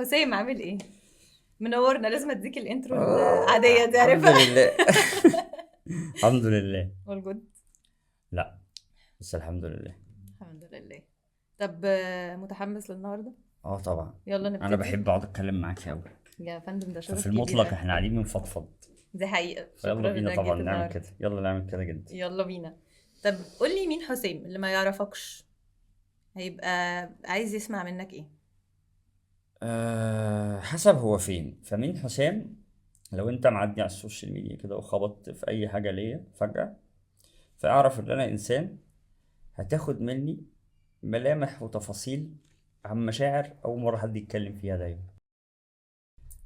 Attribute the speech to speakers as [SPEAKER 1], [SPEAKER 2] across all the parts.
[SPEAKER 1] حسام عامل ايه؟ منورنا، لازم اديك الانترو العادية دي،
[SPEAKER 2] الحمد
[SPEAKER 1] عارفها؟
[SPEAKER 2] لله. الحمد لله.
[SPEAKER 1] والجود.
[SPEAKER 2] لا، بس الحمد لله.
[SPEAKER 1] الحمد لله. طب متحمس للنهارده؟
[SPEAKER 2] اه طبعا.
[SPEAKER 1] يلا
[SPEAKER 2] انا
[SPEAKER 1] نبتدي.
[SPEAKER 2] بحب اقعد اتكلم معاك قوي.
[SPEAKER 1] يا فندم ده
[SPEAKER 2] ففي
[SPEAKER 1] شرف كبير
[SPEAKER 2] المطلق
[SPEAKER 1] أوي.
[SPEAKER 2] احنا قاعدين بنفضفض.
[SPEAKER 1] دي حقيقة،
[SPEAKER 2] فيلا
[SPEAKER 1] شكرا
[SPEAKER 2] بينا
[SPEAKER 1] انك
[SPEAKER 2] طبعا
[SPEAKER 1] جيت
[SPEAKER 2] نعمل
[SPEAKER 1] النهارده.
[SPEAKER 2] كده، يلا نعمل كده جدا.
[SPEAKER 1] يلا بينا. طب قولي مين حسام اللي ما يعرفكش، هيبقى عايز يسمع منك ايه؟
[SPEAKER 2] حسب هو فين. فمين حسام؟ لو انت معدي على السوشيال ميديا كده وخبطت في اي حاجة ليا فجأة، فاعرف ان انا انسان هتاخد مني ملامح وتفاصيل عن مشاعر اول مرة حد يتكلم فيها دايما.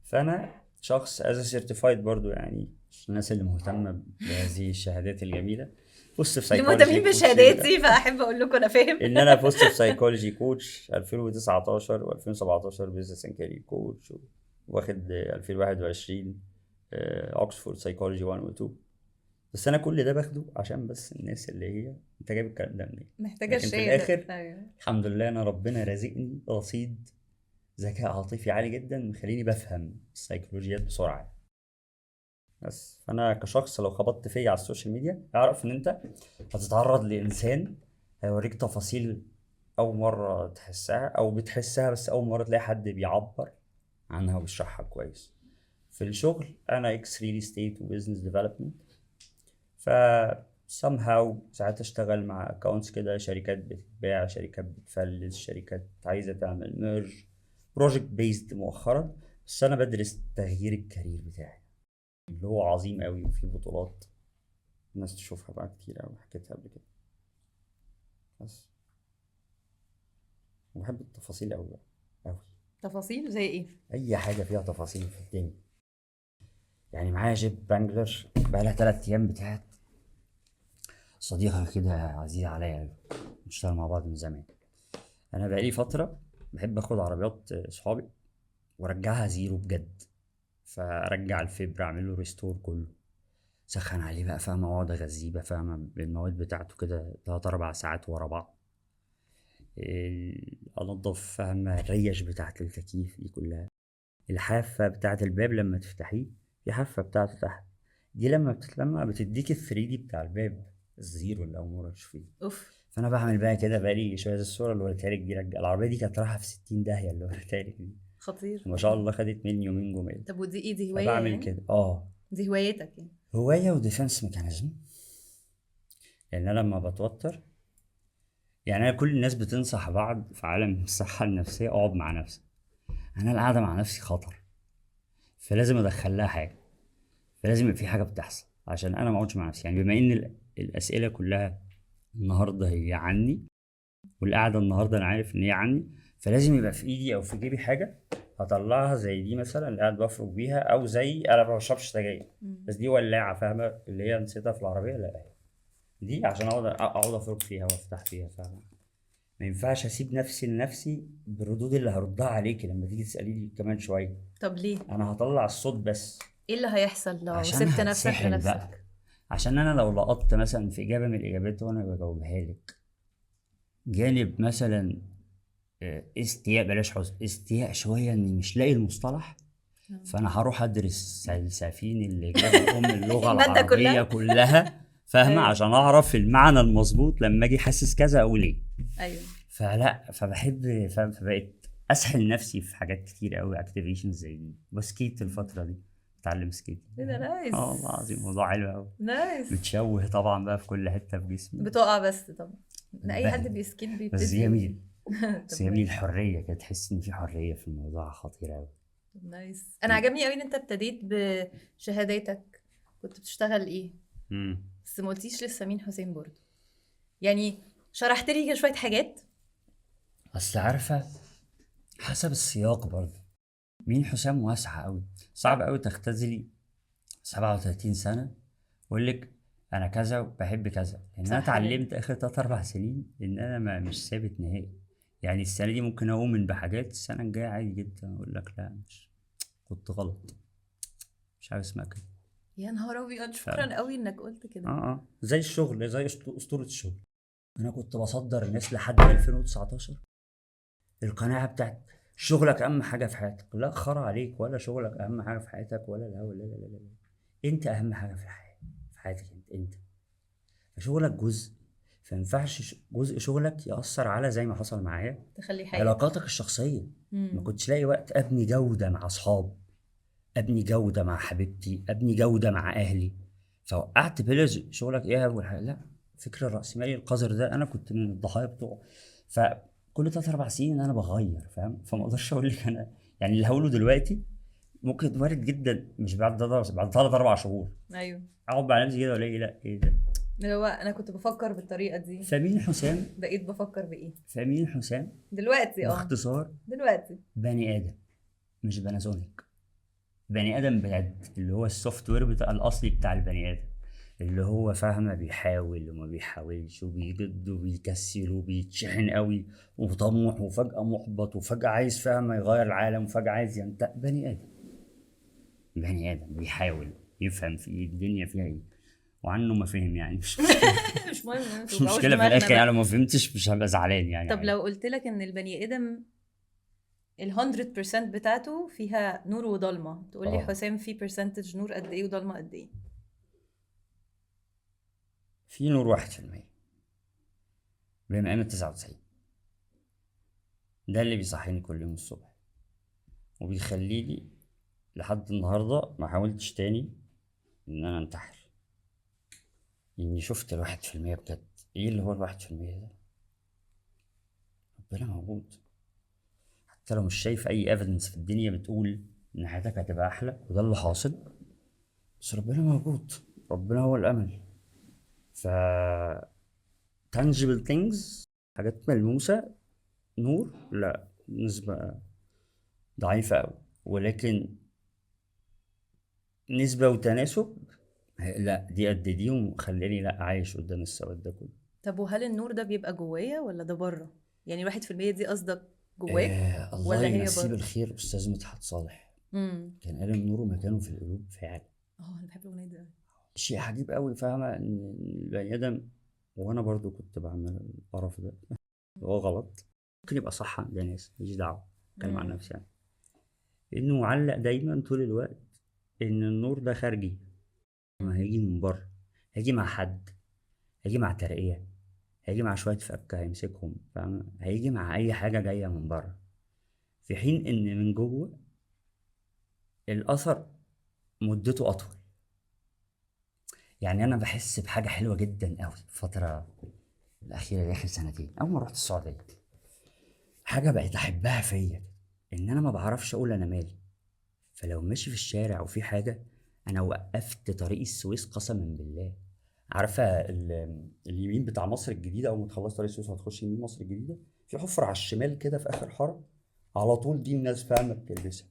[SPEAKER 2] فانا شخص از سيرتيفايد برضو، يعني الناس اللي مهتمه بهذه الشهادات الجميله، بوست في سايكولوجي
[SPEAKER 1] للمهتمين
[SPEAKER 2] كوتش كده.
[SPEAKER 1] بشهاداتي فاحب اقول لكم انا فاهم.
[SPEAKER 2] ان انا بوست في سايكولوجي كوتش 2019 و2017 بزنس اند كارير كوتش، واخد 2021 اوكسفورد سايكولوجي 1 و 2. بس انا كل ده باخده عشان بس الناس اللي هي انت جايب الكلام ده منين.
[SPEAKER 1] محتاجة
[SPEAKER 2] لكن في
[SPEAKER 1] الشهادة،
[SPEAKER 2] الاخر
[SPEAKER 1] ايوه.
[SPEAKER 2] الحمد لله انا ربنا رازقني رصيد ذكاء عاطفي عالي جدا مخليني بفهم السيكولوجيات بسرعه. بس فانا كشخص لو خبطت فيا على السوشيال ميديا اعرف ان انت هتتعرض لانسان هيوريك تفاصيل اول مره تحسها او بتحسها، بس اول مره تلاقي حد بيعبر عنها وبيشرحها كويس. في الشغل انا اكس ريل استيت وبزنس ديفلوبمنت، ف somehow ساعات اشتغل مع اكونتس كده، شركات بتتباع، شركات بتفلس، شركات عايزه تعمل ميرج، بروجكت بيزد مؤخرا. بس انا بدرس تغيير الكارير بتاعي اللي هو عظيم قوي وفيه بطولات الناس تشوفها بقى كتير قوي، حكيتها قبل كده. بس وبحب التفاصيل قوي بقى قوي.
[SPEAKER 1] تفاصيل زي ايه؟
[SPEAKER 2] اي حاجه فيها تفاصيل في الدنيا. يعني معايا جيب بانجلر بقى لها 3 ايام، بتاعت صديقة كده عزيزة عليا أوي، بنشتغل مع بعض من زمان. انا بقالي فتره بحب اخد عربيات صحابي وارجعها زيرو بجد. فارجع الفبر اعمل له ريستور كله، سخن عليه بقى فاهمه، اقعد اغذيه بقى فاهمه بالمواد بتاعته كده 3 4 ساعات ورا بعض. انضف فاهمه الريش بتاعت التكييف دي كلها، الحافه بتاعت الباب لما تفتحيه في حافه بتاعته تحت، دي لما بتتلمع بتديك الثري دي بتاع الباب الزيرو اللي اول مره تشوفيه.
[SPEAKER 1] اوف.
[SPEAKER 2] فانا بعمل بقى كده بقالي شويه، زي الصوره اللي وريتها لك دي، العربيه دي كانت رايحه في 60 داهيه اللي وريتها لك دي،
[SPEAKER 1] خطير
[SPEAKER 2] ما شاء
[SPEAKER 1] خطير.
[SPEAKER 2] الله خدت مني يومين جمال.
[SPEAKER 1] طب ودي ايه، دي هواية
[SPEAKER 2] فبعمل
[SPEAKER 1] يعني؟
[SPEAKER 2] كده اه.
[SPEAKER 1] دي هوايتك يعني؟
[SPEAKER 2] هوايه وديفنس ميكانيزم. لان انا لما بتوتر، يعني انا كل الناس بتنصح بعض في عالم الصحه النفسيه اقعد مع نفسك، انا القعده مع نفسي خطر، فلازم ادخل لها حاجه، فلازم يبقى في حاجه بتحصل عشان انا ما اقعدش مع نفسي. يعني بما ان الاسئله كلها النهارده هي عني، والقعده النهارده انا عارف ان هي عني، فلازم يبقى في ايدي او في جيبي حاجه هطلعها، زي دي مثلا اللي قاعد بفرك بيها، او زي انا ما بشربش سجاير
[SPEAKER 1] مم.
[SPEAKER 2] بس دي ولاعه فاهمه اللي هي نسيتها في العربيه، لا أهي. دي عشان اقعد افرك فيها وافتح فيها فاهمه. ما ينفعش اسيب نفسي لنفسي بالردود اللي هردها عليكي لما تيجي تساليني كمان شويه.
[SPEAKER 1] طب ليه؟
[SPEAKER 2] انا هطلع الصوت بس
[SPEAKER 1] ايه اللي هيحصل لو
[SPEAKER 2] عشان
[SPEAKER 1] سبت نفسك
[SPEAKER 2] هتسحل بقى.
[SPEAKER 1] لنفسك؟
[SPEAKER 2] عشان انا لو لقطت مثلا في اجابه من الاجابات وانا بجاوبها لك جانب مثلا استياء، بلاش حزن، استياء شويه اني مش لاقي المصطلح، فانا هروح ادرس سلسفين اللي جابوا ام اللغه
[SPEAKER 1] المادة
[SPEAKER 2] العربيه
[SPEAKER 1] كلها.
[SPEAKER 2] كلها فاهمه
[SPEAKER 1] ايوه.
[SPEAKER 2] عشان اعرف المعنى المظبوط لما اجي احسس كذا اقول ايه.
[SPEAKER 1] ايوه.
[SPEAKER 2] فلا فبحب فبقيت اسحل نفسي في حاجات كتير قوي، اكتيفيشن زي دي، وسكيت الفتره دي اتعلم سكيت.
[SPEAKER 1] ايه ده،
[SPEAKER 2] اه
[SPEAKER 1] نايس.
[SPEAKER 2] والله العظيم موضوع حلو قوي.
[SPEAKER 1] نايس.
[SPEAKER 2] متشوه طبعا بقى في كل حته في جسمي،
[SPEAKER 1] بتقع بس طبعا، ان اي حد
[SPEAKER 2] بتبهدل،
[SPEAKER 1] بيسكيت
[SPEAKER 2] بس
[SPEAKER 1] بيبتدي.
[SPEAKER 2] جميل. بس
[SPEAKER 1] طب
[SPEAKER 2] جميل،
[SPEAKER 1] نايس.
[SPEAKER 2] الحريه كده، تحس ان في حريه في الموضوع خطير قوي.
[SPEAKER 1] طب نايس، انا عجبني قوي ان انت ابتديت بشهاداتك. كنت بتشتغل ايه؟
[SPEAKER 2] امم
[SPEAKER 1] بس ما قلتيش لسه مين حسين برضو، يعني شرحت لي كده شوية حاجات.
[SPEAKER 2] اصل عارفه حسب السياق برضه. مين حسام واسعة أوي، صعب أوي تختزلي 37 سنة وأقول لك أنا كذا وبحب كذا، لأن أنا
[SPEAKER 1] صح جدا.
[SPEAKER 2] اتعلمت آخر 3 4 سنين إن أنا ما مش ثابت نهائي. يعني السنة دي ممكن أؤمن بحاجات، السنة الجاية عادي جدا أقول لك لا، مش كنت غلط، مش عارف اسمها كده.
[SPEAKER 1] يا نهار ابيض،
[SPEAKER 2] ف
[SPEAKER 1] شكرا قوي انك قلت كده.
[SPEAKER 2] زي الشغل، زي أسطورة الشغل. أنا كنت بصدر الناس لحد 2019 القناعة بتاعت شغلك اهم حاجه في حياتك. لا خرا عليك، ولا شغلك اهم حاجه في حياتك ولا الهوا. لا لا لا لا لا. انت اهم حاجه في الحياه، في حياتك انت. فشغلك جزء، فينفعش جزء شغلك يأثر على زي ما حصل معايا
[SPEAKER 1] تخلي حياتك.
[SPEAKER 2] علاقاتك الشخصيه. ما
[SPEAKER 1] امم.
[SPEAKER 2] كنتش لاقي وقت ابني جوده مع اصحاب، ابني جوده مع حبيبتي، ابني جوده مع اهلي. فوقعت بيلز. شغلك ايه اول حاجه؟ لا، فكر الرأسمالي القذر ده انا كنت من الضحايا بتوعه. فكل 3 4 سنين انا بغير، فاهم؟ فما اقدرش اقول لك انا يعني اللي هقوله دلوقتي ممكن وارد جدا مش بعد 3 4 شهور
[SPEAKER 1] ايوه.
[SPEAKER 2] اقعد مع نفسي كده والاقي لا ايه ده.
[SPEAKER 1] اللي هو انا كنت بفكر بالطريقه دي،
[SPEAKER 2] فمين حسام؟
[SPEAKER 1] بقيت بفكر بايه
[SPEAKER 2] فمين حسام؟
[SPEAKER 1] دلوقتي؟ اه.
[SPEAKER 2] باختصار
[SPEAKER 1] دلوقتي.
[SPEAKER 2] بني ادم، مش باناسونيك. بني ادم بجد، اللي هو السوفت وير بتاع الاصلي بتاع البني ادم، اللي هو فاهمه بيحاول وما بيحاولش وبيجد وبيكسل وبيتشحن قوي وطموح وفجأة محبط وفجأة عايز فاهمه يغير العالم وفجأة عايز ينتهي. بني ادم، بني ادم بيحاول يفهم في إيه الدنيا فيها ايه، وعنه ما فهم يعني مش مشكلة.
[SPEAKER 1] مش مهم ان
[SPEAKER 2] مش
[SPEAKER 1] انتوا توجعوش
[SPEAKER 2] مشكلة في
[SPEAKER 1] دماغنا
[SPEAKER 2] الاخر يعني لو
[SPEAKER 1] بقى.
[SPEAKER 2] ما فهمتش مش هبقى زعلان يعني
[SPEAKER 1] طب
[SPEAKER 2] عادي.
[SPEAKER 1] لو قلت لك ان البني ادم ال 100% بتاعته فيها نور وضلمه، تقول لي
[SPEAKER 2] اه،
[SPEAKER 1] حسام في برسنتج نور قد ايه وضلمه قد ايه؟
[SPEAKER 2] في نور 1% بما ان 99 ده اللي بيصحيني كل يوم الصبح وبيخليني لحد النهاردة ما حاولتش تاني إن أنا أنتحر. إني شفت 1% بجد. إيه اللي هو 1% ده؟ ربنا موجود. حتى لو مش شايف أي evidence في الدنيا بتقول إن حياتك هتبقى أحلى، وده اللي حاصل، بس ربنا موجود. ربنا هو الأمل. ف tangible things، حاجات ملموسة، نور لا، نسبة ضعيفة أوي، ولكن نسبة وتناسب لا، دي قد دي، ومخلاني لا عايش قدام السواد ده كله.
[SPEAKER 1] طب وهل النور ده بيبقى جوايا ولا ده بره؟ يعني 1% دي قصدك جواك
[SPEAKER 2] الله
[SPEAKER 1] ولا هي
[SPEAKER 2] يمسيه
[SPEAKER 1] بره؟
[SPEAKER 2] بالخير أستاذ مدحت صالح،
[SPEAKER 1] امم.
[SPEAKER 2] كان قال النور مكانه في القلوب فعلا.
[SPEAKER 1] اه انا بحب الاغنيه دي أوي.
[SPEAKER 2] شيء عجيب قوي، فاهمة إن البني آدم، وأنا برضو كنت بعمل القرف ده، هو غلط، ممكن يبقى صح عند ناس، ماليش دعوة، أتكلم عن
[SPEAKER 1] امم.
[SPEAKER 2] نفسي يعني. إنه معلق دايما طول الوقت إن النور ده خارجي، ما هيجي من بره، هيجي مع حد، هيجي مع ترقية، هيجي مع شوية فكة هيمسكهم، فاهمة؟ هيجي مع أي حاجة جاية من بره، في حين إن من جوه الأثر مدته أطول. يعني أنا بحس بحاجة حلوة جدا قوي الفترة الأخيرة دي، آخر سنتين أول ما رحت السعودية، حاجة بقيت أحبها فيا كده، إن أنا ما بعرفش أقول أنا مالي. فلو ماشي في الشارع وفي حاجة، أنا وقفت طريق السويس قسما بالله. عارفة اليمين بتاع مصر الجديدة، أول ما تخلص طريق السويس وهتخش يمين مصر الجديدة، في حفرة على الشمال كده في آخر حارة، على طول دي الناس فاهمة بتلبسها.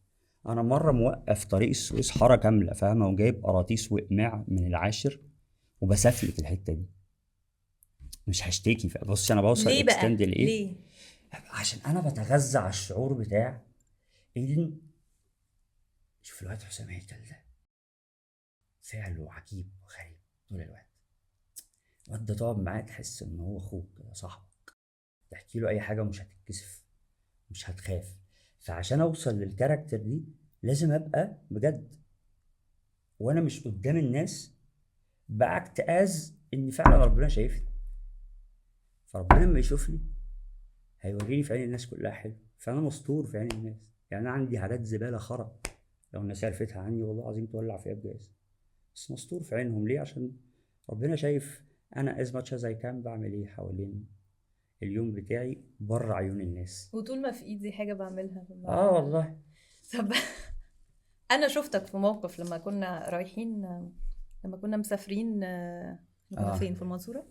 [SPEAKER 2] أنا مرة موقف طريق السويس حارة كاملة فاهمة، وجايب قراطيس وإقماع من العاشر وبسفلت الحتة دي. مش هشتكي، بص أنا بوصل
[SPEAKER 1] ليه بقى
[SPEAKER 2] إكستند لإيه؟
[SPEAKER 1] ليه؟
[SPEAKER 2] عشان أنا بتغذى على الشعور بتاع إن شوف الواد حسام هيكل ده فعله عجيب وغريب طول الوقت. الواد ده تقعد معاه تحس إن هو أخوك كده، صاحبك، تحكي له أي حاجة ومش هتتكسف، مش هتخاف. فعشان أوصل للكاركتر دي لازم أبقى بجد، وأنا مش قدام الناس بأكت از إن فعلا ربنا شايفني. فربنا لما يشوفني هيوريني في عين الناس كلها حلو، فأنا مستور في عين الناس. يعني أنا عندي حاجات زبالة خرا، لو الناس عرفتها عني والله العظيم تولع فيها بجاز، بس مستور في عينهم. ليه؟ عشان ربنا شايف انا as much as I can بعمل ايه حوالين اليوم بتاعي بره عيون الناس.
[SPEAKER 1] وطول ما في ايدي حاجه بعملها
[SPEAKER 2] اه والله.
[SPEAKER 1] طب انا شفتك في موقف لما كنا رايحين، لما كنا مسافرين، كنا
[SPEAKER 2] اه،
[SPEAKER 1] فين؟ في المنصوره.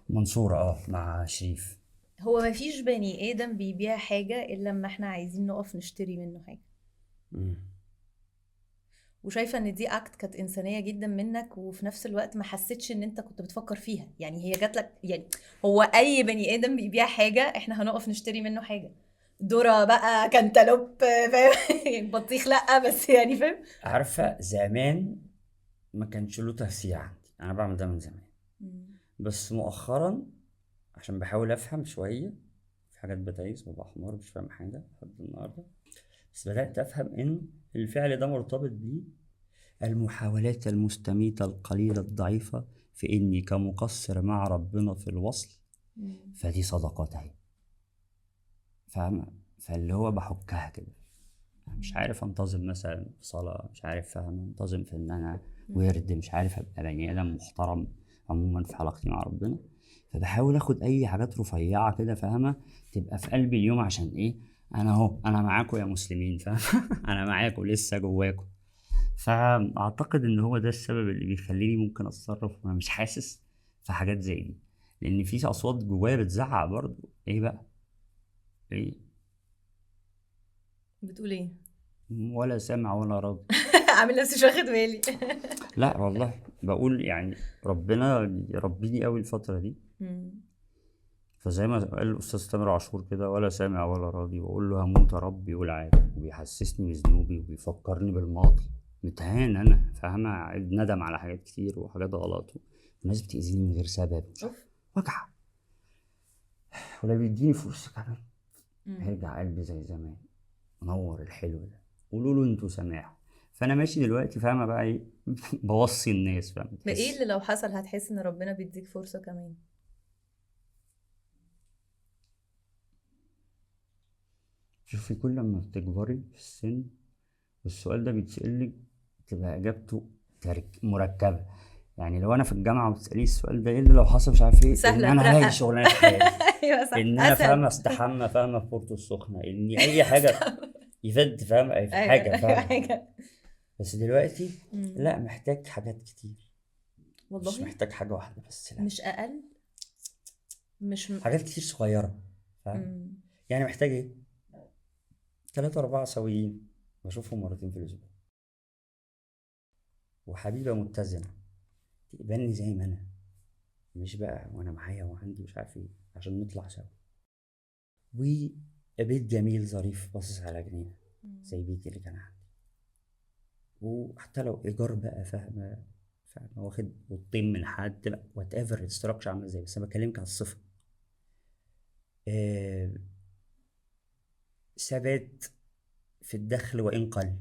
[SPEAKER 2] منصورة مع شريف.
[SPEAKER 1] هو ما فيش بني ادم بيبيع حاجه الا لما احنا عايزين نقف نشتري منه حاجه.
[SPEAKER 2] مم.
[SPEAKER 1] وشايفه ان دي اكت كانت انسانيه جدا منك، وفي نفس الوقت ما حسيتش ان انت كنت بتفكر فيها، يعني هي جات لك يعني. هو اي بني ادم بيبيع حاجه احنا هنقف نشتري منه حاجه، ذره بقى، كانتالوب، فاهم؟ يعني بطيخ لا، بس يعني فاهم.
[SPEAKER 2] عارفة زمان ما كانش له تفسير عندي، انا بعمل ده من زمان، بس مؤخرا عشان بحاول افهم شوية في حاجات بتعيس ببقى حمار مش فاهم حاجة لحد النهاردة. بس بدأت أفهم إن الفعل ده مرتبط بيه المحاولات المستميتة القليلة الضعيفة في إني كمقصر مع ربنا في الوصل، فدي صدقات أهي، فاهمة؟ فاللي هو بحكها كده، مش عارف انتظم مثلا في صلاة، مش عارف فاهم انتظم في ان انا ورد، مش عارف ابقى بني ادم محترم عموما في علاقتي مع ربنا. فبحاول اخد اي حاجات رفيعة كده فاهمة تبقى في قلبي اليوم، عشان ايه؟ انا اهو انا معاكم يا مسلمين، فاهم؟ انا معاكم لسه جواكم. فاعتقد ان هو ده السبب اللي بيخليني ممكن اتصرف وانا مش حاسس في حاجات زي دي، لان في اصوات جوايا بتزعق برضه. ايه بقى؟ ايه؟
[SPEAKER 1] بتقول ايه؟
[SPEAKER 2] ولا سامع ولا راضي.
[SPEAKER 1] عامل نفسي مش واخد بالي.
[SPEAKER 2] لا والله بقول يعني ربنا يربيني قوي الفترة دي. فزي ما قال الأستاذ تامر عاشور كده، ولا سامع ولا راضي، وأقول له هموت يا رب يقول عادي، وبيحسسني بذنوبي وبيفكرني بالماضي. متهان أنا فاهمة، ندم على حاجات كتير وحاجات غلط، وناس بتأذيني من غير سبب، مش عارف، وجع. ولا بيديني فرصة كمان هيرجع قلبي زي زمان، نور الحلو ده، قولوا له انتوا سماح. فانا ماشي دلوقتي فاهمه بقى ايه، بوصي الناس، فاهمه
[SPEAKER 1] ما ايه
[SPEAKER 2] تحس.
[SPEAKER 1] اللي لو حصل هتحس ان ربنا بيديك فرصة كمان؟
[SPEAKER 2] شوفي كل ما بتكبري في السن والسؤال ده بيتسألك، تبقى اجابته مركبه. يعني لو انا في الجامعه وبتسالي السؤال ده، ايه اللي لو حصل مش عارف ايه، ان
[SPEAKER 1] سهلة
[SPEAKER 2] انا هلاقي
[SPEAKER 1] اترقى.
[SPEAKER 2] شغلانه حياتي،
[SPEAKER 1] ايوه صح،
[SPEAKER 2] ان انا
[SPEAKER 1] اسهل.
[SPEAKER 2] فاهمه استحمى فاهمه في بورتو السخنه، اني اي حاجه يفيد فاهمه اي
[SPEAKER 1] ايوه
[SPEAKER 2] حاجه
[SPEAKER 1] ايوه
[SPEAKER 2] فاهمه.
[SPEAKER 1] حاجة.
[SPEAKER 2] بس دلوقتي
[SPEAKER 1] مم.
[SPEAKER 2] لا، محتاج حاجات كتير، مش
[SPEAKER 1] والله
[SPEAKER 2] محتاج حاجه واحده بس، لا،
[SPEAKER 1] مش اقل، مش
[SPEAKER 2] حاجات كتير صغيره، فاهم؟
[SPEAKER 1] مم.
[SPEAKER 2] يعني محتاج ايه؟ 3 4 سويين بشوفهم مرتين في الاسبوع، وحبيبه متزنه تقبلني زي ما انا، مش بقى وانا معايا وعندي مش عارف ايه، عشان نطلع سوا. وبيت جميل ظريف باصص على جنينه زي بيتي اللي كان عندي، وحتى لو ايجار بقى فاهمه واخد اوضتين من حد بقى، وات ايفر الاستراكشر عامل ازاي، بس انا بكلمك على الصفر. آه، ثبات في الدخل وان قل.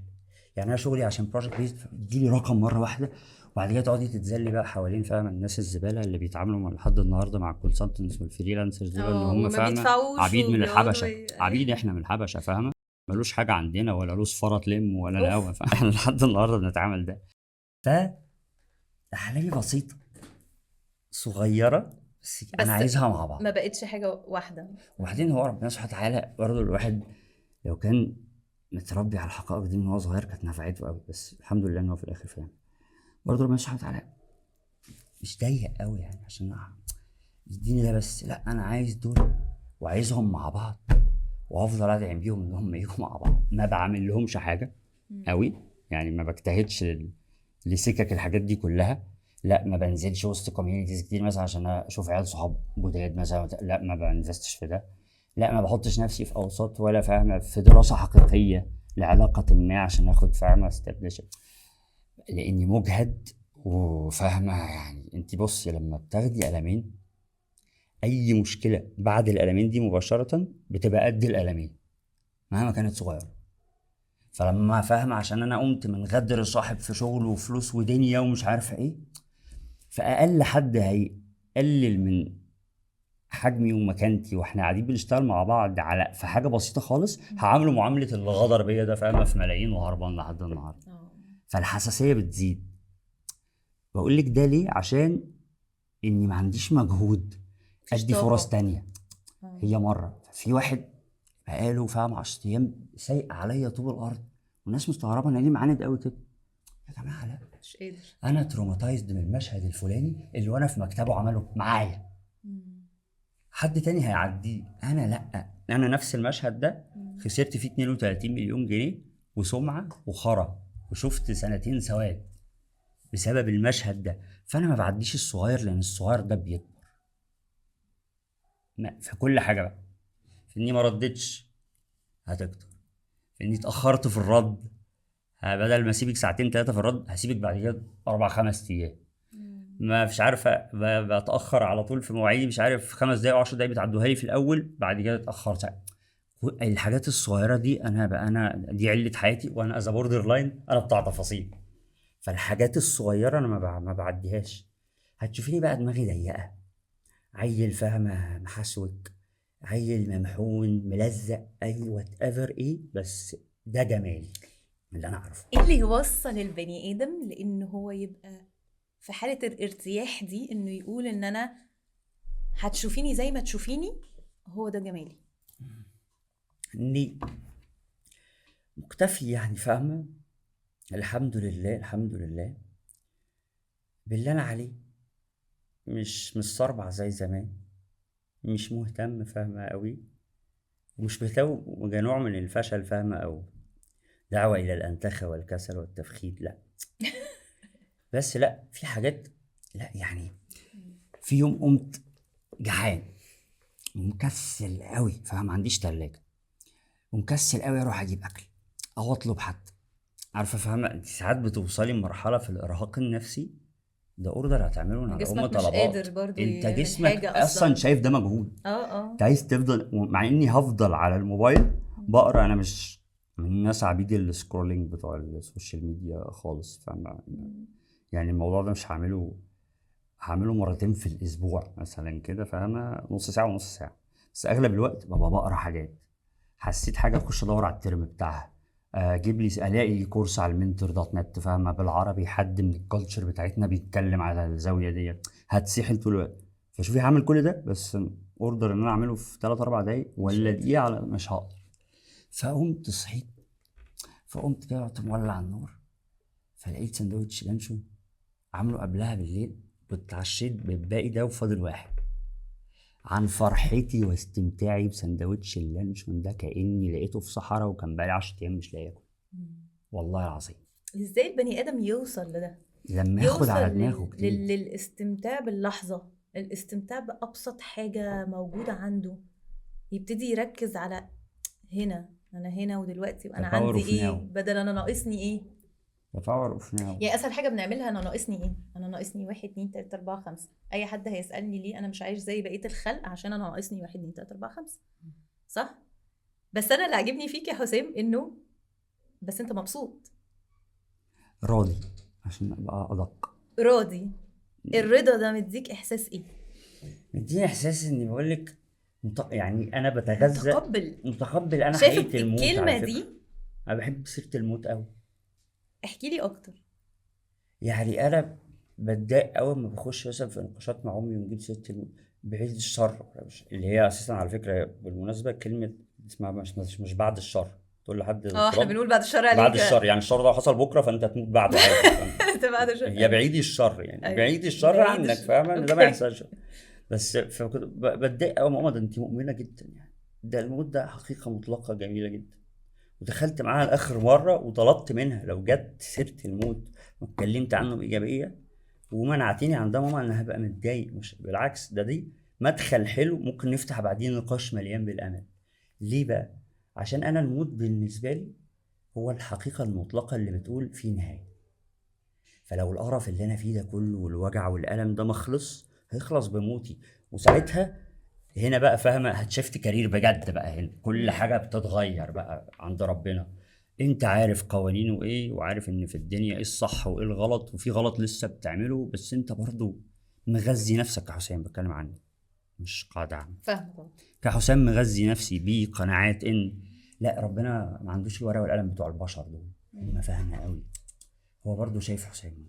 [SPEAKER 2] يعني انا شغلي عشان بروجكت بيست بيديلي رقم مره واحده، وبعد كده تقعدي تتذلي بقى حوالين فاهمه الناس الزباله اللي بيتعاملوا لحد النهارده مع الكونسلتنتس والفريلانسرز دول، ان
[SPEAKER 1] اه
[SPEAKER 2] هم
[SPEAKER 1] وما
[SPEAKER 2] فاهمه
[SPEAKER 1] بيدفعوش
[SPEAKER 2] عبيد من
[SPEAKER 1] وبيقعدوا
[SPEAKER 2] الحبشه، عبيد احنا من الحبشه فاهمه، ملوش حاجه عندنا ولا له سفاره تلم ولا الهوا،
[SPEAKER 1] اوف.
[SPEAKER 2] فاحنا لحد النهارده بنتعامل ده. ف احلامي بسيطه صغيره، بس انا
[SPEAKER 1] بس
[SPEAKER 2] عايزها مع
[SPEAKER 1] ما
[SPEAKER 2] بعض.
[SPEAKER 1] بقتش حاجة واحدة.
[SPEAKER 2] وبعدين هو ربنا سبحانه وتعالى برضه الواحد لو كان متربي على الحقائق دي من هو صغير كانت نفعته قوي، بس الحمد لله ان هو في الاخر فاهم. برضه ربنا سبحانه وتعالى مش ضيق قوي يعني عشان يديني ده بس، لا انا عايز دول وعايزهم مع بعض، وافضل ادعي بيهم ان هم يجوا مع بعض، ما بعمل لهمش حاجه قوي، يعني ما بجتهدش لسكك الحاجات دي كلها. لا ما بنزلش وسط كوميونيتيز كتير مثلا عشان اشوف عيال صحاب جداد مثلا، لا ما بنفستش في ده. لا ما بحطش نفسي في اوساط ولا فاهمه في دراسه حقيقيه لعلاقه ما عشان اخد فاهمه استبلش، لاني مجهد وفاهمه. يعني انت بصي لما بتاخدي قلمين، اي مشكله بعد القلمين دي مباشره بتبقى قد القلمين مهما كانت صغيره. فلما فاهمه عشان انا قمت من غدر صاحب في شغل وفلوس ودنيا ومش عارفه ايه، فاقل حد هيقلل من حجمي ومكانتي واحنا قاعدين بنشتغل مع بعض على في حاجه بسيطه خالص، هعامله معامله اللي غدر بيا ده فاهمه في ملايين وهربان لحد النهارده. فالحساسيه بتزيد. بقول لك ده ليه؟ عشان اني ما عنديش مجهود
[SPEAKER 1] مفيش
[SPEAKER 2] ادي فرص
[SPEAKER 1] طاقة.
[SPEAKER 2] تانية. هي مره في واحد بقاله فاهم 10 ايام سايق عليا طوب الارض، والناس مستغربه ان انا ليه معاند قوي كده. يا جماعه لا،
[SPEAKER 1] مش قادر.
[SPEAKER 2] انا تروماتايزد من المشهد الفلاني اللي وانا في مكتبه عمله معايا، حد تاني هيعديه، انا لا. انا نفس المشهد ده خسرت فيه 32 مليون جنيه وسمعه وخرا، وشفت سنتين سواد بسبب المشهد ده. فانا ما بعديش الصغير، لان الصغير ده بيكبر في كل حاجه بقى. في اني ما ردتش هتكتر، في اني اتاخرت في الرد، بدل ما اسيبك ساعتين 3 في الرد هسيبك بعد كده 4 5 ايام. ما مش عارفه بتاخر على طول في مواعيدي، مش عارف 5 دقايق و10 دقايق بتعدوها لي في الاول، بعد كده اتاخرت. الحاجات الصغيره دي انا دي عله حياتي، وانا از بوردر لاين انا بتاع تفاصيل. فالحاجات الصغيره انا ما بعديهاش. هتشوفيني بقى دماغي ضيقه، عيل فاهمه محسوك، عيل ممحون ملزق، اي وات ايفر ايه، بس ده جمالي اللي انا عارفه.
[SPEAKER 1] ايه اللي يوصل البني ادم لان هو يبقى في حالة الارتياح دي، انه يقول ان انا هتشوفيني زي ما تشوفيني، هو ده جمالي؟
[SPEAKER 2] اني مكتفي يعني فاهمه، الحمد لله الحمد لله باللي انا عليه، مش صربع زي زمان، مش مهتم فاهمه قوي، ومش بهتم نوع من الفشل فاهمه، او دعوه الى الانتخه والكسل والتفخيد، لا. بس لا، في حاجات، لا يعني في يوم قمت جعان ومكسل قوي فاهم، ما عنديش تلاجة ومكسل قوي اروح اجيب اكل او اطلب حتى. عارفه فاهمه، انت ساعات بتوصلي لمرحله في الارهاق النفسي، ده اوردر هتعمله من على
[SPEAKER 1] جسمك مش
[SPEAKER 2] طلبات.
[SPEAKER 1] قادر برضو
[SPEAKER 2] انت
[SPEAKER 1] يعمل
[SPEAKER 2] جسمك
[SPEAKER 1] حاجة
[SPEAKER 2] اصلا
[SPEAKER 1] اصلا.
[SPEAKER 2] شايف ده مجهود.
[SPEAKER 1] اه.
[SPEAKER 2] انت عايز تفضل، مع اني هفضل على الموبايل بقرا، انا مش من الناس عبيد السكرولينج بتوع السوشيال ميديا خالص فاهمه. يعني الموضوع ده مش هعمله مرتين في الاسبوع مثلا كده فاهمه، نص ساعه ونص ساعه، بس اغلب الوقت ببقى بقرا حاجات. حسيت حاجه اخش ادور على الترم بتاعها، اجيب لي الاقي كورس على المنتور دوت نت فاهمه بالعربي، حد من الكالتشر بتاعتنا بيتكلم على الزاويه دي، هتسيحل طول الوقت. فشوفي هعمل كل ده، بس اوردر ان انا اعمله في 3 4 دقايق
[SPEAKER 1] مش
[SPEAKER 2] ولا
[SPEAKER 1] قادر.
[SPEAKER 2] دقيقه، على مش هقدر. فقمت صحيت، فقمت كده رحت مولع النور، فلقيت سندوتش لانشون عامله قبلها بالليل، كنت عشيت بالباقي ده وفاضل واحد. عن فرحتي واستمتاعي بسندوتش اللانشون ده كأني لقيته في صحراء وكان بقالي 10 أيام مش لاقي آكل. والله العظيم
[SPEAKER 1] ازاي البني ادم يوصل لده؟
[SPEAKER 2] لما ياخد
[SPEAKER 1] يوصل
[SPEAKER 2] على دماغه كتير.
[SPEAKER 1] للاستمتاع باللحظة، الاستمتاع بأبسط حاجة موجودة عنده، يبتدي يركز على هنا، انا هنا ودلوقتي،
[SPEAKER 2] The
[SPEAKER 1] وانا
[SPEAKER 2] power
[SPEAKER 1] عندي
[SPEAKER 2] of
[SPEAKER 1] ايه
[SPEAKER 2] now.
[SPEAKER 1] بدل انا ناقصني ايه.
[SPEAKER 2] The power of now.
[SPEAKER 1] يعني اسهل حاجه بنعملها، انا ناقصني ايه، انا ناقصني 1 2 3 4 5. اي حد هيسالني ليه انا مش عايش زي بقيه الخلق، عشان انا ناقصني 1 2 3 4 5. صح. بس انا اللي عاجبني فيك يا حسام انه بس انت مبسوط،
[SPEAKER 2] راضي، عشان أبقى أدق.
[SPEAKER 1] راضي. الرضا ده مديك احساس ايه؟
[SPEAKER 2] مديني إحساس إني بقولك يعني أنا بتغذى
[SPEAKER 1] متقبل.
[SPEAKER 2] متقبل أنا
[SPEAKER 1] شايف
[SPEAKER 2] حقيقة الموت على
[SPEAKER 1] الكلمه
[SPEAKER 2] فكرة.
[SPEAKER 1] دي؟
[SPEAKER 2] أنا بحب سيرة الموت أوي.
[SPEAKER 1] احكي لي اكتر.
[SPEAKER 2] يعني أنا بتضايق أوي لما بخش مثلا في نقاشات مع أمي ونجيب سيرة الموت، بعيد الشر، اللي هي أساسا على فكرة بالمناسبة كلمة اسمها مش بعد الشر، تقول لحد
[SPEAKER 1] اه احنا
[SPEAKER 2] التراب
[SPEAKER 1] بنقول بعد الشر
[SPEAKER 2] بعد
[SPEAKER 1] عليك.
[SPEAKER 2] الشر، يعني الشر ده لو حصل بكره فانت هتموت بعده عادي فاهم.
[SPEAKER 1] انت بعد الشر،
[SPEAKER 2] هي
[SPEAKER 1] ايوه.
[SPEAKER 2] بعيد الشر، يعني
[SPEAKER 1] ايوه
[SPEAKER 2] بعيد الشر
[SPEAKER 1] بعيد
[SPEAKER 2] عنك
[SPEAKER 1] الشر،
[SPEAKER 2] فاهمه ان ده ما
[SPEAKER 1] اوكي.
[SPEAKER 2] يحصلش. بس فكنت بتضايق قوي، ماما ده انت مؤمنه جدا يعني، ده الموت ده حقيقه مطلقه جميله جدا. ودخلت معاها لاخر مره وطلبت منها لو جت سيره الموت واتكلمت عنه بايجابيه ومنعتني عندها ماما، انا هبقى متضايق، مش بالعكس، دي مدخل حلو ممكن نفتح بعدين نقاش مليان بالامل. ليه بقى؟ عشان انا الموت بالنسبه لي هو الحقيقة المطلقة اللي بتقول في نهاية. فلو القرف اللي أنا فيه ده كله والوجع والألم ده مخلص، هيخلص بموتي. وساعتها هنا بقى فاهمة هتشفت كارير بجد بقى، هنا كل حاجة بتتغير بقى عند ربنا. انت عارف قوانينه ايه، وعارف ان في الدنيا ايه الصح وايه الغلط، وفي غلط لسه بتعمله، بس انت برضو مغذي نفسك كحسام، بتكلم عني مش قاعدة عامة.
[SPEAKER 1] فاهمه طبعا.
[SPEAKER 2] كحسام مغذي نفسي بقناعات ان لا، ربنا ما عندوش الورقه والقلم بتوع البشر دول، هم فاهمه قوي. هو برضو شايف حسام من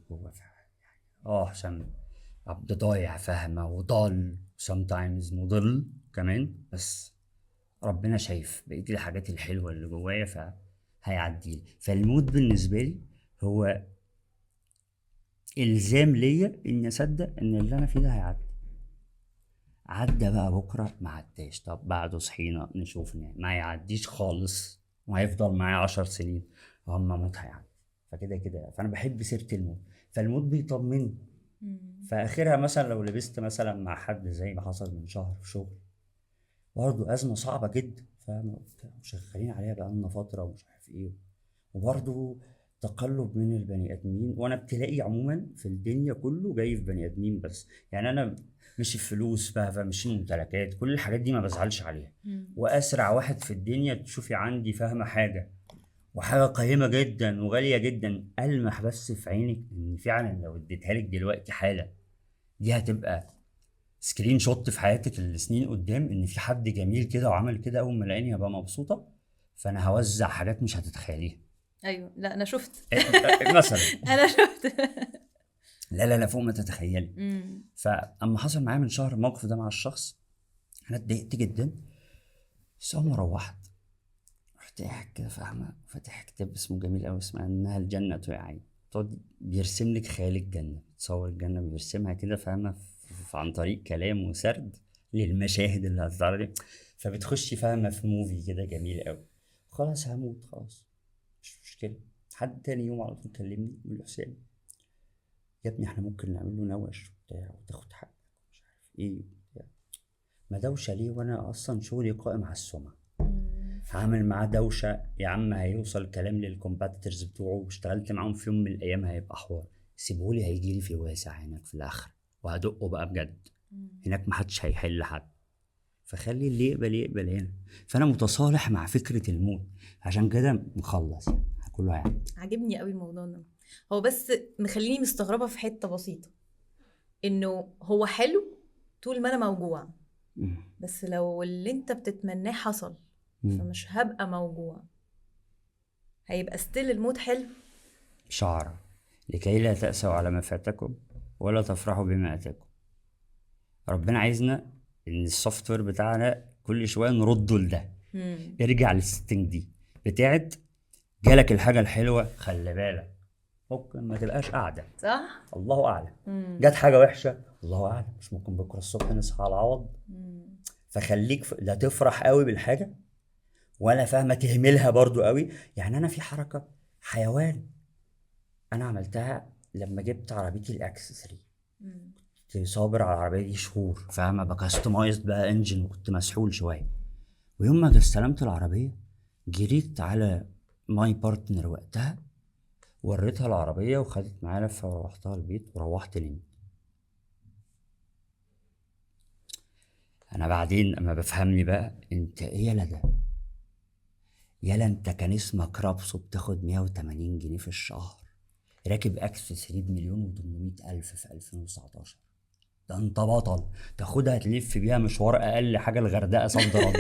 [SPEAKER 2] جوه حسام عبد ضايع فاهمه وضال sometimes مضل كمان، بس ربنا شايف بقية الحاجات الحلوة اللي جوايا فهيعديلي. فالموت بالنسبة لي هو إلزام ليا إني أصدق إن اللي أنا فيه ده هيعدي. عدى بقى بكرة ما عداش، طب بعده صحينا نشوف ما يعديش خالص وهيفضل معايا 10 سنين، هم موت هيعدي. فكده كده فأنا بحب سيرة الموت، فالموت بيطمني. فآخرها مثلا لو لبست مثلا مع حد زي ما حصل من شهر في شغل، برضه أزمة صعبة جدا فاهم، شغالين عليها بقالنا فترة ومش عارف إيه، وبرضه تقلب من البني ادمين، وانا ابتلائي عموما في الدنيا كله جاي في بني ادمين بس. يعني انا مش الفلوس بقى، مش الممتلكات، كل الحاجات دي ما بزعلش عليها. واسرع واحد في الدنيا تشوفي عندي فاهمه حاجه وحاجه قيمه جدا وغاليه جدا، المح بس في عينك ان فعلا لو اديتها لك دلوقتي حالا دي هتبقى سكرين شوت في حياتك السنين قدام، ان في حد جميل كده وعمل كده، اول ما لقاني هبقى مبسوطه. فانا هوزع حاجات مش هتتخيليها.
[SPEAKER 1] ايوه لا انا شفت.
[SPEAKER 2] مثلا
[SPEAKER 1] انا شفت.
[SPEAKER 2] لا لا لا، فوق ما تتخيلي.
[SPEAKER 1] مم.
[SPEAKER 2] فاما حصل معايا من شهر الموقف ده مع الشخص، انا اتضايقت جدا. بس اول ما روحت رحت قاعد كده فاهمه، فاتح كتاب اسمه جميل قوي، اسمه انها الجنه يعين. تقعد بيرسم لك خيال الجنه، تصور الجنه بيرسمها كده فاهمه، عن طريق كلام وسرد للمشاهد اللي هتتعرض. فبتخشي فاهمه في موفي كده جميل قوي. خلاص هموت خلاص، مش مشكله. حد تاني يوم على طول كلمني يقول لي حسام يا ابني احنا ممكن نعمل له نوش وبتاع وتاخد حقك مش عارف ايه وبتاع. ما دوشه ليه وانا اصلا شغلي قائم على السمعه. هعمل معاه دوشه يا عم، هيوصل كلام للكومباتيتورز بتوعه، واشتغلت معاهم في يوم من الايام هيبقى حوار. سيبهولي هيجيلي في واسع هناك في الاخر، وهدقه بقى بجد. هناك محدش هيحل حد. فخلي اللي يقبل يقبل هنا. فانا متصالح مع فكره الموت، عشان كده مخلص يعني كله يعني.
[SPEAKER 1] عاجبني قوي الموضوع ده. هو بس مخليني مستغربة في حتة بسيطة، انه هو حلو طول ما انا موجوع، بس لو اللي انت بتتمناه حصل فمش هبقى موجوع، هيبقى ستيل الموت حلو.
[SPEAKER 2] شعر لكي لا تأسوا على ما فاتكم ولا تفرحوا بما أتاكم. ربنا عايزنا ان السوفت وير بتاعنا كل شويه نرده لده. ارجع للستنج دي بتاعت جالك الحاجه الحلوه، خلي بالك ممكن ما تبقاش قاعده،
[SPEAKER 1] صح.
[SPEAKER 2] الله اعلم. جت حاجه وحشه، الله اعلم، مش ممكن بكره الصبح نصحى على العوض. فخليك لا تفرح قوي بالحاجه ولا فاهمه تهملها برضو قوي. يعني انا في حركه حيوان انا عملتها لما جبت عربيتي الاكس 3. كنت صابر على العربيه دي شهور فاهمه، بكستمايزد بقى انجن، وكنت مسحول شويه. ويوم ما استلمت العربيه جريت على ماي بارتنر وقتها، وريتها العربيه وخدت معايا لفه وروحتها البيت وروحت نمت. انا بعدين اما بفهمني بقى انت ايه يالا ده، يالا انت كان اسمك رابسو بتاخد 180 جنيه في الشهر، راكب اكس 3 بمليون و800 الف في 2019. ده انت بطل، تاخدها تلف بيها مشوار اقل حاجه الغردقه صد رد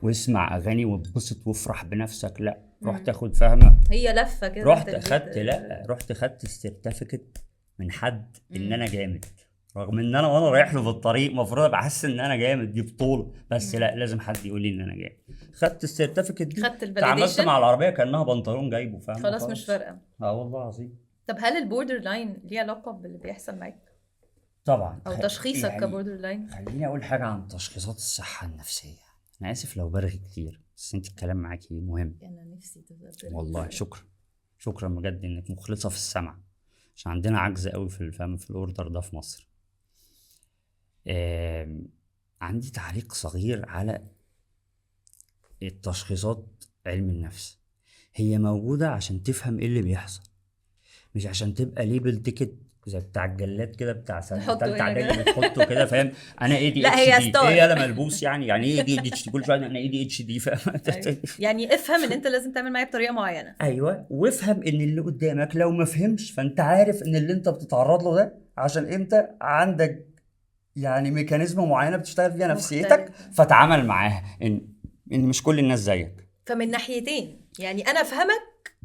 [SPEAKER 2] واسمع اغاني واتبسط وافرح بنفسك. لا رحت اخد فاهمه،
[SPEAKER 1] هي لفه كده.
[SPEAKER 2] رحت خدت السيرتيفيكت من حد ان انا جامد، رغم ان انا وانا رايح له في الطريق المفروض ابقى حاسس ان انا جامد، دي بطوله، بس لا لازم حد يقول لي ان انا جامد. خدت السيرتيفيكت دي،
[SPEAKER 1] خدت
[SPEAKER 2] تعاملت مع العربيه كانها بنطلون جايبه فاهم،
[SPEAKER 1] خلاص مش فارقه.
[SPEAKER 2] والله العظيم.
[SPEAKER 1] طب هل البوردر لاين ليه علاقه باللي بيحصل معاك؟
[SPEAKER 2] طبعا.
[SPEAKER 1] او تشخيصك
[SPEAKER 2] يعني
[SPEAKER 1] كبوردر لاين؟
[SPEAKER 2] خليني اقول حاجه عن تشخيصات الصحه النفسيه. انا اسف لو برغي كتير، بس انت الكلام معاكي مهم.
[SPEAKER 1] انا نفسي تبقى
[SPEAKER 2] والله شكرا بجد انك مخلصه في السمع، عشان عندنا عجز قوي في الفهم في الاوردر ده في مصر. عندي تعليق صغير على التشخيصات علم النفس. هي موجوده عشان تفهم ايه اللي بيحصل، مش عشان تبقى ليبل تيكت زي بتاع الجلاد كده بتاع سنه ثالثه اعدادي بتحطه كده فاهم. انا اي دي اتش دي ايه يالا ملبوس يعني ايه دي اتش دي كل شويه انا اي دي اتش دي فاهم.
[SPEAKER 1] يعني افهم ان انت لازم تعمل معايا بطريقه معينه.
[SPEAKER 2] ايوه، وافهم ان اللي قدامك لو ما فهمش فانت عارف ان اللي انت بتتعرض له ده عشان انت عندك يعني ميكانيزم معينه بتشتغل فيها نفسيتك، فتعامل معاها ان مش كل الناس زيك.
[SPEAKER 1] فمن ناحيتين يعني انا افهمك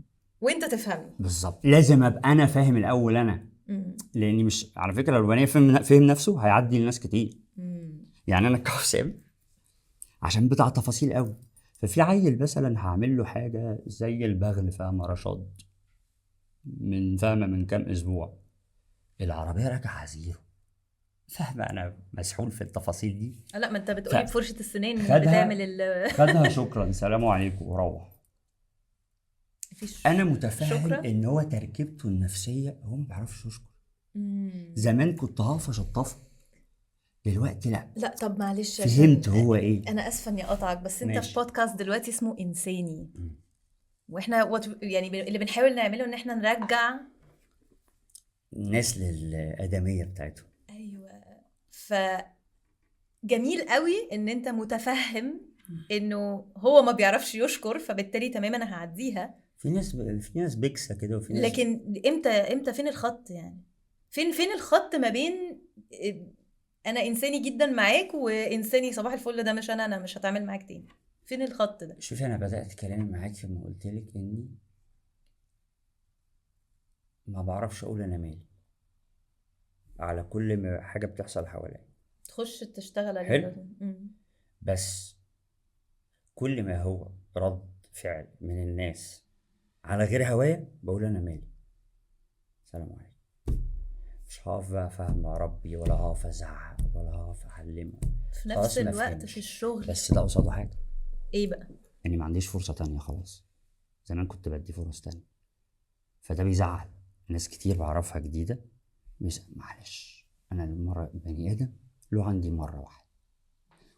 [SPEAKER 1] وانت تفهمني
[SPEAKER 2] بالظبط. لازم ابقى انا فاهم الاول انا، لاني مش على فكره لو البني فهم نفسه هيعدي لناس كتير. يعني انا كحسام عشان بتاع تفاصيل قوي، ففي عيل مثلا هعمل له حاجه زي البغل فاهمه رشاد من كام اسبوع، العربيه راجعه زيرو فاهمه، انا مسحول في التفاصيل دي.
[SPEAKER 1] لا ما انت بتقولي بفرشه السنان بتعمل
[SPEAKER 2] خدها شكرا سلام عليكم وروح. انا متفهم ان هو تركيبته النفسيه هو ما بيعرفش يشكر. زمان كنت هقف اشطفه، دلوقتي لا.
[SPEAKER 1] طب معلش
[SPEAKER 2] فهمت هو ايه.
[SPEAKER 1] انا اسفه اني اقطعك، بس انت في بودكاست دلوقتي اسمه انساني. واحنا يعني اللي بنحاول نعمله ان احنا نرجع.
[SPEAKER 2] الناس للآدمية بتاعتهم.
[SPEAKER 1] ايوه. فجميل قوي ان انت متفهم انه هو ما بيعرفش يشكر، فبالتالي تمام انا هعديها.
[SPEAKER 2] في ناس بيكسة كده، وفي ناس
[SPEAKER 1] لكن امتى فين الخط يعني؟ فين الخط ما بين انا انساني جدا معاك وانساني صباح الفل ده مش انا مش هتعامل معاك تاني. فين الخط ده؟
[SPEAKER 2] شوفي، أنا بدأت كلامي معاك لما قلت لك إني ما بعرفش أقول أنا مالي على كل حاجة بتحصل حواليا.
[SPEAKER 1] تخش تشتغل عليه
[SPEAKER 2] حلو.
[SPEAKER 1] لازم.
[SPEAKER 2] بس كل ما هو رد فعل من الناس على غير هوايا بقول أنا مالي، سلام عليكم. مش هقف بقى فاهم ربي، ولا هقف ازعق، ولا هقف اعلمه.
[SPEAKER 1] في نفس
[SPEAKER 2] خلاص ما
[SPEAKER 1] الوقت في
[SPEAKER 2] فهمش.
[SPEAKER 1] الشغل
[SPEAKER 2] بس ده قصاده حاجه،
[SPEAKER 1] ايه بقى؟
[SPEAKER 2] اني ما عنديش فرصه تانية خلاص. زمان كنت بدي فرص تانية، فده بيزعل ناس كتير بعرفها جديده. معلش، انا المره بني ادم له عندي مره واحده.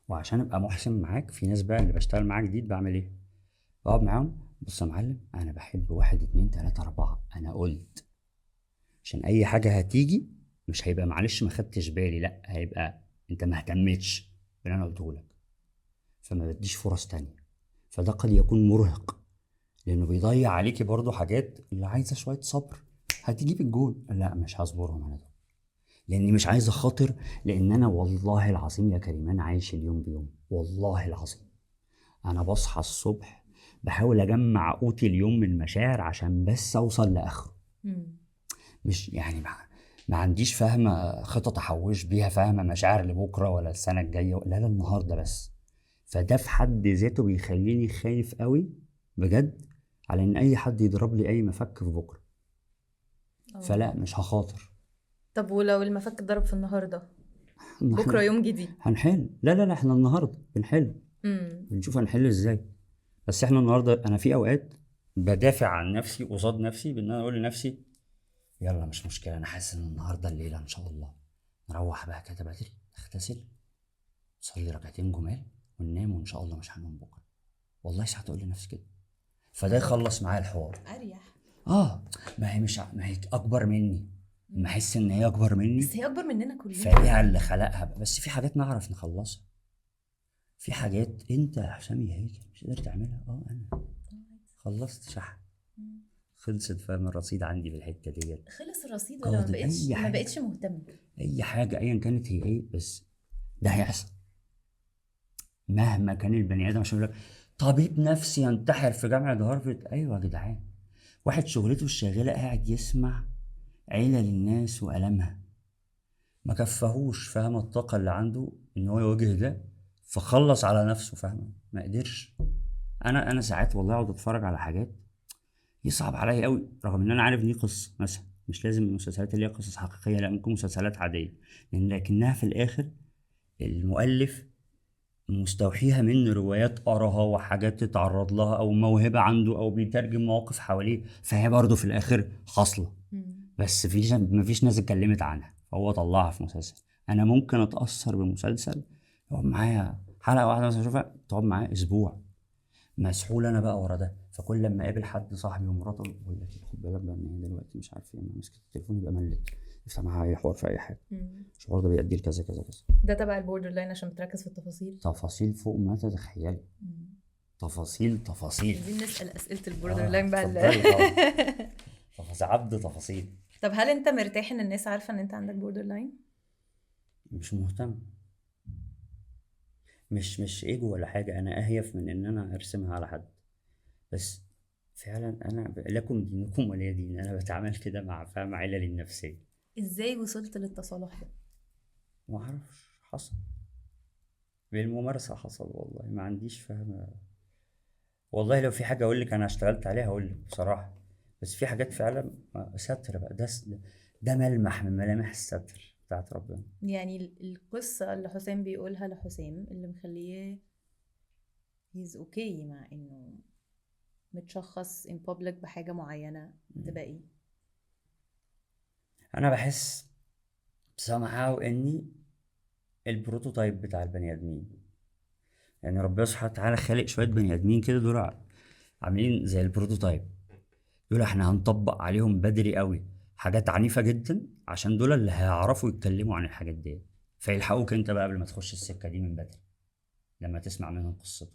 [SPEAKER 2] وعشان ابقى محسن معاك، في ناس بقى اللي بشتغل معاه جديد بعمل ايه؟ بقعد معاهم، بص يا معلم انا بحب واحد اتنين تلاته اربعه، انا قلت عشان اي حاجه هتيجي مش هيبقى معلش ما خدتش بالي، لا هيبقى انت ما اهتمتش باللي انا قلته لك، فما بديش فرص تانية. فده قد يكون مرهق، لانه بيضيع عليكي برضو حاجات اللي عايزه شويه صبر. هتيجي بالجول، لا مش هصبرهم انا دول، لاني مش عايز اخاطر. لان انا والله العظيم يا كريمان عايش اليوم بيوم، والله العظيم. انا بصحى الصبح بحاول اجمع قوتي اليوم من مشاعر عشان بس اوصل لاخره.
[SPEAKER 1] مم.
[SPEAKER 2] مش يعني ما عنديش فاهمة خطط احوش بيها، فاهمة مشاعر لبكرة ولا السنة الجاية، لا النهاردة بس. فده في حد ذاته بيخليني خايف قوي بجد على ان اي حد يضرب لي اي مفك في بكرة. فلا مش هخاطر.
[SPEAKER 1] طب ولو المفك اتضرب في النهارده، بكره
[SPEAKER 2] احنا
[SPEAKER 1] يوم جديد.
[SPEAKER 2] هنحل. لا احنا النهاردة بنحل،
[SPEAKER 1] امم.
[SPEAKER 2] بنشوف هنحل ازاي. بس احنا النهاردة، انا في اوقات بدافع عن نفسي قصاد نفسي بان انا اقول لنفسي يلا مش مشكلة، انا حاسس ان النهاردة الليلة ان شاء الله نروح بقى كده بدري، نغتسل، نصلي ركعتين جمال، وننام، وان شاء الله مش هننام بكره. والله ساعات اقول لنفسي كده، فده يخلص معايا الحوار.
[SPEAKER 1] اريح.
[SPEAKER 2] اه، ما هي اكبر مني، لما احس ان هي اكبر مني
[SPEAKER 1] بس هي اكبر مننا كلنا.
[SPEAKER 2] فليها اللي خلقها بقى. بس في حاجات نعرف نخلصها، في حاجات انت يا حسام يا هيك مش قادر تعملها. انا خلصت شحن، خلصت، فاهم؟ الرصيد عندي بالحته ديت.
[SPEAKER 1] خلص الرصيد ولا
[SPEAKER 2] قاضي اي
[SPEAKER 1] ما
[SPEAKER 2] حاجه،
[SPEAKER 1] بقتش مهتم.
[SPEAKER 2] اي حاجه ايا كانت هي ايه، بس ده هيحصل. مهما كان البني ادم، عشان يقول لك طبيب نفسي ينتحر في جامعه هارفرد، ايوه يا جدعان، واحد شغلته الشاغله قاعد يسمع علل الناس والامها، ما كفهوش فاهم الطاقه اللي عنده ان هو يواجه ده، فخلص على نفسه، فاهم؟ ما قدرش. انا ساعات والله اقعد اتفرج على حاجات يصعب عليا قوي، رغم ان انا عارف دي قصه مثلا، مش لازم المسلسلات اللي هي قصص حقيقيه، لا ممكن مسلسلات عاديه، لكنها في الاخر المؤلف مستوحيها من روايات قراها وحاجات تتعرض لها او موهبة عنده او بيترجم مواقف حواليه، فهي برضه في الاخر حاصلة. بس مفيش ناس اتكلمت عنها فهو طلعها في مسلسل. انا ممكن اتأثر بمسلسل يقعد معايا حلقة واحدة مثلا اشوفها تقعد معايا اسبوع، مسحول انا بقى ورا ده. فكل لما اقابل حد صاحبي ومراته بقول لك خد بالك بقى ان هي دلوقتي مش عارف ايه، مسكت التليفون يبقى ملت، يفتح معاها اي حوار في اي حاجه، الحوار ده بيؤدي لكذا كذا كذا.
[SPEAKER 1] ده تبع البوردر لاين عشان بتركز في التفاصيل.
[SPEAKER 2] تفاصيل فوق ما تتخيلي، تفاصيل
[SPEAKER 1] عايزين نسأل أسئلة البوردر
[SPEAKER 2] اه
[SPEAKER 1] لاين بقى
[SPEAKER 2] اتفضلي طبعا. عبد تفاصيل.
[SPEAKER 1] طب هل انت مرتاح ان الناس عارفة ان انت عندك بوردر لاين؟
[SPEAKER 2] مش مهتم، مش ايجو ولا حاجه، انا اهيف من ان انا ارسمها على حد. بس فعلا انا لكم دينكم ولي دين، انا بتعامل كده مع فاهم عللي النفسيه.
[SPEAKER 1] ازاي وصلت للتصالح ده؟
[SPEAKER 2] ما اعرفش، حصل بالممارسه، حصل والله ما عنديش فاهم. والله لو في حاجه اقول لك انا اشتغلت عليها اقول لك بصراحه، بس في حاجات فعلا ستر بقى، ده ملمح من ملامح الستر بتاعت ربنا.
[SPEAKER 1] يعني القصة اللي حسام بيقولها لحسام اللي مخليه he's okay مع انه متشخص in public بحاجة معينة تبقى ايه؟
[SPEAKER 2] انا بحس somehow اني البروتوتايب بتاع البني ادمين، يعني ربنا سبحانه وتعالى خالق شويه بني ادمين كده دول عاملين زي البروتوتايب، دول احنا هنطبق عليهم بدري قوي حاجات عنيفة جدا، عشان دول اللي هيعرفوا يتكلموا عن الحاجات دي، فيلحقوك انت بقى قبل ما تخش السكة دي من بدري لما تسمع منهم قصته.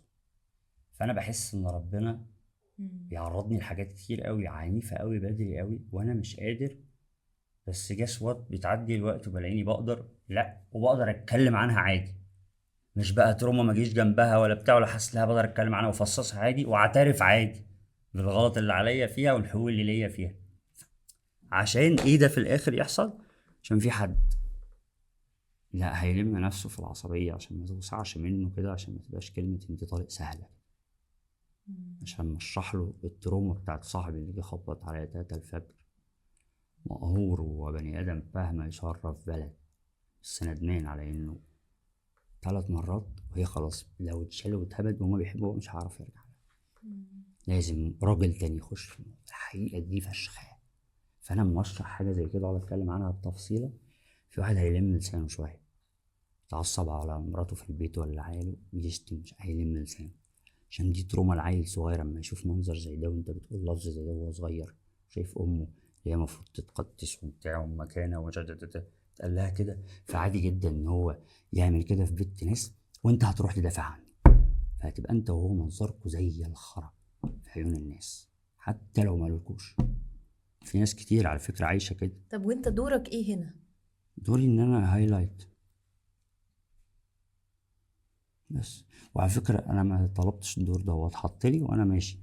[SPEAKER 2] فانا بحس ان ربنا بيعرضني لحاجات كتير قوي عنيفة قوي بدري قوي وانا مش قادر، بس جاس وات بتعدي الوقت وبلاقيني بقدر، لا وبقدر اتكلم عنها عادي، مش بقى تروما ما جيش جنبها ولا بتاع ولا حاسس لها، بقدر اتكلم عنها وافصصها عادي واعترف عادي بالغلط اللي عليا فيها والحقوق اللي ليا فيها. عشان ايه ده في الاخر يحصل؟ عشان في حد لا هيلم نفسه في العصبية عشان ما توسعش منه كده، عشان ما تبقاش كلمة انت طارق سهلة، عشان نشرح له التروما بتاعت صاحبي اللي جه خبط عليا 3 الفجر مقهور وبني ادم فاهمة يشرف بلد، بس ندمان على انه 3 مرات وهي خلاص لو اتشال واتهبد وهما بيحبوه مش هعرف يرجع لها. لازم راجل تاني يخش في الموضوع. الحقيقة دي فشخة. فأنا لما أشرح حاجة زي كده وأقعد أتكلم عنها بتفصيلة، في واحد هيلم لسانه شوية، يتعصب على مراته في البيت ولا عياله ويشتم، مش هيلم لسانه، عشان دي تروما العيل صغير اما يشوف منظر زي ده وانت بتقول لفظ زي ده وهو صغير، شايف امه اللي هي المفروض تتقدس وبتاع ومكانه تقال لها كده، فعادي جدا ان هو يعمل كده في بيت ناس وانت هتروح تدافع عنه، فهتبقى انت وهو منظركوا زي الخرا في عيون الناس حتى لو مالكوش. في ناس كتير على فكرة عايشة كده.
[SPEAKER 1] طب وانت دورك ايه هنا؟
[SPEAKER 2] دوري ان انا هايلايت بس. وعلى فكرة انا ما طلبتش الدور ده، هو اتحط لي وانا ماشي،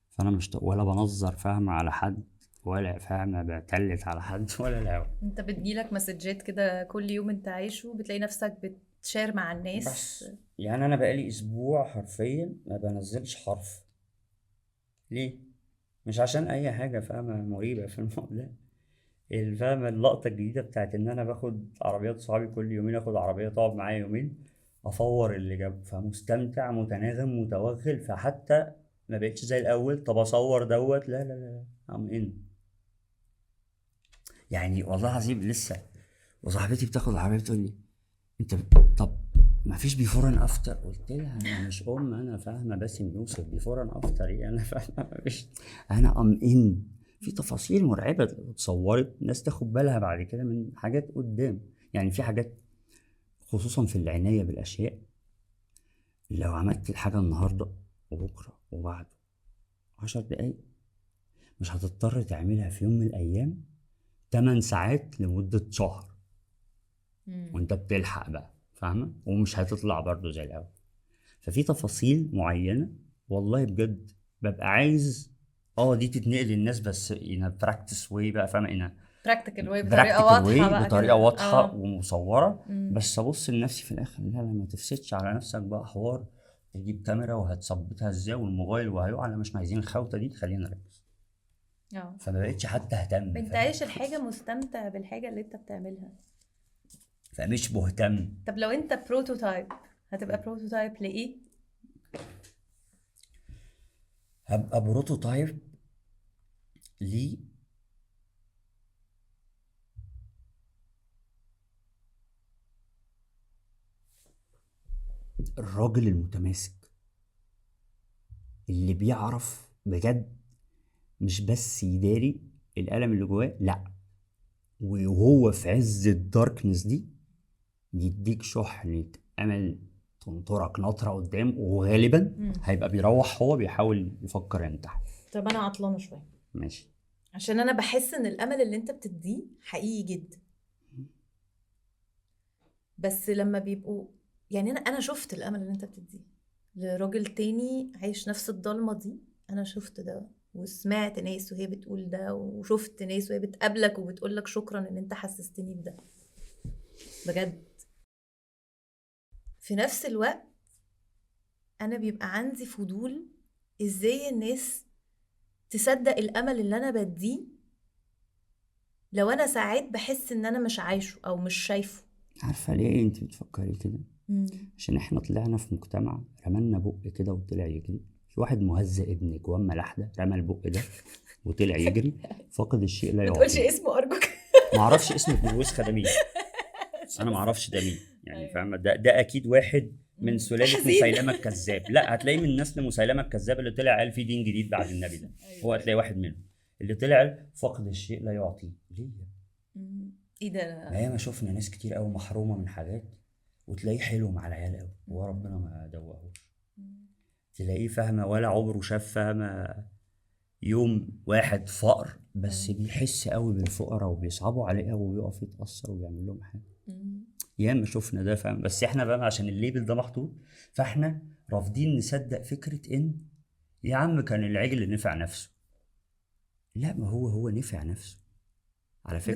[SPEAKER 2] فانا مش ولا بنظر فاهم على حد ولا فاهم بعتلت على حد ولا لا.
[SPEAKER 1] انت بتجيلك مسجات كده كل يوم انت عايشه، بتلاقي نفسك بتشير مع الناس؟
[SPEAKER 2] بس يعني انا بقالي اسبوع حرفيا ما بنزلش حرف. ليه؟ مش عشان اي حاجه فاهمه مريبه في الموضوع، الفهم اللقطه الجديده بتاعت ان انا باخد عربيات صحابي كل يومين، اخد عربيه تقعد معايا يومين افور اللي جاب، فمستمتع متناغم متوغل، فحتى ما بقتش زي الاول طب اصور دوت، لا لا لا ام ان يعني والله العظيم لسه. وصاحبتي بتاخد العربيه بتقول لي انت طب ما فيش بيفور ان افتر، قلت لها انا مش انا فاهمه باسم يوسف بيفور ان افتر ايه، انا فاهمه مش انا ان في تفاصيل مرعبه اتصورت ناس تاخد بالها بعد كده من حاجات قدام. يعني في حاجات خصوصا في العنايه بالاشياء، لو عملت الحاجه النهارده وبكره وبعده 10 دقايق مش هتضطر تعملها في يوم من الايام 8 ساعات لمده شهر وانت بتلحق بقى فاهمه، ومش هتطلع برضو زي الاول. ففي تفاصيل معينه والله بجد ببقى عايز دي تتنقل للناس بس ان براكتس واي بقى فاهمه، ان
[SPEAKER 1] براكتيكال واي بطريقه واضحه بقى
[SPEAKER 2] بطريقه
[SPEAKER 1] كده.
[SPEAKER 2] واضحه ومصوره.
[SPEAKER 1] مم.
[SPEAKER 2] بس ابص لنفسي في الاخر لا ما تفسدش على نفسك بقى حوار تجيب كاميرا وهتثبتها ازاي والموبايل وهيقع، انا مش عايزين الخوته دي، خلينا نركز. فما بقتش حتى اهتم،
[SPEAKER 1] انت عايش الحاجه، مستمتع بالحاجه اللي انت بتعملها،
[SPEAKER 2] فمش مهتم.
[SPEAKER 1] طب لو انت بروتوتايب هتبقى بروتوتايب لايه؟
[SPEAKER 2] هبقى بروتوتايب ليه الراجل المتماسك اللي بيعرف بجد مش بس يداري الألم اللي جواه، لا وهو في عز الداركنس دي يديك شحنة أمل تنطرك نطرة قدام، وغالبا هيبقى بيروح هو بيحاول يفكر ينتحر.
[SPEAKER 1] طب انا عطلانه شويه
[SPEAKER 2] ماشي،
[SPEAKER 1] عشان انا بحس ان الامل اللي انت بتديه حقيقي جدا، بس لما بيبقوا يعني انا شفت الامل اللي انت بتديه لراجل تاني عايش نفس الضلمه دي، انا شفت ده وسمعت ناس وهي بتقول ده، وشفت ناس وهي بتقابلك وبتقول لك شكرا ان انت حسستني بده بجد. في نفس الوقت انا بيبقى عندي فضول ازاي الناس تصدق الامل اللي انا بديه لو انا ساعات بحس ان انا مش عايشه او مش شايفه.
[SPEAKER 2] عارفة ليه انت بتفكري كده؟ عشان احنا طلعنا في مجتمع رمالنا بق كده وطلع يجري، في واحد مهزأ ابن جوان ملاحدة رمى البق ده وطلع يجري، فاقد الشيء لا
[SPEAKER 1] ما تقولش
[SPEAKER 2] يعطيه.
[SPEAKER 1] اسمه ارجوك.
[SPEAKER 2] معرفش اسم ابن الوسخة ده مين، انا معرفش ده مين يعني
[SPEAKER 1] أيوة.
[SPEAKER 2] فاهمة، ده اكيد واحد من سلاله
[SPEAKER 1] حزين.
[SPEAKER 2] مسيلمه الكذاب، لا هتلاقيه من نسل مسيلمه الكذاب اللي طلع قال في دين جديد بعد النبي ده، هو هتلاقي واحد منهم اللي طلع فقد الشيء لا يعطيه. ليه؟
[SPEAKER 1] ايه ده؟
[SPEAKER 2] ما ياما شفنا ناس كتير قوي محرومه من حاجات وتلاقيه حلو مع العيال قوي وربنا ما دوقهوش. تلاقيه فاهمه ولا عمره شاف فاهمه يوم واحد فقر، بس بيحس قوي بالفقراء وبيصعبوا عليه قوي ويقف يتأثر ويعمل لهم حاجه. ياما شفنا ده فاهم، بس احنا بقى عشان الليبل ده محطوط فاحنا رافضين نصدق فكره ان يا عم كان العجل اللي نفع نفسه. لا، ما هو نفع نفسه على فكره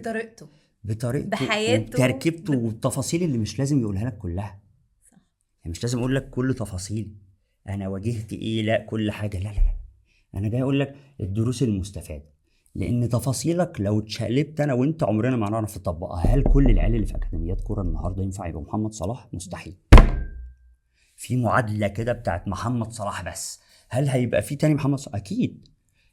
[SPEAKER 2] بطريقته
[SPEAKER 1] بحياته،
[SPEAKER 2] وبتركيبته والتفاصيل اللي مش لازم يقولها لك كلها.
[SPEAKER 1] صح.
[SPEAKER 2] يعني مش لازم اقول لك كل تفاصيل انا واجهت ايه، لا كل حاجه، لا لا لا، انا جاي اقول لك الدروس المستفاده. لان تفاصيلك لو اتشقلبت انا وانت عمرنا ما هنعرف نطبقها. هل كل العيال اللي في اكاديميات كوره النهارده ينفع يبقى محمد صلاح؟ مستحيل. في معادله كده بتاعت محمد صلاح بس. هل هيبقى في تاني محمد صلاح؟ اكيد.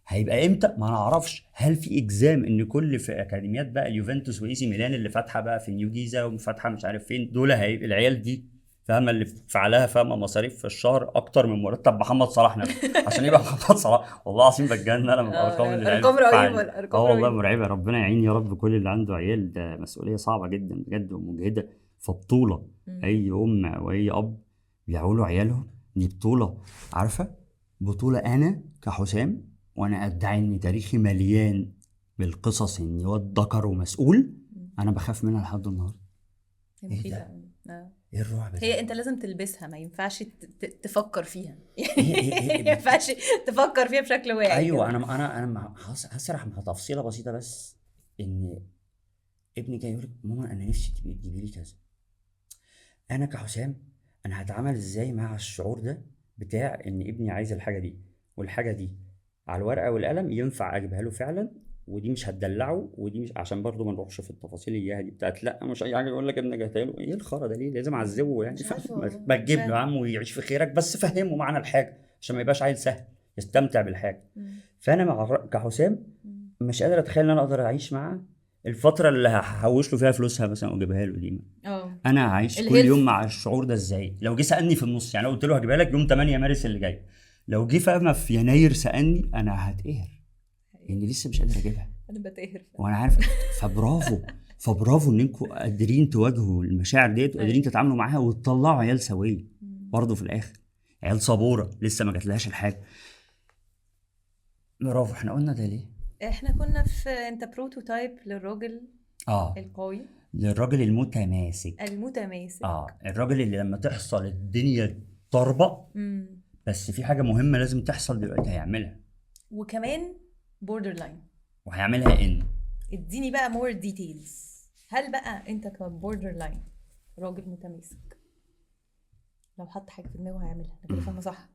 [SPEAKER 2] هيبقى امتى؟ ما نعرفش. هل في اجزام ان كل في اكاديميات بقى اليوفنتوس وايسي ميلان اللي فاتحه بقى في نيو جيزه وفاتحه مش عارف فين، دول هيبقى العيال دي فاهمه اللي بتدفع لها فاهمه مصاريف في الشهر اكتر من مرتب محمد صلاح نفسه عشان يبقى محمد صلاح؟ والله العظيم بتجنن انا من الارقام اللي العيال
[SPEAKER 1] ارقام
[SPEAKER 2] بتدفع
[SPEAKER 1] رهيبه،
[SPEAKER 2] لي.
[SPEAKER 1] الارقام
[SPEAKER 2] والله
[SPEAKER 1] رهيبه.
[SPEAKER 2] مرعبه. ربنا يعين يا رب كل اللي عنده عيال، ده مسؤوليه صعبه جدا بجد ومجهده. فبطوله اي ام او اي اب بيعولوا عيالهم دي بطوله. عارفه بطوله انا كحسام وانا ادعي ان تاريخي مليان بالقصص اني واد ذكر ومسؤول، انا بخاف منها لحد النهارده.
[SPEAKER 1] هي
[SPEAKER 2] ايه
[SPEAKER 1] مخيفة
[SPEAKER 2] ده؟
[SPEAKER 1] أوي.
[SPEAKER 2] ايه الرعب ده؟
[SPEAKER 1] هي انت لازم تلبسها، ما ينفعش تفكر فيها
[SPEAKER 2] إيه
[SPEAKER 1] ما ينفعش تفكر فيها بشكل واعي
[SPEAKER 2] ايوه
[SPEAKER 1] كده.
[SPEAKER 2] انا هسرح مع تفصيله بسيطه بس. ان ابني جاي يقول ماما انا نفسي تجيبي لي كذا. انا كحسام انا هتعامل ازاي مع الشعور ده بتاع ان ابني عايز الحاجه دي، والحاجه دي على الورقه والقلم ينفع اجيبها له فعلا، ودي مش هتدلعه، ودي مش عشان برضه ما نروحش في التفاصيل اياها دي بتاعت لا مش اي حاجه يقول لك ابنك هاتها له. ايه الخرا ده؟ ليه لازم اعذبه يعني؟
[SPEAKER 1] مش عارفة والله،
[SPEAKER 2] ما
[SPEAKER 1] مش
[SPEAKER 2] تجيب له يا
[SPEAKER 1] عارفة.
[SPEAKER 2] عم ويعيش في خيرك، بس فهمه معنى الحاجه عشان ما يبقاش عيل سهل يستمتع بالحاجه. فانا كحسام مش قادر اتخيل ان انا اقدر اعيش معاه الفتره اللي هحوش له فيها فلوسها مثلا واجيبها له دي. انا هعيش كل
[SPEAKER 1] الهيلث.
[SPEAKER 2] يوم مع الشعور ده ازاي؟ لو جه سالني في النص، يعني لو قلت له هجيبها لك يوم 8 مارس اللي جاي، لو جه فاهمه في يناير سالني انا هتقهر اني لسه مش قادر اجيبها
[SPEAKER 1] انا بتقهر
[SPEAKER 2] وانا عارف. فبرافو ان انكم قادرين تواجهوا المشاعر ديت وقادرين تتعاملوا معاها وتطلعوا عيال سويه برضه في الاخر، عيال صبوره لسه ما جاتلهاش الحاجه. برافو. احنا قلنا ده ليه؟
[SPEAKER 1] احنا كنا في انت بروتوتايب للراجل القوي،
[SPEAKER 2] للراجل المتماسك
[SPEAKER 1] المتماسك.
[SPEAKER 2] الراجل اللي لما تحصل الدنيا تربق بس في حاجه مهمه لازم تحصل دلوقتي هيعملها،
[SPEAKER 1] وكمان بوردر لاين،
[SPEAKER 2] وهيعملها ان
[SPEAKER 1] اديني بقى مور ديتيلز. هل بقى انت كبوردر لاين راجل متماسك لو حط حاجه في دماغه هيعملها؟ انا كده فاهمه صح؟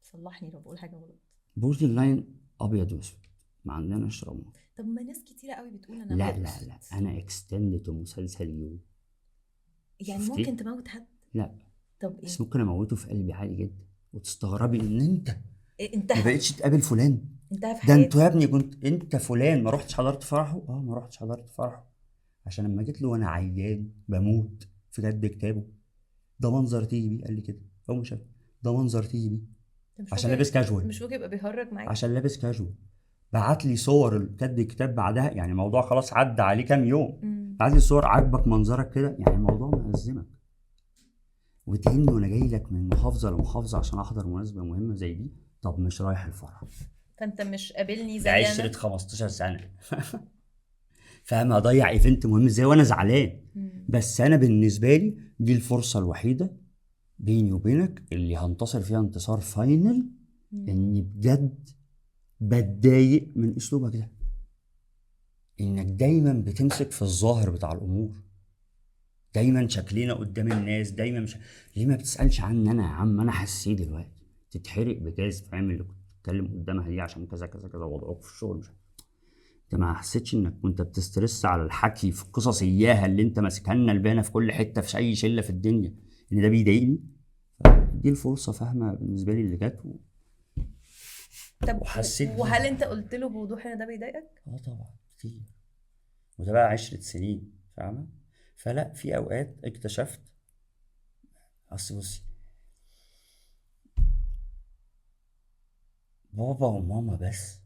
[SPEAKER 1] صلحني لو بقول حاجه غلط.
[SPEAKER 2] بوردر لاين ابيض واسود، ما عندناش رماد.
[SPEAKER 1] طب ما ناس كتيره قوي بتقول انا
[SPEAKER 2] لا لا لا، انا اكستندت مسلسل يو.
[SPEAKER 1] يعني
[SPEAKER 2] شفتي؟
[SPEAKER 1] ممكن تموت حد؟
[SPEAKER 2] لا
[SPEAKER 1] طب ايه؟
[SPEAKER 2] بس ممكن اموته في قلبي عادي جدا وتستغربي ان انت
[SPEAKER 1] انتهى،
[SPEAKER 2] ما بقتش تقابل فلان.
[SPEAKER 1] انتهى في
[SPEAKER 2] ده
[SPEAKER 1] حياتي.
[SPEAKER 2] انتوا يا ابني كنت انت فلان ما رحتش حضرت فرحه. ما رحتش حضرت فرحه عشان لما جيت له وانا عيان بموت في جد كتابه ده منظر تيجي بيه، قال لي كده هو مش عارف. ده منظر تيجي بيه عشان لابس كاجوال،
[SPEAKER 1] مش ممكن يبقى بيهرج معاك
[SPEAKER 2] عشان لابس كاجوال. بعت لي صور كاتب الكتاب بعدها، يعني الموضوع خلاص عدى عليه كام يوم. بعت لي صور عاجبك منظرك كده، يعني الموضوع مأزمك وتهني وانا جاي لك من محافظه لمحافظه عشان احضر مناسبه مهمه زي دي. طب مش رايح الفرح،
[SPEAKER 1] فانت مش قابلني زي
[SPEAKER 2] ده عشرة 15 سنه فاهم هضيع ايفنت مهم ازاي وانا زعلان. بس انا بالنسبه لي دي الفرصه الوحيده بيني وبينك اللي هنتصر فيها انتصار فاينل، اني بجد بتضايق من اسلوبك ده، انك دايما بتمسك في الظاهر بتاع الامور، دايما شكلنا قدام الناس، دايما مش ليه ما بتسالش عني انا يا عم؟ انا حسيت دلوقتي تتحرق بجاز فاهم اللي كنت بتتكلم قدامها دي عشان كذا كذا كذا وضعك في الشغل. مش انت ما حسيتش انك كنت بتسترس على الحكي في قصص اياها اللي انت ماسكها لنا البانه في كل حته في اي شله في الدنيا ان ده بيضايقني؟ دي الفرصه فاهمه بالنسبه لي اللي جت
[SPEAKER 1] طب
[SPEAKER 2] وحسيت
[SPEAKER 1] وهل انت قلت له بوضوح ان ده بيضايقك؟
[SPEAKER 2] طبعا كتير، وده بقى 10 سنين فاهمه. فلا في اوقات اكتشفت اصل بصي، بابا وماما بس،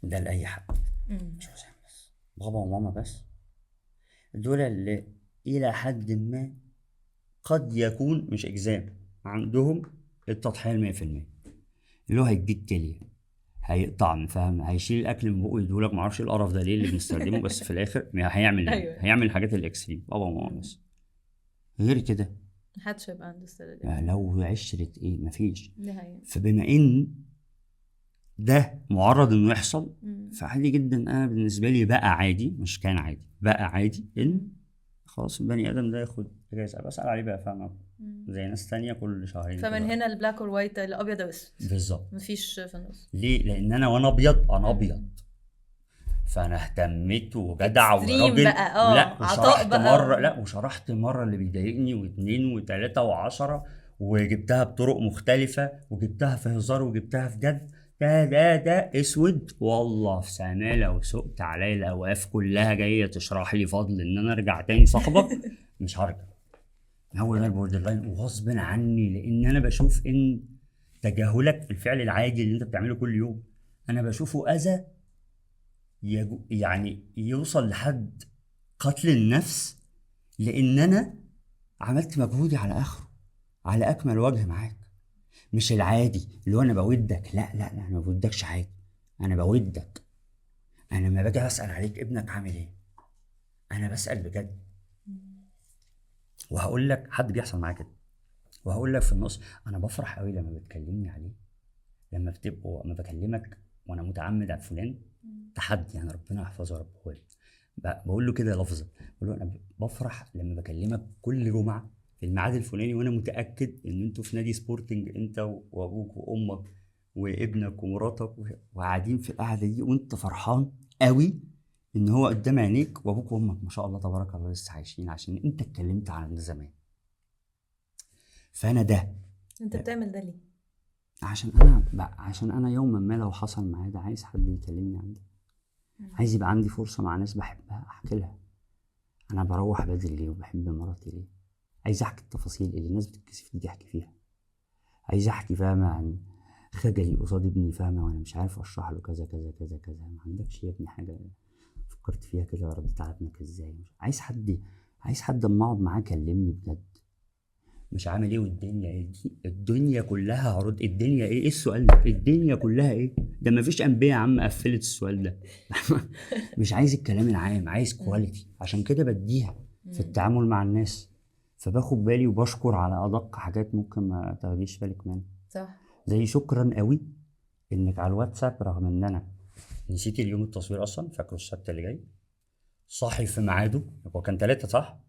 [SPEAKER 2] ده لاي حد مش حسام بس، بابا وماما بس دول اللي الى حد ما قد يكون مش اجزام عندهم التضحيه 100%. اللي هو هيديك كليه، هيقطع فاهم، هيشيل الاكل من بقه يدولك، معرفش ايه القرف ده ليه اللي بنستخدمه، بس في الاخر هيعمل ايه؟
[SPEAKER 1] ايوه.
[SPEAKER 2] هيعمل الحاجات الاكستريم. بابا وماما بس. غير كده
[SPEAKER 1] محدش هيبقى عنده استعداد
[SPEAKER 2] يعني لو عشرة ايه مفيش.
[SPEAKER 1] دي حقيقة.
[SPEAKER 2] فبما ان ده معرض انه يحصل، فعادي جدا. انا بالنسبه لي بقى عادي، مش كان عادي، بقى عادي ان خلاص البني ادم ده ياخد اجازه، بسال عليه بقى فاهم، زي ناس تانية كل شهرين
[SPEAKER 1] فمن
[SPEAKER 2] كده.
[SPEAKER 1] هنا البلاك اور وايت، الابيض واسود،
[SPEAKER 2] بالظبط.
[SPEAKER 1] مفيش في النص.
[SPEAKER 2] ليه؟ لان وانا ابيض، انا ابيض، فانا اهتميت وجدع
[SPEAKER 1] اكستريم
[SPEAKER 2] وراجل.
[SPEAKER 1] بقى،
[SPEAKER 2] ولا
[SPEAKER 1] عطاء
[SPEAKER 2] وشرحت
[SPEAKER 1] بقى
[SPEAKER 2] مره، لا وشرحت مره اللي بيضايقني واتنين وتلاته وعشرة، وجبتها بطرق مختلفه، وجبتها في هزار وجبتها في جد. ده اسود والله، في سنه لو سقت عليا الاوقاف كلها جايه تشرح لي فضل ان انا ارجع تاني صاحبك مش هرجع. هو ده البوردر لاين، وغصب عني، لان انا بشوف ان تجاهلك الفعل العادي اللي انت بتعمله كل يوم انا بشوفه اذى، يعني يوصل لحد قتل النفس، لان انا عملت مجهودي على اخره، على اكمل وجه معاك. مش العادي اللي هو انا بودك، لا انا ما بودكش عادي، انا بودك. انا لما باجي اسال عليك ابنك عامل ايه، انا بسال بجد. وهقول لك حد بيحصل معايا كده، وهقول لك في النص انا بفرح قوي لما بتكلمني عليه، لما بكلمك وانا متعمد على فلان تحدي، يعني ربنا يحفظه يا رب. هو بقول له كده لفظا، بقول له انا بفرح لما بكلمك كل جمعه في الميعاد الفلاني، وانا متاكد ان انتوا في نادي سبورتنج، انت وابوك وامك وابنك ومراتك، وقاعدين في القعده دي وانت فرحان قوي ان هو قدام عينيك، وابوك وامك ما شاء الله تبارك الله لسه عايشين عشان انت اتكلمت عن ده زمان. فانا ده
[SPEAKER 1] انت بتعمل ده ليه؟
[SPEAKER 2] عشان انا يوما ما لو حصل معايا ده، عايز حد يكلمني عن ده، عايز يبقى عندي فرصه مع ناس بحبها احكي لها انا بروح بدري ليه وبحب مراتي ليه، عايز احكي التفاصيل اللي الناس بتتكسف دي احكي فيها، عايز احكي فاهمه عن خجلي قصاد ابني فاهمه، وانا مش عارف اشرح له كذا كذا كذا كذا. ما عندكش يا ابني حاجه فكرت فيها كده رديت على ابنك ازاي؟ عايز حد اما اقعد معاه كلمني بجد، مش عامل ايه والدنيا ايه. الدنيا كلها هرد الدنيا ايه السؤال ده؟ الدنيا كلها ايه ده؟ مفيش انبياء يا عم قفلت السؤال ده مش عايز الكلام العام، عايز كواليتي. عشان كده بديها في التعامل مع الناس، فباخد بالي وبشكر على ادق حاجات ممكن ما تاخديش بالك منها.
[SPEAKER 1] صح.
[SPEAKER 2] زي شكرا قوي انك على الواتساب، رغم ان انا نسيت اليوم التصوير اصلا، فاكره السبت اللي جاي، صاحي في ميعاده. هو كان 3 صح؟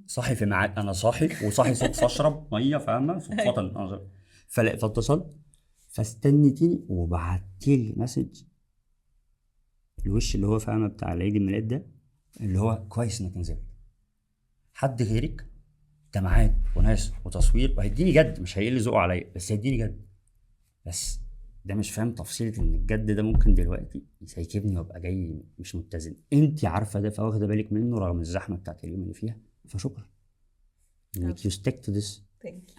[SPEAKER 2] صاحي في ميعاد، انا صاحي وصاحي صدفه اشرب ميه فاهمه صدفه فاتصلت، فاستنيتيني وبعتيلي مسج الوش اللي هو فاهمه بتاع العيد الميلاد ده، اللي هو كويس انك نزلت، حد غيرك جماعات وناس وتصوير وهيديني جد، مش هيقل ذوقه عليا بس هيديني جد. بس ده مش فاهم تفصيلة ان الجد ده ممكن دلوقتي يسيكبني وابقى جاي مش متزن. انت عارفه ده فواخده بالك منه رغم الزحمه بتاعت اليوم اللي فيها، فشكرا انك يو ستيك تو ذس.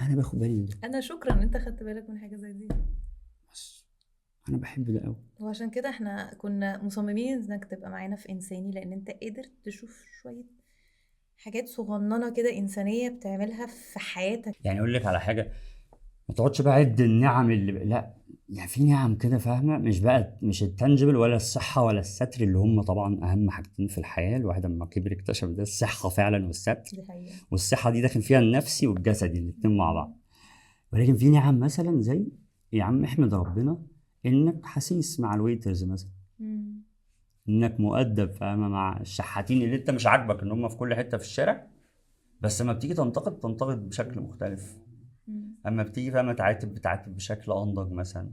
[SPEAKER 2] انا باخد بالي من ده.
[SPEAKER 1] انا شكرا ان انت خدت بالك من حاجه زي دي،
[SPEAKER 2] بس انا بحب ده قوي،
[SPEAKER 1] وعشان كده احنا كنا مصممين انك تبقى معانا في انساني، لان انت قدرت تشوف شويه حاجات صغننه كده انسانيه بتعملها في حياتك.
[SPEAKER 2] يعني اقول لك على حاجه، ما تقعدش بقى عد النعم لا، يعني في نعم كده فاهمه، مش التانجبل ولا الصحه ولا الستر اللي هم طبعا اهم حاجتين في الحياه. الواحد لما كبر اكتشف ده، الصحه فعلا والستر.
[SPEAKER 1] دي حقيقة.
[SPEAKER 2] والصحه دي داخل فيها النفسي والجسدي الاتنين مع بعض. ولكن في نعم مثلا زي يا عم احمد ربنا انك حسيس مع الويترز مثلا، انك مؤدب فاهمه مع الشحاتين اللي انت مش عاجبك ان هم في كل حته في الشارع، بس لما بتيجي تنتقد بشكل مختلف. اما بتيجي فاهمه بتعاتب بشكل انضج مثلا.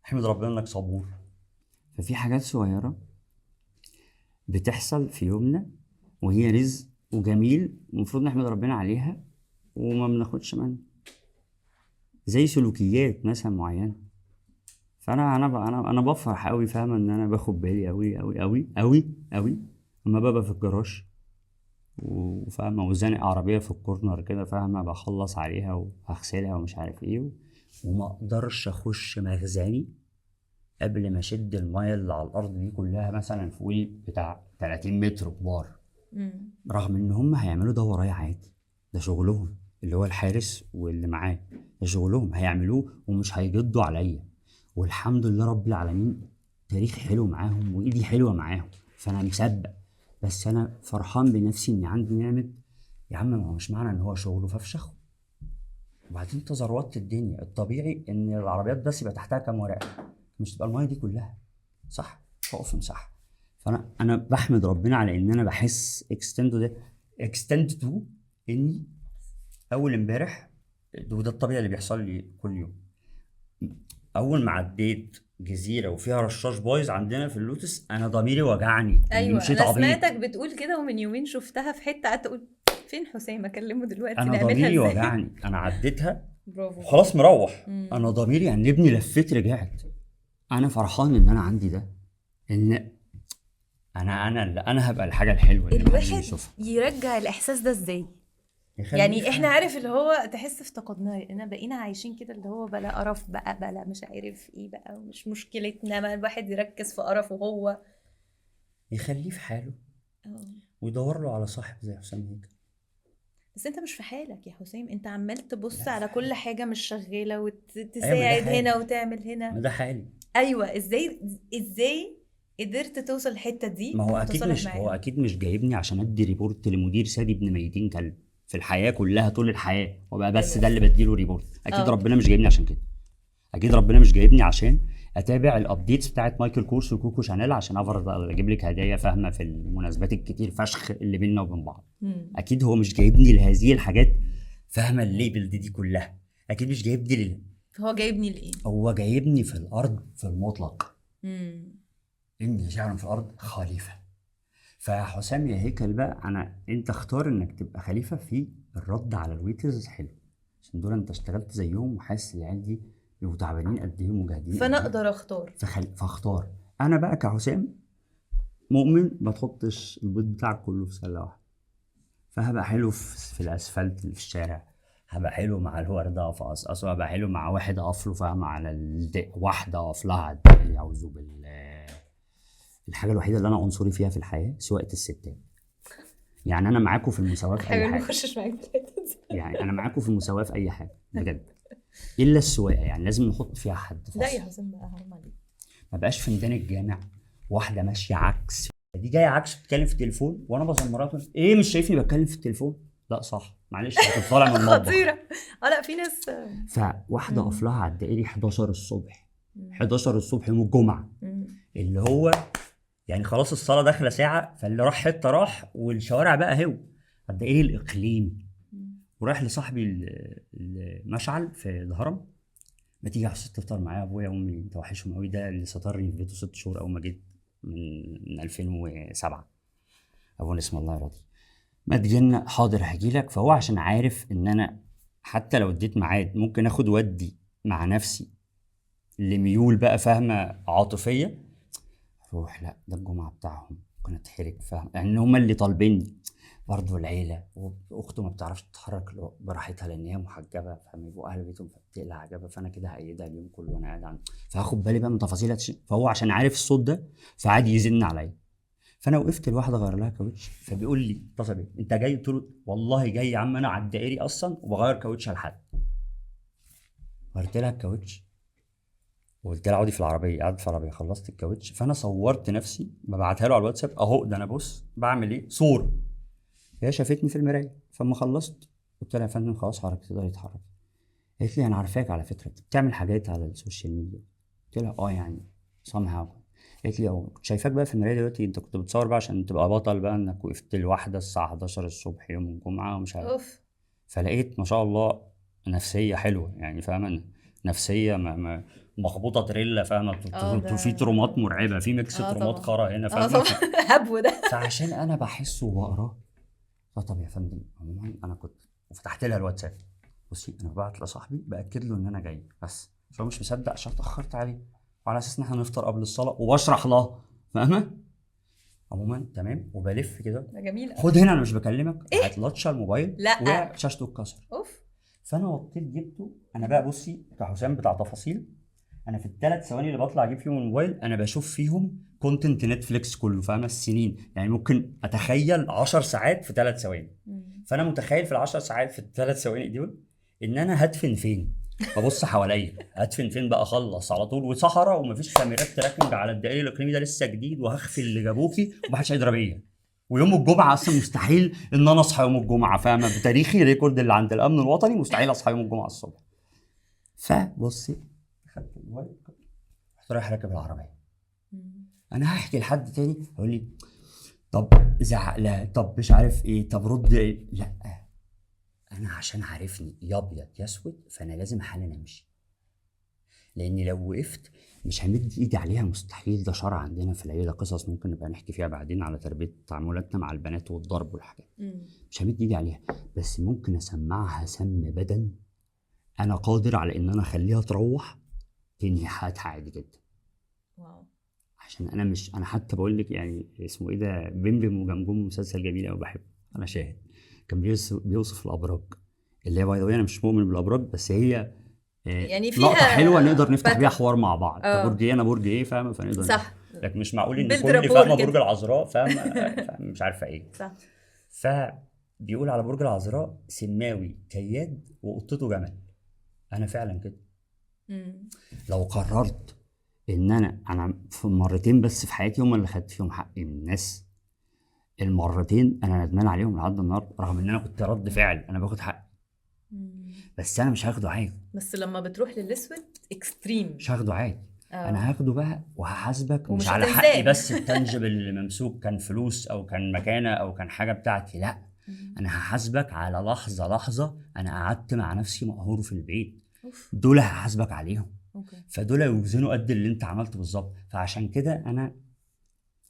[SPEAKER 2] احمد ربنا انك صبور. ففي حاجات صغيره بتحصل في يومنا وهي رزق وجميل المفروض نحمد ربنا عليها وما بناخدش منها، زي سلوكيات مثلا معينه. فانا بفرح قوي فاهمه ان انا باخد بالي قوي قوي قوي قوي قوي اما ببقى في الجراج وفاهمه وزانق عربيه في الكورنر كده، فاهمه بخلص عليها وهغسلها ومش عارف ايه، وما اقدرش اخش مخزني قبل ما اشد الميه اللي على الارض دي كلها مثلا فوقي بتاع 30 متر كبار. رغم ان هم هيعملوا ده ورايا عادي، ده شغلهم، اللي هو الحارس واللي معاه ده شغلهم هيعملوه ومش هيجدوا عليا. والحمد لله رب العالمين تاريخ حلو معاهم وايدي حلوه معاهم، فانا مصدق. بس انا فرحان بنفسي اني عندي نعمه. يا عم ما هو مش معنى ان هو شغله فافشخه. وبعدين تزروات الدنيا الطبيعي ان العربيات بس يبقى تحتها كام ورقه، مش تبقى المايه دي كلها صح تقف مساحه. فانا بحمد ربنا على ان انا بحس اكستند تو اني اول امبارح، وده الطبيعي اللي بيحصل لي كل يوم، اول ما عديت جزيره وفيها رشاش بايظ عندنا في اللوتس انا ضميري وجعني اني
[SPEAKER 1] ايوه
[SPEAKER 2] مشيت
[SPEAKER 1] انا
[SPEAKER 2] عبيط.
[SPEAKER 1] سمعتك بتقول كده، ومن يومين شفتها في حته قعدت اقول فين حسام اكلمه دلوقتي
[SPEAKER 2] انا
[SPEAKER 1] نعملها
[SPEAKER 2] ضميري
[SPEAKER 1] ازاي.
[SPEAKER 2] وجعني، انا عديتها
[SPEAKER 1] برافو.
[SPEAKER 2] وخلاص مروح.
[SPEAKER 1] مم.
[SPEAKER 2] انا ضميري يعني ابني لفيت رجعت. انا فرحان ان انا عندي ده، ان انا هبقى الحاجه الحلوه اللي محدش
[SPEAKER 1] الواحد
[SPEAKER 2] بيشوفها.
[SPEAKER 1] يرجع الاحساس ده ازاي؟
[SPEAKER 2] يخليه
[SPEAKER 1] يعني احنا
[SPEAKER 2] يفهم.
[SPEAKER 1] عارف اللي هو تحس افتقدناه، احنا بقينا عايشين كده اللي هو بلا قرف بقى، بلا مش عارف ايه بقى، ومش مشكلتنا ما الواحد يركز في قرفه هو.
[SPEAKER 2] يخليه في حاله
[SPEAKER 1] اه.
[SPEAKER 2] ويدور له على صاحب زي حسام هيك.
[SPEAKER 1] بس انت مش في حالك يا حسام، انت عمال تبص
[SPEAKER 2] لا في
[SPEAKER 1] على كل
[SPEAKER 2] حالي.
[SPEAKER 1] حاجة مش شغالة
[SPEAKER 2] ايوه ما ده
[SPEAKER 1] وتساعد
[SPEAKER 2] حالي،
[SPEAKER 1] هنا وتعمل هنا.
[SPEAKER 2] ما ده حالي.
[SPEAKER 1] ايوه ازاي قدرت توصل الحتة
[SPEAKER 2] ما
[SPEAKER 1] دي
[SPEAKER 2] هو اكيد
[SPEAKER 1] ومتصالح
[SPEAKER 2] مش هو
[SPEAKER 1] معاها؟
[SPEAKER 2] اكيد مش جايبني عشان ادي ريبورت لمدير سادي ابن ميتين كلب في الحياه كلها طول الحياه وبقى بس
[SPEAKER 1] ايوه.
[SPEAKER 2] ده اللي بديله ريبورت. اكيد
[SPEAKER 1] اه.
[SPEAKER 2] ربنا مش جايبني عشان كده. اكيد ربنا مش جايبني عشان اتابع الابديتس بتاعت مايكل كورس وكوكو شانيل عشان افضل اجيب لك هدايا فاهمه في المناسبات الكتير فشخ اللي بيننا وبين بعض.
[SPEAKER 1] مم.
[SPEAKER 2] اكيد هو مش جايبني لهذه الحاجات، فاهمه الليبل دي كلها. اكيد مش جايبني
[SPEAKER 1] فهو جايبني لايه؟
[SPEAKER 2] هو جايبني في الارض في المطلق،
[SPEAKER 1] مم.
[SPEAKER 2] اني جعل في الارض خليفه. فحسام يا هيكل بقى، انت اختار انك تبقى خليفه في الرد على الويترز حلو، عشان دول انت اشتغلت زيهم وحاسس العيال دي بيبقوا تعبانين قد ايه ومجاهدين
[SPEAKER 1] فانا
[SPEAKER 2] قد ايه.
[SPEAKER 1] اقدر اختار.
[SPEAKER 2] فاختار. انا بقى كحسام مؤمن ما تحطش البيض بتاعك كله في سله واحده. فهبقى حلو في الاسفلت اللي في الشارع، هبقى حلو مع الوردة افقص، هبقى حلو مع واحد اقفله فاهم على واحده اقف لها على الدق. اعوذ بالله. الحاجه الوحيده اللي انا عنصري فيها في الحياه سواقه الستات. يعني انا معاكم في المساواه في اي
[SPEAKER 1] حاول ما
[SPEAKER 2] حاجه.
[SPEAKER 1] اخشش معاك في الحتة دي.
[SPEAKER 2] يعني انا معاكم في المساواه في اي حاجه بجد، الا السواقه يعني لازم نحط فيها حد فاصل.
[SPEAKER 1] لا يا حسام بقى حرام عليك.
[SPEAKER 2] ما بقاش في ميدان الجامع واحده ماشيه عكس، دي جايه عكس بتتكلم في التليفون وانا بزمرها ايه مش شايفني بتكلم في التليفون. لا صح معلش كنت طالع من المطبخ.
[SPEAKER 1] خطيرة. اه لا في ناس.
[SPEAKER 2] فواحده
[SPEAKER 1] مم.
[SPEAKER 2] اقف لها على الدائري 11 الصبح،
[SPEAKER 1] مم.
[SPEAKER 2] 11 الصبح يوم الجمعه،
[SPEAKER 1] مم.
[SPEAKER 2] اللي هو يعني خلاص الصلاه داخله ساعه، فاللي راح حته راح والشوارع بقى هو على الدائري الاقليمي.
[SPEAKER 1] مم.
[SPEAKER 2] ورايح لصاحبي المشعل في الهرم، ما تيجي يا حسين تفطر معايا ابويا وامي انت وحشهم قوي، ده اللي سترني في بيته 6 شهور اول ما جيت من 2007. ابونا اسم الله راضي. ما تجينا حاضر هجيلك. فهو عشان عارف ان انا حتى لو اديت ميعاد ممكن اخد ودي مع نفسي لميول بقى فاهمه عاطفيه، روح لا ده الجمعه بتاعهم ممكن اتحرك فاهم يعني هم اللي طالبيني. برضه العيله واخته ما بتعرفش تتحرك براحتها لان هي محجبه، فبيبقوا اهل بيتهم فبتقلع حجابها، فانا كده هأيدها اليوم كله وانا قاعد عنده، فهاخد بالي بقى من تفاصيل فهو عشان عارف الصوت ده فعادي يزن عليا. فانا وقفت لواحده غير لها كاوتش، فبيقول لي اتصل بيا انت جاي؟ قلت له والله جاي يا عم انا على الدائري اصلا وبغير كاوتش على حد. غيرت لها الكاوتش وقلت لها اقعدي في العربيه، قعدت في العربيه خلصت الكاوتش. فانا صورت نفسي ببعتها له على الواتساب اهو، ده انا بص بعمل ايه صوره. هي شافتني في المرايه، فلما خلصت قلت لها يا فندم خلاص حضرتك تقدري تتحركي. قالت لي انا عارفاك على فكره بتعمل حاجات على السوشيال ميديا. قلت لها اه يعني somehow. قالت لي اه كنت شايفاك بقى في المرايه دلوقتي انت كنت بتصور بقى عشان تبقى بطل بقى انك وقفت لوحده الساعه 11 الصبح يوم الجمعه ومش عارف.
[SPEAKER 1] اوف.
[SPEAKER 2] فلقيت ما شاء الله نفسيه حلوه يعني فاهمه، نفسيه مخبوطه تريلا فاهمه، في
[SPEAKER 1] ده.
[SPEAKER 2] ترومات مرعبه، في ميكس
[SPEAKER 1] اه
[SPEAKER 2] ترومات
[SPEAKER 1] طبعا.
[SPEAKER 2] خرا هنا
[SPEAKER 1] اه
[SPEAKER 2] فاهمه.
[SPEAKER 1] طبعا. هبو ده.
[SPEAKER 2] فعشان انا بحسه وبقراه طب يا فندم عموما انا كنت، وفتحت لها الواتساب بصي انا ببعت لصاحبي باكد له ان انا جاي، بس هو مش مصدق عشان اتاخرت عليه وعلى اساس ان احنا نفطر قبل الصلاه وبشرح لها فاهمه. عموما تمام، وبلف كده،
[SPEAKER 1] ده جميل
[SPEAKER 2] خد هنا انا مش بكلمك، هتلطشه الموبايل،
[SPEAKER 1] لا.
[SPEAKER 2] وقع شاشته اتكسر.
[SPEAKER 1] اوف.
[SPEAKER 2] فانا وطيت جبته. انا بقى بصي كحسام بتاع تفاصيل، انا في ال3 ثواني اللي بطلع اجيب فيهم الموبايل انا بشوف فيهم كونتنت نتفليكس كله، فاهمه السنين يعني، ممكن اتخيل 10 ساعات في 3 ثواني. فانا متخيل في ال10 ساعات في ال3 ثواني دول ان انا هدفن فين، ببص حواليا هدفن فين بقى، اخلص على طول وصحراء ومفيش كاميرات تراكنج على الدائري الاقليمي ده لسه جديد، وهخفي اللي جابوكي ومحدش هيضرب بيا. ويوم الجمعه اصلا مستحيل ان انا اصحى يوم الجمعه، فاهمه بتاريخي ريكورد اللي عند الامن الوطني مستحيل اصحى يوم الجمعه الصبح. فبصي خدت الموبايل، رحت رايح راكب العربيه. انا هحكي لحد تاني يقول لي طب زعق لها، طب مش عارف ايه، طب رد ايه، لا انا عشان عارفني يا ابيض يا اسود فانا لازم حالا امشي، لاني لو وقفت مش همد ايدي عليها، مستحيل، ده شرع عندنا في العيله، قصص ممكن نبقى نحكي فيها بعدين على تربيه تعاملاتنا مع البنات والضرب والحاجات. مش همد ايدي عليها، بس ممكن اسمعها سم بدن، انا قادر على ان انا اخليها تروح تنهي حياتها عادي جدا.
[SPEAKER 1] واو.
[SPEAKER 2] عشان انا مش، انا حتى بقول لك يعني اسمه ايه ده، بمبم وجمجم، مسلسل جميل قوي بحبه انا، شاهد، كان بيوصف الابراج، اللي هي باي ذا واي انا مش مؤمن بالابراج، بس هي
[SPEAKER 1] يعني
[SPEAKER 2] لقطه حلوه نقدر
[SPEAKER 1] فيها
[SPEAKER 2] نفتح بيها
[SPEAKER 1] باترن.
[SPEAKER 2] حوار مع بعض. طب برج ايه، انا برج ايه، فاهمه، فنقدر
[SPEAKER 1] صح.
[SPEAKER 2] لكن مش معقول ان
[SPEAKER 1] بيلد
[SPEAKER 2] كل
[SPEAKER 1] رابور
[SPEAKER 2] فاهمه برج
[SPEAKER 1] كده.
[SPEAKER 2] العذراء فاهمه مش عارفه ايه.
[SPEAKER 1] صح.
[SPEAKER 2] فبيقول على برج العذراء سماوي كياد وقطته جمل. انا فعلا كده. لو قررت ان انا في مرتين بس في حياتي هم اللي خدت فيهم حقي من الناس، المرتين انا ندمان عليهم لحد النهارده، رغم ان انا كنت رد فعل انا باخد حقي، بس انا مش هاخده عادي.
[SPEAKER 1] بس لما بتروح للاسود اكستريم
[SPEAKER 2] مش هاخده عادي. انا هاخده بقى وهحاسبك، مش
[SPEAKER 1] ومش
[SPEAKER 2] على حقي
[SPEAKER 1] هتنساه.
[SPEAKER 2] بس التنجبل اللي ممسوك كان فلوس او كان مكانه او كان حاجه بتاعتي، لا، انا هحاسبك على لحظه لحظه انا قعدت مع نفسي مقهور في البيت، دول هحاسبك عليهم. فدول يوزنوا قد اللي انت عملته بالظبط. فعشان كده انا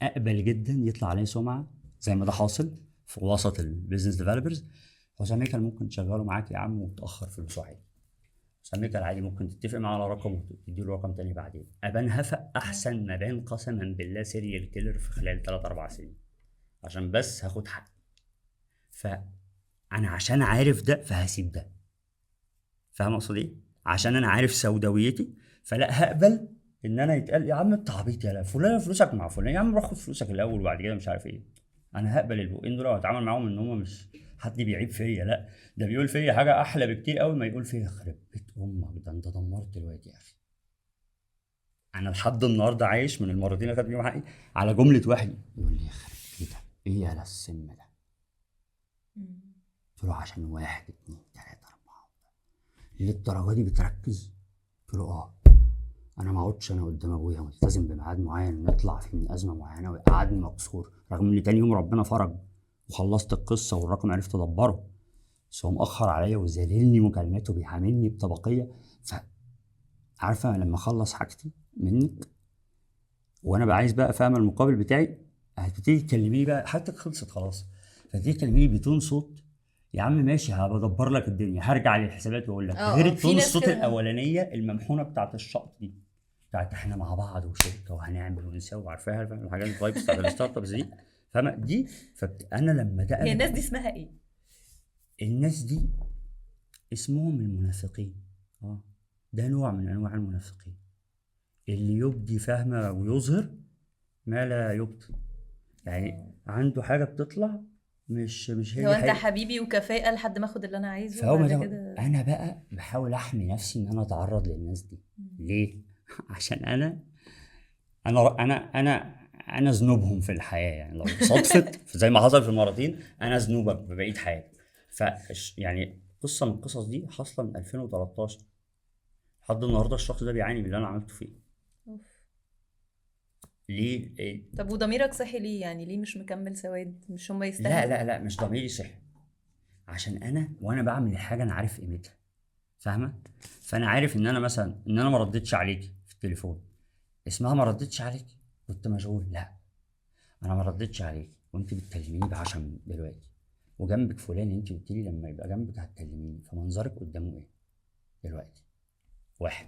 [SPEAKER 2] اقبل جدا يطلع عليه سمعه زي ما ده حاصل في وسط البيزنس ديفلوبرز. حسام هيكل ممكن تشغله معاك يا عم وتاخر فلوسه عادي، حسام هيكل عادي ممكن تتفق معاه على رقم وتديله رقم تاني بعدين. ابان هفق احسن ما بان قسما بالله سيريال كيلر في خلال 3-4 سنين، عشان بس هاخد حقي. فانا عشان عارف ده فهسيب ده، فاهم اقصد ايه؟ عشان انا عارف سوداويتي فلا هقبل ان انا يتقال يا عم انت عبيط، يا فلان فلوسك مع فلان، يا عم روح خد فلوسك الاول وبعد كده مش عارف ايه. انا هقبل البقين دول واتعامل معاهم ان هم مش حد بيعيب فيا، لا ده بيقول فيا حاجه احلى بكتير قوي ما يقول فيا يخرب بيت امك ده انت دمرت الواد يا اخي. انا لحد النهارده عايش من المرتين اللي خدت فيهم حقي على جمله واحد يقول لي يخرب بيتك ايه يا السم ده، قلت له عشان 1 2 3 4 للدرجه دي بتركز؟ قلت له اه، انا ما اقعدش انا قدام ابويا ملتزم بميعاد معين نطلع فيه من ازمه معينه ويقعدني مكسور، رغم ان تاني يوم ربنا فرج وخلصت القصه والرقم عرفت ادبره، بس هو مأخر عليا وذللني مكالماته بيعاملني بطبقيه. عارفه لما اخلص حاجتي منك وانا بقى عايز بقى فاهم المقابل بتاعي، هتبتدي تكلميني بقى حاجتك خلصت خلاص، فتبتدي تكلميني بتون صوت يا عم ماشي هبدبر لك الدنيا، هرجع للحسابات واقول لك، غير
[SPEAKER 1] في
[SPEAKER 2] التون
[SPEAKER 1] ناس
[SPEAKER 2] الصوت
[SPEAKER 1] كده.
[SPEAKER 2] الاولانيه الممحونه بتاعت الشقط دي، بتاعت احنا مع بعض وشركه وهنعمل ونسوي، عارفاها فاهم الحاجات الفايبس بتاعت الستارت ابس دي، فاهمه دي. انا لما ده
[SPEAKER 1] هي الناس دي اسمها ايه؟
[SPEAKER 2] الناس دي اسمهم المنافقين. ده نوع من انواع المنافقين اللي يبدي فاهمه ويظهر ما لا يبطي، يعني عنده حاجه بتطلع مش
[SPEAKER 1] لو
[SPEAKER 2] هي
[SPEAKER 1] انت
[SPEAKER 2] حقيقة.
[SPEAKER 1] حبيبي وكفاءة لحد ما اخد اللي انا عايزه
[SPEAKER 2] فهو
[SPEAKER 1] وبعد
[SPEAKER 2] ده
[SPEAKER 1] كده.
[SPEAKER 2] انا بقى بحاول احمي نفسي ان انا اتعرض للناس دي. ليه؟ عشان انا ذنوبهم في الحياه، يعني لو صدفت زي ما حصل في المرتين انا ذنوبك ببقيه حياتي. ف يعني قصه من القصص دي حاصله من 2013 لحد النهارده الشخص ده بيعاني من اللي انا عملته فيه. ليه إيه؟
[SPEAKER 1] طب وضميرك صحي ليه؟ يعني ليه مش مكمل سواد؟ مش هما
[SPEAKER 2] لا
[SPEAKER 1] يستاهلوا؟
[SPEAKER 2] لا لا مش ضميري صحي، عشان انا وانا بعمل الحاجه انا عارف قيمتها، فاهمه؟ فانا عارف ان انا مثلا ان انا ما ردتش عليك في التليفون اسمها ما ردتش عليك كنت مشغول، لا انا ما ردتش عليك وانت بتكلميني بعشم دلوقتي، وجنبك فلان انت قلت لي لما يبقى جنبك هتكلميني، فمنظرك قدامه ايه دلوقتي؟ 1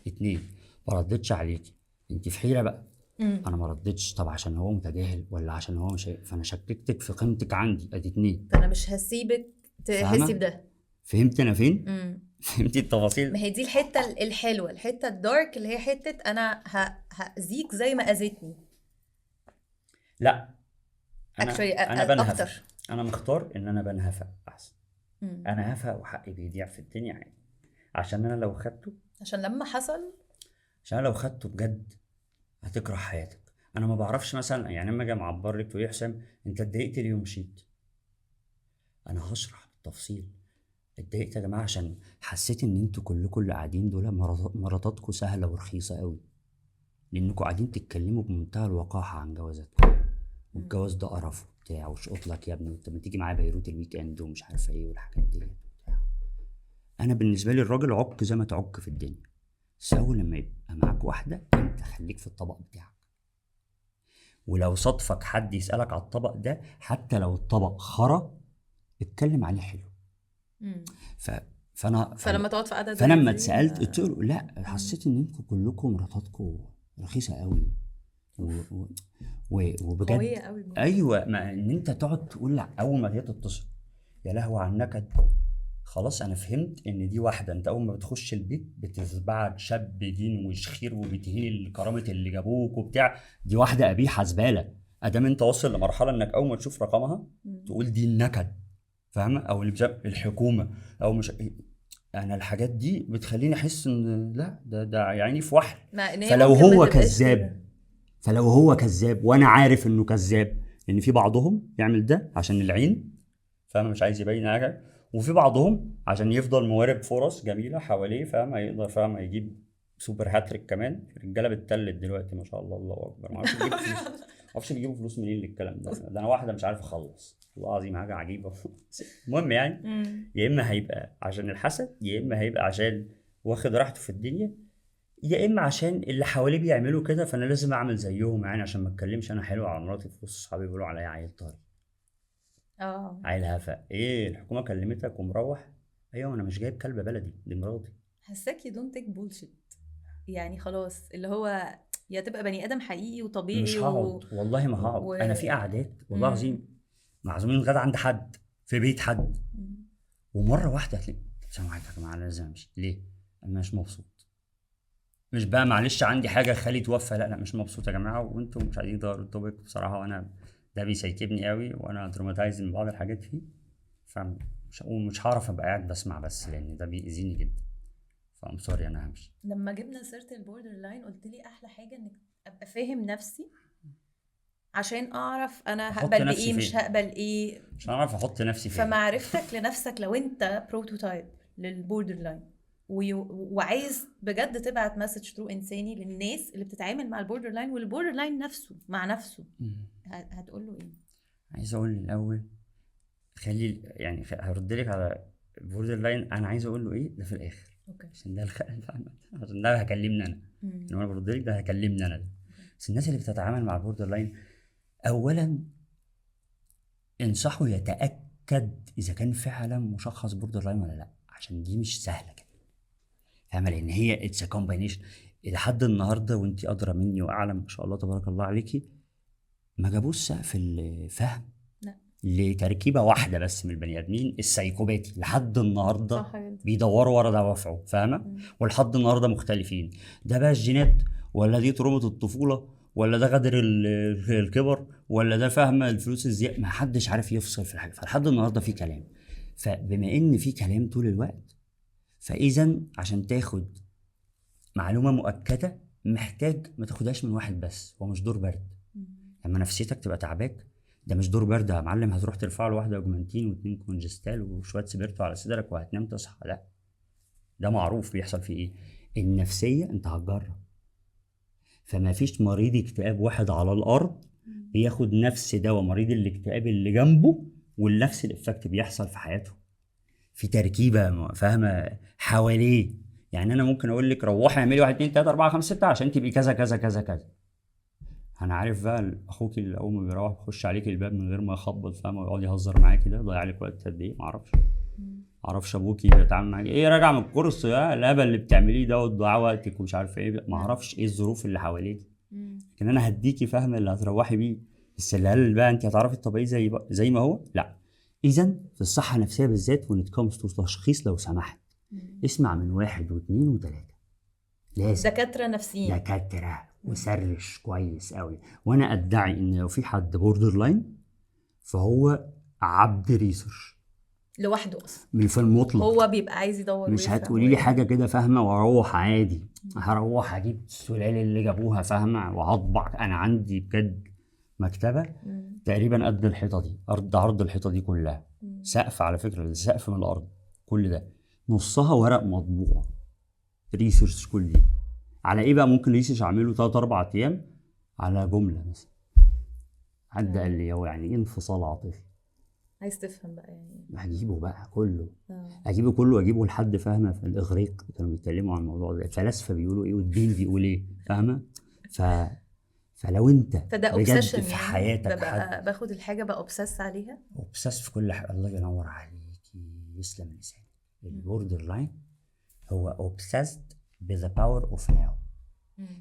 [SPEAKER 2] 2 ما ردتش عليك انت في حيره بقى، انا ما ردتش، طب عشان هو متجاهل ولا عشان هو مش فانا شككتك في قيمتك عندي، ادي 2.
[SPEAKER 1] فانا مش هسيبك تحسي
[SPEAKER 2] فاهمه؟
[SPEAKER 1] بده.
[SPEAKER 2] فهمت انا فين؟
[SPEAKER 1] امم
[SPEAKER 2] فهمتي
[SPEAKER 1] ما
[SPEAKER 2] التفاصيل؟
[SPEAKER 1] هي دي الحته الحلوه، الحته الدارك اللي هي حته انا هاذيك زي ما اذيتني.
[SPEAKER 2] لا،
[SPEAKER 1] اكشلي
[SPEAKER 2] انا بنهفق.
[SPEAKER 1] اكتر.
[SPEAKER 2] انا مختار ان انا بنهفق احسن.
[SPEAKER 1] مم.
[SPEAKER 2] انا هفق وحقي بيضيع في الدنيا عادي، عشان انا لو خدته،
[SPEAKER 1] عشان لما حصل.
[SPEAKER 2] عشان أنا لو خدته بجد هتكره حياتك. انا ما بعرفش مثلا، يعني لما اجي معبر لك تقول يا حسام انت اتضايقت ليه ومشيت، انا هشرح بالتفصيل. اتضايقت يا جماعه عشان حسيت ان انتوا كلكم اللي قاعدين دول مراتاتكم سهله ورخيصه قوي، لانكم قاعدين تتكلموا بمنتهى الوقاحه عن جوازاتكم، والجواز ده قرف وبتاع وشقط لك يا ابني، وانت ما تيجي معايا بيروت الويك اند ومش عارفه ايه والحاجات دي وبتاع. انا بالنسبه لي الراجل عك زي ما تعك في الدنيا، بس اول لما يبقى معاك واحده انت خليك في الطبق بتاعك، ولو صادفك حد يسالك على الطبق ده حتى لو الطبق خرا اتكلم عليه حلو.
[SPEAKER 1] مم.
[SPEAKER 2] ف... فانا
[SPEAKER 1] فلما تقعد في قعده
[SPEAKER 2] فانا
[SPEAKER 1] زي
[SPEAKER 2] لما
[SPEAKER 1] دي
[SPEAKER 2] اتسالت قلت له لا، حسيت ان انتوا كلكم مراتاتكم رخيصه قوي وبجد
[SPEAKER 1] قويه قوي برضه.
[SPEAKER 2] ايوه، ما ان انت تقعد تقول اول ما هي تتصل يا لهوي على النكد. خلاص انا فهمت ان دي واحده انت اول ما بتخش البيت بتتبعك شاب دين وشخير وبتهين كرامه اللي جابوك وبتاع، دي واحده قبيحه زباله. ادام انت واصل لمرحله انك اول ما تشوف رقمها تقول دي النكد، فاهمه؟ او اللي الحكومه او مش، انا الحاجات دي بتخليني احس ان لا ده يعني في وحل.
[SPEAKER 1] مع ان هي
[SPEAKER 2] فلو
[SPEAKER 1] ممكن ما
[SPEAKER 2] هو
[SPEAKER 1] تبقاش
[SPEAKER 2] كذاب،
[SPEAKER 1] كده.
[SPEAKER 2] فلو هو كذاب وانا عارف انه كذاب، لان في بعضهم يعمل ده عشان العين، فاهم؟ مش عايز يبين حاجه، وفي بعضهم عشان يفضل موارب فرص جميله حواليه، فاهم؟ هيقدر، فاهم؟ يجيب سوبر هاتريك كمان. الرجاله بتتلت دلوقتي ما شاء الله، الله اكبر. ما اعرفش بيجيبوا فلوس، ما اعرفش بيجيبوا فلوس منين للكلام ده انا واحده مش عارف اخلص، والله العظيم حاجه عجيبه. المهم يعني، يا اما هيبقى عشان الحسد، يا اما هيبقى عشان واخد راحته في الدنيا، يا اما عشان اللي حواليه بيعملوا كده فانا لازم اعمل زيهم، يعني عشان ما اتكلمش انا حلو على مراتي في وسط اصحابي بيقولوا عليا عيل طري، عيل هفا. ايه الحكومه كلمتك ومروح؟ ايوه انا مش جايب كلب بلدي، دي مراتي.
[SPEAKER 1] حساك دونت تيك بولشيت، يعني خلاص اللي هو يا تبقى بني ادم حقيقي وطبيعي
[SPEAKER 2] مش هقعد، والله ما هقعد. انا في قعدات والله العظيم معزومين غدا عند حد في بيت حد، ومره واحده هتلاقي السلام عليكم يا جماعه انا لازم امشي. ليه؟ انا مش مبسوط. مش بقى معلش عندي حاجه خالي توفى، لا مش مبسوط يا جماعه وانتم مش عايزين تغيروا التوبيك بصراحه، وانا ده بيسيكبني قوي وانا تروماتايز من بعض الحاجات فيه، ومش هعرف ابقى قاعد بسمع بس لان ده بيأذيني جدا، فام سوري انا همشي.
[SPEAKER 1] لما جبنا سيره البوردر لاين قلت لي احلى حاجه انك ابقى فاهم نفسي عشان اعرف انا
[SPEAKER 2] احط
[SPEAKER 1] هقبل
[SPEAKER 2] نفسي
[SPEAKER 1] بايه مش
[SPEAKER 2] فين،
[SPEAKER 1] هقبل ايه.
[SPEAKER 2] مش هعرف احط نفسي فين.
[SPEAKER 1] فمعرفتك لنفسك لو انت بروتوتايب للبوردر لاين وعايز بجد تبعت مسج ترو انساني للناس اللي بتتعامل مع البوردر لاين والبوردر لاين نفسه مع نفسه، هتقول له ايه؟
[SPEAKER 2] عايز اقول الاول خلي يعني هرد لك على البوردر لاين، انا عايز اقول له ايه ده في الاخر.
[SPEAKER 1] اوكي.
[SPEAKER 2] عشان ده عشان ده هكلمني انا، لما انا برد لك ده هكلمني انا ده. بس الناس اللي بتتعامل مع البوردر لاين اولا انصحه يتاكد اذا كان فعلا مشخص بوردر لاين ولا لا، عشان دي مش سهله كده، فاهمه؟ لان هي اتس كومباينيشن. لحد النهارده وانت ادرى مني واعلم ما شاء الله تبارك الله عليكي، ما جابوش سقف الفهم لتركيبه واحده بس من البني ادمين السايكوباتي، لحد النهارده بيدوروا ورا دوافعه، فاهمه؟ ولحد النهارده مختلفين، ده بقى الجينات ولا دي ترومه الطفوله ولا ده غدر الكبر ولا ده فاهمه الفلوس الزياده، ما حدش عارف يفصل في الحاجه. فلحد النهارده في كلام، فبما ان في كلام طول الوقت، فاذا عشان تاخد معلومه مؤكده محتاج ما تاخدهاش من واحد بس، هو مش دور برد. لما نفسيتك تبقى تعباك ده مش دور برد يا معلم هتروح ترفع له واحده اوجمانتين و2 كونجستال وشويه سبيرتو على صدرك وهتنام تصحى، لا. ده معروف بيحصل فيه ايه. النفسيه انت هتجرب، فما فيش مريض اكتئاب واحد على الارض بياخد نفس دواء مريض الاكتئاب اللي جنبه والنفس الافكت بيحصل في حياته، في تركيبه فاهمه حواليه. يعني انا ممكن اقول لك روحي اعملي 1 2 3 4 5 6 عشان تبقي كذا كذا كذا كذا. انا عارف بقى اخوك اللي اول ما بيروح يخش عليك الباب من غير ما يخبط، فاهمه؟ ويقعد يهزر معاكي ده ضيع لك وقت قد ايه؟ معرفش ابوكي بيتعامل معاكي ايه، راجع من الكورس يا الهبل اللي بتعمليه ده وتضيع وقتك ومش عارف ايه، معرفش ايه الظروف اللي حواليك. لكن انا هديكي فهم اللي هتروحي بيه، بس اللي هل بقى انت هتعرفي الطبيعي زي ما هو؟ لا. اذا في الصحه النفسيه بالذات ونتكمز تو تشخيص، لو سمحت اسمع من 1 و2 و3. لازم
[SPEAKER 1] دكاترة نفسيين.
[SPEAKER 2] دكاتره وسرش كويس قوي. وانا ادعي ان لو في حد بوردر لاين فهو عبد ريسيرش
[SPEAKER 1] لوحده اصلا،
[SPEAKER 2] من في المطلق.
[SPEAKER 1] هو بيبقى عايز يدور
[SPEAKER 2] مش
[SPEAKER 1] ويفهم
[SPEAKER 2] هتقولي لي حاجه كده فاهمه واروح عادي، هروح اجيب السلال اللي جابوها فاهمه وهطبع. انا عندي بجد مكتبه تقريبا قد الحيطه دي، عرض الحيطه دي كلها، سقف على فكره، سقف من الارض، كل ده نصها ورق مطبوع ريسيرش. كل دي على ايه بقى؟ ممكن ريسيرش اعمله 3 4 ايام على جمله مثلا. حد قال لي هو يعني ايه انفصال عاطفي؟
[SPEAKER 1] عايز تفهم بقى يعني.
[SPEAKER 2] هجيبه بقى كله، اجيبه كله، واجيبه لحد فاهمه في الاغريق كانوا بيتكلموا عن الموضوع ده، الفلاسفه بيقولوا ايه والدين بيقول ايه فاهمه. فلو انت
[SPEAKER 1] فده
[SPEAKER 2] بجد
[SPEAKER 1] اوبسيشن
[SPEAKER 2] في
[SPEAKER 1] يعني،
[SPEAKER 2] حياتك حد
[SPEAKER 1] ببقى باخد الحاجه بقى اوبسس عليها.
[SPEAKER 2] اوبسس في كل حاجه. الله ينور عليكي، يسلم لسانك. البوردر لاين هو اوبسست بذا باور اوف ناو.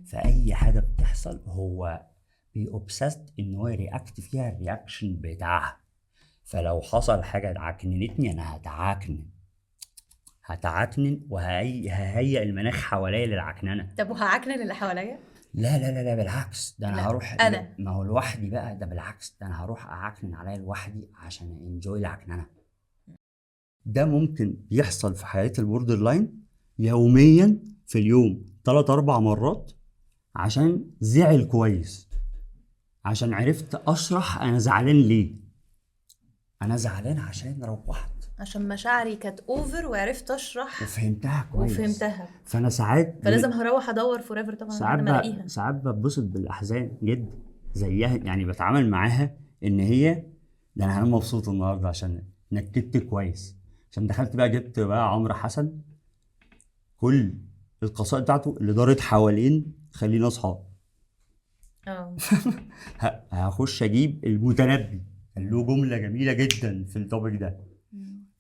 [SPEAKER 2] فاي حاجه بتحصل هو بيوبسست ان هو يرياكت فيها الرياكشن بتاعها. فلو حصل حاجه عكننتني انا هتعكنن وههيئ المناخ حواليا للعكننه.
[SPEAKER 1] طب وهعكنن اللي حواليا؟
[SPEAKER 2] لا لا لا لا، بالعكس، ده انا
[SPEAKER 1] لا،
[SPEAKER 2] هروح
[SPEAKER 1] أنا.
[SPEAKER 2] ما هو لوحدي بقى، ده بالعكس، ده انا هروح اعكنن عليا لوحدي عشان انجوي العكننه. ده ممكن يحصل في حياه البوردر لاين يوميا، في اليوم 3 4 مرات، عشان زعل كويس، عشان عرفت اشرح انا زعلان ليه. انا زعلان عشان روحت،
[SPEAKER 1] عشان مشاعري كانت اوفر وعرفت اشرح
[SPEAKER 2] وفهمتها كويس. فانا ساعات
[SPEAKER 1] فلازم هروح ادور فور ايفر طبعا لحد ما الاقيها.
[SPEAKER 2] ساعات بتبسط بالاحزان جدا زيها، يعني بتعامل معاها ان هي ده انا مبسوط النهارده عشان نكدت كويس، عشان دخلت بقى جبت بقى عمرو حسن كل القصائد بتاعته اللي دارت حوالين خلينا اصحاب. هخش اجيب المتنبي كان له جمله جميله جدا في التوبيك ده.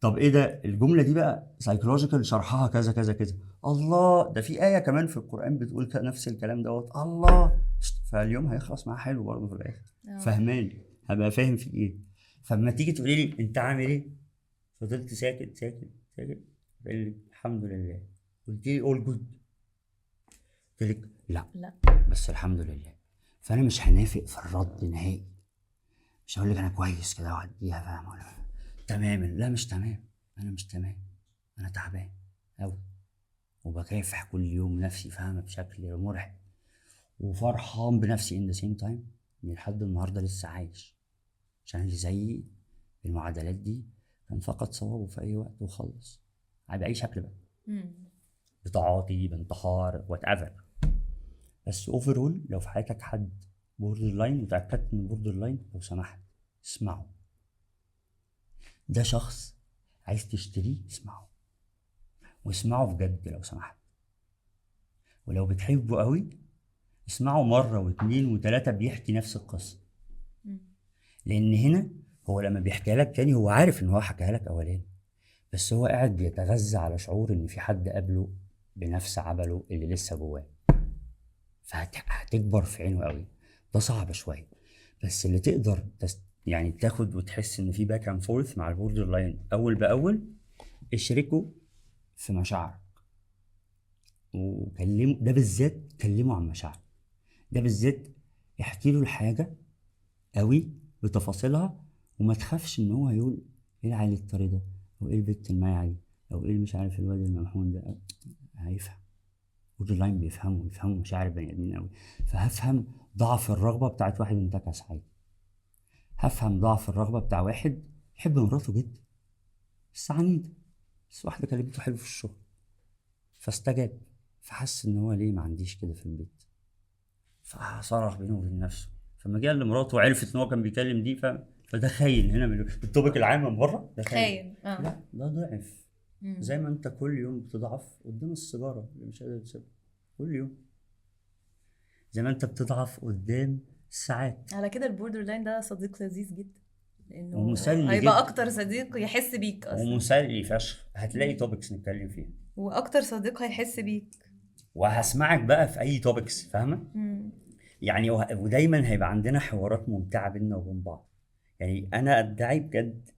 [SPEAKER 2] طب ايه ده؟ الجمله دي بقى سايكولوجيكال شرحها كذا كذا كذا. الله، ده في ايه كمان في القران بتقول نفس الكلام دوت. الله، فاليوم هيخلص معاه حلو برضه في الاخر. فهماني، هبقى فاهم في ايه. فلما تيجي تقولي لي انت عامل ايه، فضلت ساكت ساكت ساكت، قال لي الحمد لله. قلت لي اول جود، قلت لك لا بس الحمد لله. فانا مش هنافق في الرد نهائي، مش هقول لك انا كويس كده واديها فاهم ولا تمام. لا مش تمام، انا مش تمام، انا تعبان قوي وبكافح كل يوم نفسي فاهمه بشكل مرعب، وفرحان بنفسي ان ذا سيم تايم ان لحد النهارده لسه عايش. عشان اللي زيي المعادلات دي كان فقط صوابه في اي وقت وخلص باي شكل بقى، بتعاطي، بانتحار، وات ايفر. بس اوفرول لو في حياتك حد بوردر لاين وتاكدت من بوردر لاين، لو سمحت اسمعه. ده شخص عايز تشتريه، اسمعه، واسمعه بجد لو سمحت. ولو بتحبه قوي اسمعه مرة واثنين وثلاثة بيحكي نفس القصة. لان هنا هو لما بيحكيها لك تاني هو عارف ان هو حكاها لك اولاني، بس هو قاعد بيتغذى على شعور ان في حد قابله بنفس عبله اللي لسه جواه، فهتكبر في عينه قوي. ده صعب شوية، بس اللي تقدر يعني تاخد وتحس ان في باك اند فورث مع البوردر لاين اول باول، اشركه في مشاعرك وكلمه. ده بالذات كلمه عن مشاعرك، ده بالذات احكي له الحاجة قوي بتفاصيلها، وما تخافش ان هو هيقول ايه العيل الطري ده، او ايه البت المايعة دي، او ايه مش عارف الواد الممحون ده. هيفهم، بوردر لاين بيفهموا مشاعر البني ادمين قوي. فهفهم ضعف الرغبة بتاعت واحد انتكس عادي، هفهم ضعف الرغبة بتاع واحد يحب مراته جدا بس عنيدة، بس واحدة كلمته حلو في الشغل فاستجاب، فحس ان هو ليه ما عنديش كده في البيت، فصرخ بينه وبين نفسه. فما جه لمراته وعرفت ان هو كان بيكلم دي فده خاين. هنا من الطبق العام من بره ده خاين. لا ده ضعف. زي ما انت كل يوم بتضعف قدام السيجاره اللي مش قادر تسيبها كل يوم، زي ما انت بتضعف قدام الساعات.
[SPEAKER 1] على كده البوردر لاين ده صديق لذيذ جدا، لانه
[SPEAKER 2] ومسلي
[SPEAKER 1] هيبقى
[SPEAKER 2] جدا،
[SPEAKER 1] اكتر صديق يحس بيك اصلا،
[SPEAKER 2] ومسلي فشخ. هتلاقي توبكس نتكلم فيها،
[SPEAKER 1] واكتر صديق هيحس بيك،
[SPEAKER 2] وهسمعك بقى في اي توبكس فاهمه. يعني ودايما هيبقى عندنا حوارات ممتعه بيننا وبين بعض. يعني انا ادعي بجد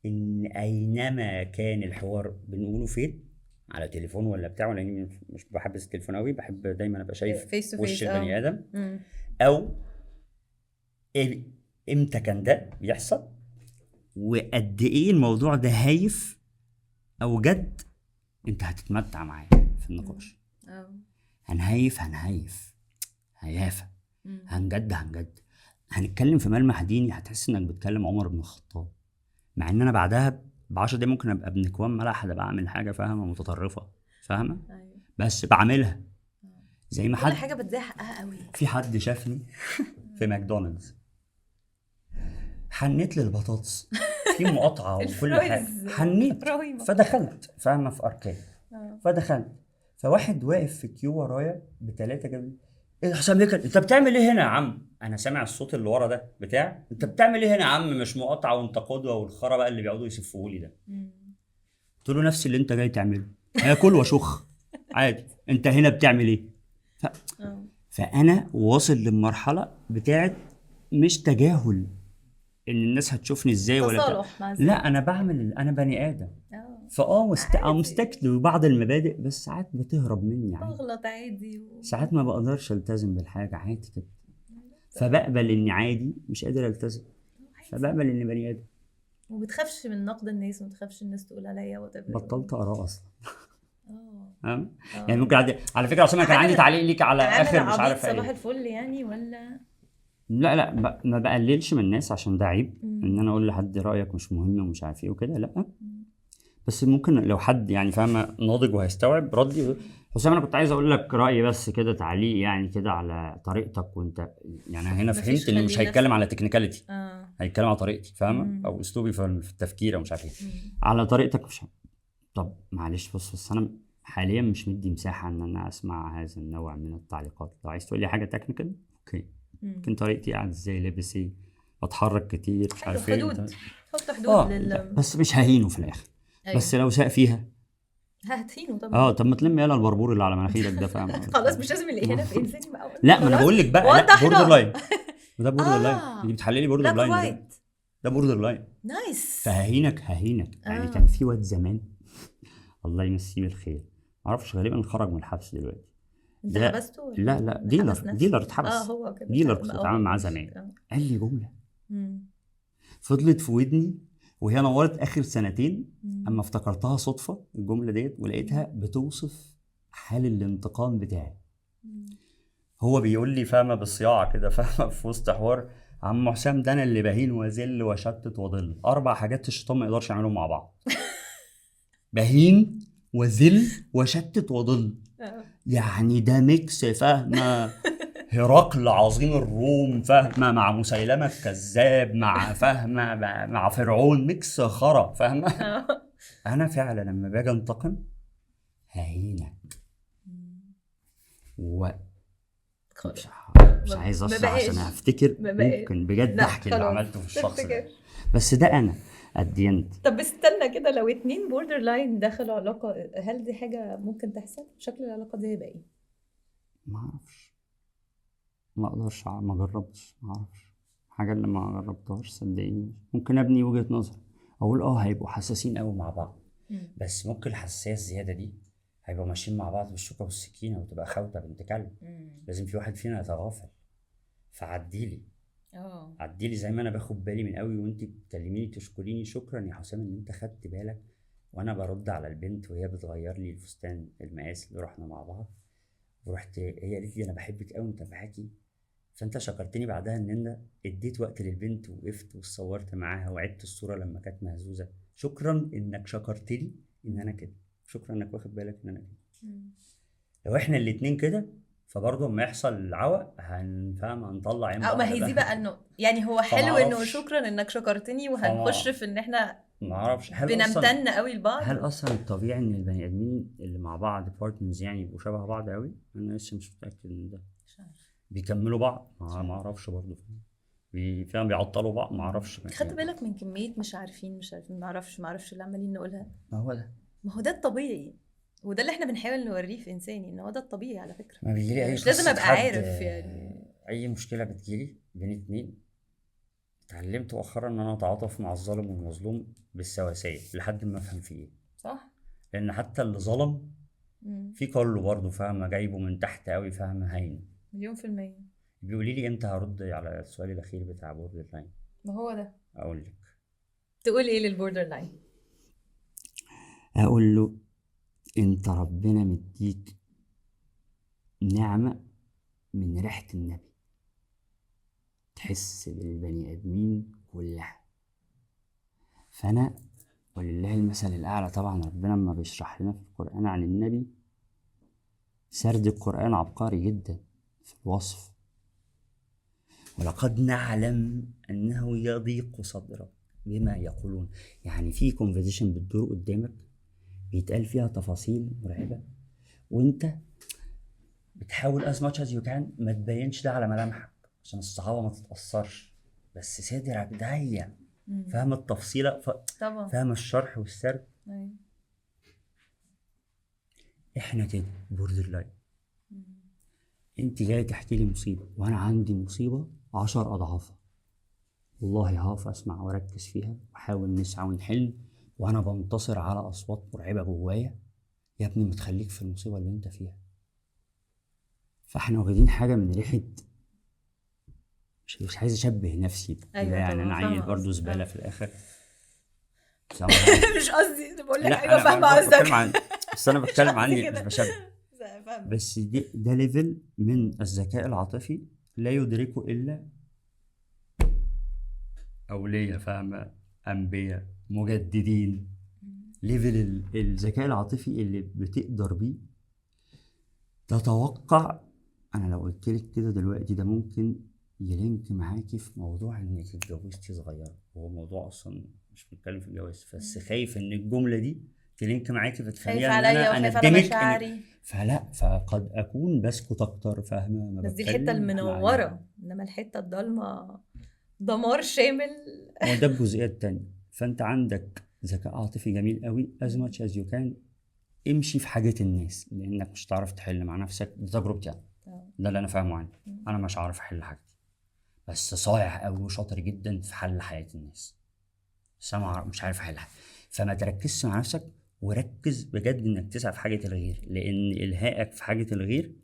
[SPEAKER 2] ان اينما كان الحوار بنقوله فين، على تليفون ولا بتاع، ولا مش بحب التليفون قوي، بحب دايما ابقى شايف
[SPEAKER 1] فيس تو
[SPEAKER 2] وش
[SPEAKER 1] فيس.
[SPEAKER 2] البني ادم،
[SPEAKER 1] مم.
[SPEAKER 2] او إيه امتى كان ده بيحصل، وقد ايه الموضوع ده هايف او جد، انت هتتمتع معايا في النقاش.
[SPEAKER 1] اه.
[SPEAKER 2] هنهيف هيافه، هنجد، هنتكلم في ملمح ديني هتحس انك بتكلم عمر بن الخطاب، مع ان انا بعدها ب10 دقايق ممكن ابقى ابن كوام ملح، ده بعمل حاجه فاهمه متطرفه، فاهمه،
[SPEAKER 1] ايوه.
[SPEAKER 2] بس بعملها. زي ما
[SPEAKER 1] كل
[SPEAKER 2] حد
[SPEAKER 1] حاجه بتضيع حقها قوي.
[SPEAKER 2] في حد شافني في ماكدونالدز، حنيت للبطاطس في مقاطعه وكل حاجه،
[SPEAKER 1] الفرايز
[SPEAKER 2] حنيت،
[SPEAKER 1] رهيبه.
[SPEAKER 2] فدخلت فاهمه في اركان،
[SPEAKER 1] اه.
[SPEAKER 2] فدخلت، فواحد واقف في كيو ورايا ب3 جاب لي، ايه حسام ليه كده؟ انت بتعمل ايه هنا يا عم؟ انا سامع الصوت اللي ورا ده بتاع، انت بتعمل ايه هنا يا عم؟ مش مقاطعه وانت قدوه والخرا بقى اللي بيقعدوا يسفوا لي ده. قلت له نفس اللي انت جاي تعمله، هاكل واشخ عادي، انت هنا بتعمل ايه؟ ف...
[SPEAKER 1] اه.
[SPEAKER 2] فانا واصل للمرحله بتاعت مش تجاهل ان الناس هتشوفني ازاي ولا بتاع،
[SPEAKER 1] تصالح مع
[SPEAKER 2] لا
[SPEAKER 1] الذات.
[SPEAKER 2] انا بعمل، انا بني ادم،
[SPEAKER 1] اه. عادي.
[SPEAKER 2] مستكتب بعض المبادئ، بس ساعات بتهرب مني عادي،
[SPEAKER 1] بغلط عادي
[SPEAKER 2] ساعات ما بقدرش التزم بالحاجه عادي كده، فبقبل اني عادي مش قادر التزم، فبقبل اني بني ادم.
[SPEAKER 1] وبتخافش من نقد الناس، وما تخافش الناس تقول عليا
[SPEAKER 2] بطلت اقرا اصلا.
[SPEAKER 1] اه.
[SPEAKER 2] فاهم؟ يعني
[SPEAKER 1] اه.
[SPEAKER 2] ممكن على فكره عشان كان عندي تعليق ليك على
[SPEAKER 1] عامل
[SPEAKER 2] اخر مش
[SPEAKER 1] عبيط
[SPEAKER 2] عارف
[SPEAKER 1] صباح
[SPEAKER 2] ايه.
[SPEAKER 1] الفل يعني ولا؟
[SPEAKER 2] لا ما بقللش من الناس عشان ده عيب
[SPEAKER 1] مم.
[SPEAKER 2] ان انا اقول لحد رايك مش مهم ومش عارف ايه وكده، لا. بس ممكن لو حد يعني فاهم ناضج وهيستوعب ردي. حسام انا كنت عايز اقول لك رايي بس كده تعليق يعني كده على طريقتك، وانت يعني هنا
[SPEAKER 1] مفيش،
[SPEAKER 2] فهمت انه مش
[SPEAKER 1] خلينا
[SPEAKER 2] هيتكلم على تكنيكاليتي،
[SPEAKER 1] اه.
[SPEAKER 2] هيتكلم على طريقتي فاهمه،
[SPEAKER 1] مم.
[SPEAKER 2] او اسلوبي في التفكير او مش عارف ايه،
[SPEAKER 1] مم.
[SPEAKER 2] على طريقتك مش. طب معلش بس انا حاليا مش مدي مساحه ان انا اسمع هذا النوع من التعليقات. لو عايز تقول لي حاجه تكنيكال اوكي، لكن طريقتي قاعد ازاي، لابس ايه، بتحرك كتير مش
[SPEAKER 1] ايوه،
[SPEAKER 2] عارف ايه
[SPEAKER 1] حدود. حط حدود
[SPEAKER 2] لا، بس مش ههينه في الاخر.
[SPEAKER 1] ايوه.
[SPEAKER 2] بس لو ساق فيها
[SPEAKER 1] هتهينه طبعا.
[SPEAKER 2] طب ما تلم يالا البربور اللي على مناخيرك ده فاهم.
[SPEAKER 1] خلاص مش لازم الاهانه في انساني بقى.
[SPEAKER 2] لا ما انا
[SPEAKER 1] خلاص.
[SPEAKER 2] بقول لك بقى، لا
[SPEAKER 1] وضحنا.
[SPEAKER 2] بوردر لاين، ده بوردر لاين،
[SPEAKER 1] اه.
[SPEAKER 2] انت بتحللي بوردر
[SPEAKER 1] بلاك
[SPEAKER 2] لاين
[SPEAKER 1] وايت.
[SPEAKER 2] ده بوردر لاين.
[SPEAKER 1] نايس.
[SPEAKER 2] فههينك يعني كان في واد زمان الله يمسيه بالخير، معرفش غالبا خرج من الحبس دلوقتي.
[SPEAKER 1] انت
[SPEAKER 2] ده
[SPEAKER 1] حبسته ولا
[SPEAKER 2] لا
[SPEAKER 1] حبس نفسه؟
[SPEAKER 2] ديلر اتحبس.
[SPEAKER 1] هو كده
[SPEAKER 2] ديلر كنت بتعامل معاه زمان، قال لي جمله فضلت في ودني وهي نورت اخر سنتين، اما افتكرتها صدفه الجمله ديت ولقيتها بتوصف حال الانتقام بتاعي. هو بيقول لي فاهمه بالصياعه كده فاهمه في وسط حوار، عم حسام ده انا اللي بهين وذل وشتت وضل، 4 حاجات الشيطان ما يقدرش يعملهم مع بعض. بهين وذل وشتت وضل، يعني ده ميكس فاهمه هرقل عظيم الروم فاهمه مع مسيلمه الكذاب مع فاهمه مع فرعون، ميكس خرا فاهمه. انا فعلا لما باجي انتقم ههينك مش عايز اشرح عشان هفتكر ممكن بجد احكي اللي عملته في الشخص ده، بس ده انا ادينت.
[SPEAKER 1] طب استنى كده، لو 2 بوردر لاين دخلوا علاقه، هل دي حاجه ممكن تحصل؟ شكل العلاقه دي هيبقى ايه؟
[SPEAKER 2] ما اعرفش، ما اقدرش، ما جربتش، ما اعرفش حاجه اللي ما جربتهاش صدقيني. ممكن ابني وجهه نظر اقول هيبقوا حساسين قوي مع بعض، بس ممكن الحساسيه الزياده دي هيبقوا ماشيين مع بعض بالشوكه والسكينه وتبقى خوته بنت كلب. لازم في واحد فينا يتغافل، فعديلي عديلي زي ما انا باخد بالي من قوي وانت بتكلميني تشكريني شكرا يا حسام ان انت خدت بالك، وانا برد على البنت وهي بتغير لي الفستان المقاس اللي رحنا مع بعض، ورحت هي قالت لي انا بحبك قوي متابعاكي، فانت شكرتني بعدها ان انا اديت وقت للبنت ووقفت وصورت معاها وعدت الصوره لما كانت مهزوزه، شكرا انك شكرتني ان انا كده، شكرا انك واخد بالك ان انا كده. لو احنا الاتنين كده فبرضه اما يحصل العوق هنفهم هنطلع عين بعض.
[SPEAKER 1] ما هي دي بقى انه يعني هو حلو انه شكرا انك شكرتني، وهنخش في ان احنا
[SPEAKER 2] ما اعرفش
[SPEAKER 1] بنمتن قوي لبعض.
[SPEAKER 2] هل اصلا الطبيعي ان البني ادمين اللي مع بعض بارتنرز يعني يبقوا شبه بعض قوي؟ انا لسه مش متاكد من ده. بيكملوا بعض ما اعرفش برضه، فعلا بيعطلوا بعض ما اعرفش.
[SPEAKER 1] خدت بالك من كميه مش عارفين ما اعرفش اللي عمالين نقولها؟
[SPEAKER 2] ما
[SPEAKER 1] هو ده الطبيعي، وده اللي احنا بنحاول نوريه في انساني، ان هو ده الطبيعي على فكره.
[SPEAKER 2] ما بيجيلي
[SPEAKER 1] مش لازم ابقى عارف يعني
[SPEAKER 2] اي مشكله بتجيلي بين اتنين اتعلمت مؤخرا ان انا اتعاطف مع الظالم والمظلوم بالسواسيه لحد ما افهم فيه ايه.
[SPEAKER 1] صح.
[SPEAKER 2] لان حتى اللي ظلم
[SPEAKER 1] مم.
[SPEAKER 2] في كله برضه فاهمه جايبه من تحت قوي فاهمه هين.
[SPEAKER 1] مليون في المية.
[SPEAKER 2] بيقولي لي امتى هرد على السؤال الاخير بتاع بوردر لاين.
[SPEAKER 1] ما هو ده.
[SPEAKER 2] اقول لك
[SPEAKER 1] تقول ايه للبوردر لاين؟
[SPEAKER 2] اقول له انت ربنا مديك نعمه من ريحه النبي تحس بالبني ادمين كلها. فانا ولله المثل الاعلى طبعا ربنا لما بيشرح لنا في القران عن النبي سرد القران عبقري جدا في الوصف. ولقد نعلم انه يضيق صدرك بما يقولون. يعني في كونفرزيشن بتدور قدامك بيتقال فيها تفاصيل مرعبه وانت بتحاول as much as you can ما تبينش ده على ملامحك عشان الصحابه ما تتاثرش، بس صدرك ضيق فاهم التفصيله
[SPEAKER 1] طبعا.
[SPEAKER 2] فاهم الشرح والسرد.
[SPEAKER 1] أيوة.
[SPEAKER 2] احنا كده بوردر لاين. انت جاي تحكي لي مصيبه وانا عندي مصيبه 10 اضعافها، والله هقف اسمع واركز فيها واحاول نسعى ونحل وانا بنتصر على اصوات مرعبه جوايا. يا ابني ما تخليك في المصيبه اللي انت فيها. فاحنا واخدين حاجه من ريحه مش عايز اشبه نفسي
[SPEAKER 1] أيوة
[SPEAKER 2] يعني
[SPEAKER 1] طبعاً،
[SPEAKER 2] انا
[SPEAKER 1] فاهمة
[SPEAKER 2] عيل برضه
[SPEAKER 1] قصدك.
[SPEAKER 2] زباله في الاخر.
[SPEAKER 1] مش قصدي، أنا بقول لك
[SPEAKER 2] لا
[SPEAKER 1] ايوه
[SPEAKER 2] انا
[SPEAKER 1] فاهمه
[SPEAKER 2] برضه بتكلم
[SPEAKER 1] قصدك.
[SPEAKER 2] عن بس انا بتكلم
[SPEAKER 1] قصدي
[SPEAKER 2] عني
[SPEAKER 1] كده.
[SPEAKER 2] مش بشبه.
[SPEAKER 1] فاهمة.
[SPEAKER 2] بس ده ليفل من الذكاء العاطفي لا يدركه الا اولياء فاهمه انبياء مجددين. ليفل الذكاء العاطفي اللي بتقدر بيه تتوقع. انا لو قلت لك كده دلوقتي ده ممكن يلينك معاكي في موضوع انك اتجوزتي صغيره، وهو موضوع اصلا مش بنتكلم في الجواز بس خايف ان الجمله دي تلينك معاكي
[SPEAKER 1] خايف
[SPEAKER 2] فتخليها ان
[SPEAKER 1] عليا
[SPEAKER 2] انا
[SPEAKER 1] وخايف على
[SPEAKER 2] اندمج
[SPEAKER 1] مشاعري.
[SPEAKER 2] فلا فقد اكون بسكت اكتر فاهمه ما
[SPEAKER 1] بس دي الحته
[SPEAKER 2] بتكلم احنا
[SPEAKER 1] المنوره، انما الحته الضلمه دمار شامل.
[SPEAKER 2] هو ده الجزئيه التانية. فانت عندك ذكاء عاطفي جميل قوي as much as you can. امشي في حاجة الناس لانك مش هتعرف تحل مع نفسك. دي تجربتي انا، ده اللي انا فاهمه عني. انا مش عارف احل حاجتي بس صايع قوي وشاطر جدا في حل حياة الناس، بس انا مش عارف احلها. فما تركزش مع نفسك وركز بجد انك تسعى في حاجة الغير، لان الهائك في حاجة الغير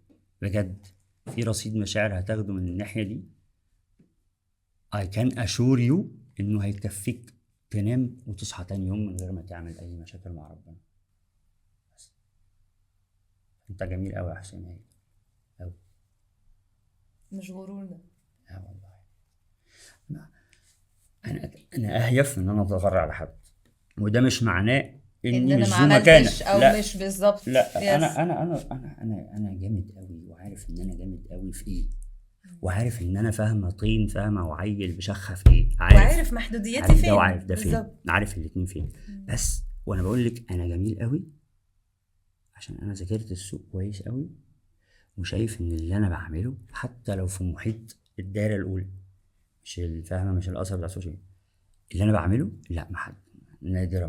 [SPEAKER 2] بجد في رصيد مشاعر هتاخده من الناحية دي I can assure you انه هيكفيك تنام وتصحى تاني يوم من غير ما تعمل اي مشاكل مع ربنا. بس انت جميل قوي يا حسين هاي قوي.
[SPEAKER 1] مش غرور ده.
[SPEAKER 2] لا والله انا اهيف ان انا اتغرى على حد، وده مش معناه
[SPEAKER 1] ان
[SPEAKER 2] اني
[SPEAKER 1] انا
[SPEAKER 2] مش
[SPEAKER 1] ما
[SPEAKER 2] ذو مكانه.
[SPEAKER 1] عملتش او
[SPEAKER 2] لا
[SPEAKER 1] مش بالظبط.
[SPEAKER 2] لا
[SPEAKER 1] Yes.
[SPEAKER 2] انا جامد قوي وعارف ان انا جامد قوي في ايه، وعارف ان انا فاهمه طين فاهمه وعيل بشخه في ايه،
[SPEAKER 1] وعارف محدودياتي
[SPEAKER 2] عارف
[SPEAKER 1] فين
[SPEAKER 2] ده وعارف ده فين،
[SPEAKER 1] بالظبط.
[SPEAKER 2] عارف الاتنين فين. بس وانا بقول لك انا جميل قوي عشان انا ذاكرت السوق كويس قوي وشايف ان اللي انا بعمله حتى لو في محيط الدايره الاولى مش الفاهمه مش الاثر بتاع السوشيال ميديا اللي انا بعمله، لا ما حد نادرا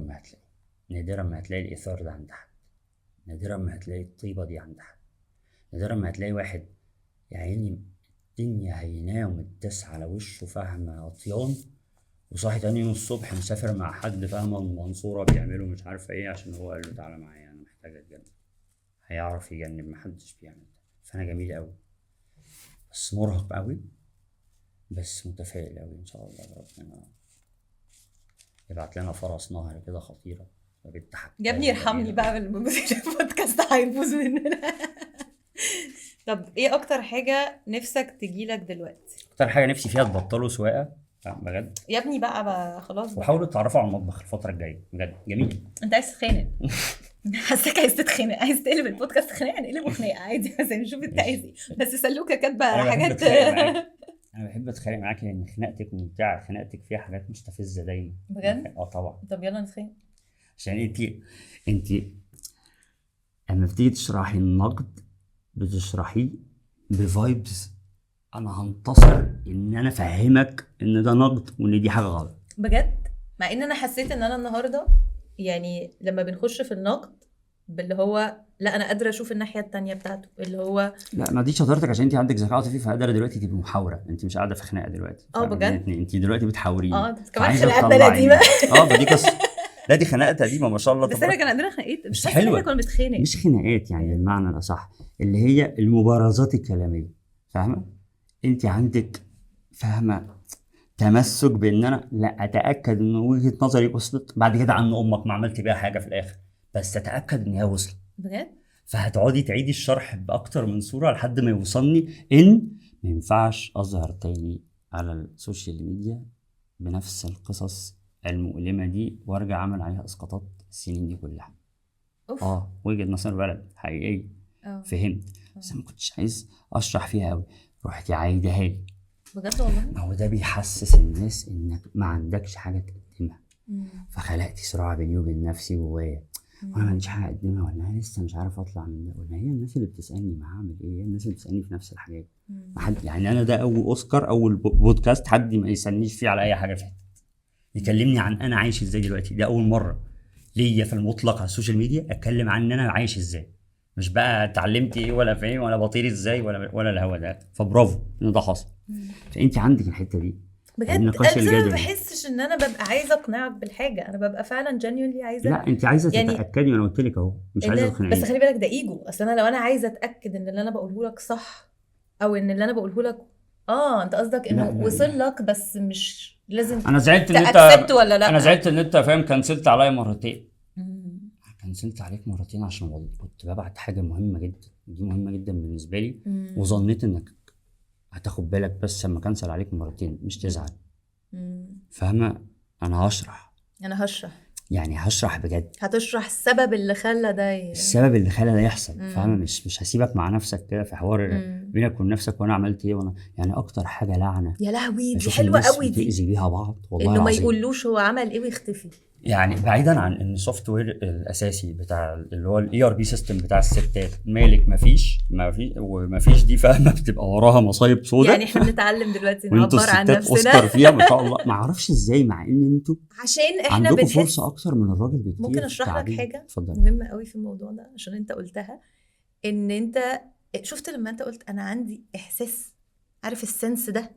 [SPEAKER 2] ما هتلاقي الايثار ده عند حد، نادرا ما هتلاقي الطيبه دي عند حد، نادرا ما هتلاقي واحد يا عيني الدنيا هيناه ومتداس على وشه فاهمه عطيان وصاحي تاني يوم الصبح مسافر مع حد فاهمه المنصوره بيعملوا مش عارفه ايه عشان هو قال له تعالى معايا انا محتاج اتجنن. هيعرف يجنب، محدش بيعمل ده. فانا جميل قوي بس مرهق قوي بس متفائل قوي ان شاء الله ربنا يبعت لنا فرس نهر كده خطيره
[SPEAKER 1] يا ابني ارحمني بقى البودكاست هيبوظ مننا. طب ايه اكتر حاجه نفسك تجيلك دلوقتي؟
[SPEAKER 2] اكتر حاجه نفسي فيها تبطلوا سواقه بجد
[SPEAKER 1] يا ابني بقى خلاص بقى.
[SPEAKER 2] وحاولوا تتعرفوا على المطبخ الفتره الجايه بجد جميل.
[SPEAKER 1] انت عايز تتخانق؟ حاسك عايز تتخانق، عايز تقلب البودكاست خناقه نقلبه خناقه عادي بس نشوف انت عايز ايه. بس سلوكه كاتبه حاجات.
[SPEAKER 2] انا بحب اتخانق معاكي لان خناقتك ممتعه، خناقتك فيها حاجات مستفزه دايما.
[SPEAKER 1] بجد؟
[SPEAKER 2] طبعا.
[SPEAKER 1] طب يلا نتخانق.
[SPEAKER 2] عشان انت لما بتيجي تشرحي النقد بتشرحيه بفايبز انا هنتصر ان انا افهمك ان ده نقد وان دي حاجه غلط
[SPEAKER 1] بجد. مع ان انا حسيت ان انا النهارده يعني لما بنخش في النقد باللي هو لا انا قادره اشوف الناحيه التانية بتاعته اللي هو
[SPEAKER 2] لا ما دي شطارتك، عشان انت عندك ذكاء عاطفي فقادره دلوقتي تبقي محاوره، انت مش قاعده في خناقه دلوقتي.
[SPEAKER 1] بجد
[SPEAKER 2] انت دلوقتي بتحاوريني
[SPEAKER 1] ده كمان
[SPEAKER 2] فعايزه
[SPEAKER 1] خناقاتنا
[SPEAKER 2] تطلعي
[SPEAKER 1] القديمه.
[SPEAKER 2] فدي قصه. لا دي خناقات قديمه ما شاء الله
[SPEAKER 1] بس انا
[SPEAKER 2] تبارك.
[SPEAKER 1] كان عندنا خناقات
[SPEAKER 2] بس
[SPEAKER 1] مش حاسه ان
[SPEAKER 2] حلوه،
[SPEAKER 1] احنا كنا بنتخانق.
[SPEAKER 2] مش خناقات يعني المعنى الاصح اللي هي المبارزات الكلاميه، فاهمه؟ انت عندك فاهمه تمسك بان انا لا اتاكد ان وجهه نظري وصلت، بعد كده عن امك ما عملت بيها حاجه في الاخر، بس اتاكد ان هي وصلت.
[SPEAKER 1] بجد
[SPEAKER 2] فهتقعدي تعيدي الشرح باكتر من صوره لحد ما يوصلني ان ما ينفعش اظهر تاني على السوشيال ميديا بنفس القصص المؤلمه دي وارجع اعمل عليها اسقاطات السنين دي كلها.
[SPEAKER 1] اوف
[SPEAKER 2] وجهه نظر بلد حقيقيه، فهمت، بس ما كنتش عايز اشرح فيها قوي، رحتي عايدها لي.
[SPEAKER 1] بجد والله.
[SPEAKER 2] ما هو ده بيحسس الناس انك ما عندكش حاجه تقدمها، فخلقتي صراع بيني وبين نفسي جوايا، وانا ما عنديش حاجه اقدمها، ولا انا لسه مش عارف اطلع من ده، ولا هي الناس اللي بتسالني ما هعمل ايه، هي الناس اللي بتسالني في نفس الحاجات. ما حد يعني، انا ده اول اوسكار اول بودكاست حد ما يسالنيش فيه على اي حاجه فاتت، يكلمني عن انا عايش ازاي دلوقتي. ده اول مره ليا في المطلق على السوشيال ميديا اتكلم عن ان انا عايش ازاي، مش بقى اتعلمت ايه ولا فاهم ولا بطير ازاي ولا الهوا ده. فبرافو ان ده حصل. فانت عندك الحته دي
[SPEAKER 1] بجد.
[SPEAKER 2] النقاش
[SPEAKER 1] انا ما
[SPEAKER 2] الجدلي.
[SPEAKER 1] بحسش ان انا ببقى عايزه اقنعك بالحاجه، انا ببقى فعلا genuinely عايزه.
[SPEAKER 2] لا انت عايزه
[SPEAKER 1] يعني
[SPEAKER 2] تتاكدي، وانا قلت لك اهو مش عايزه تقنعيني.
[SPEAKER 1] بس خلي بالك ده ايجو، اصل انا لو انا عايزه اتاكد ان اللي انا بقوله لك صح، او ان اللي انا بقوله لك انت قصدك انه وصل لك بس مش لازم
[SPEAKER 2] انا زعلت ان
[SPEAKER 1] انت ولا لا.
[SPEAKER 2] انا زعلت ان انت فاهم كنسلت عليا مرتين. كنسلت عليك مرتين عشان والله كنت ببعت حاجه مهمه جدا، دي مهمه جدا بالنسبه لي، وظنيت انك هتاخد بالك بس لما كنسل عليك مرتين مش تزعل. فاهمه؟ انا هشرح يعني هشرح بجد،
[SPEAKER 1] هتشرح السبب اللي خلى ده
[SPEAKER 2] السبب اللي خلى ده يحصل. فاهمه؟ مش هسيبك مع نفسك كده في حوار بينك وبين نفسك وانا عملت ايه وانا يعني. اكتر حاجه لعنه
[SPEAKER 1] يا لهوي دي
[SPEAKER 2] بشوف
[SPEAKER 1] حلوه
[SPEAKER 2] الناس
[SPEAKER 1] قوي دي،
[SPEAKER 2] بتأذي بيها بعض والله
[SPEAKER 1] انه ما
[SPEAKER 2] العظيم.
[SPEAKER 1] يقولوش هو عمل ايه ويختفي.
[SPEAKER 2] يعني بعيدا عن ان السوفت وير الاساسي بتاع اللي هو الاي ار بي سيستم بتاع الستات مالك مفيش دي، فاهمه؟ بتبقى وراها مصايب سوداء.
[SPEAKER 1] يعني احنا بنتعلم دلوقتي
[SPEAKER 2] وانتوا
[SPEAKER 1] نعبر عن
[SPEAKER 2] الستات
[SPEAKER 1] نفسنا
[SPEAKER 2] اوسكار فيها ما شاء الله. ما اعرفش ازاي، مع ان انتوا
[SPEAKER 1] عشان احنا
[SPEAKER 2] عندكم
[SPEAKER 1] بنحس.
[SPEAKER 2] فرصه اكتر من الراجل بكتير.
[SPEAKER 1] ممكن اشرح لك حاجه
[SPEAKER 2] اتفضل.
[SPEAKER 1] مهمه قوي في الموضوع ده عشان انت قلتها، ان انت شفت لما انت قلت انا عندي احساس، عارف السنس ده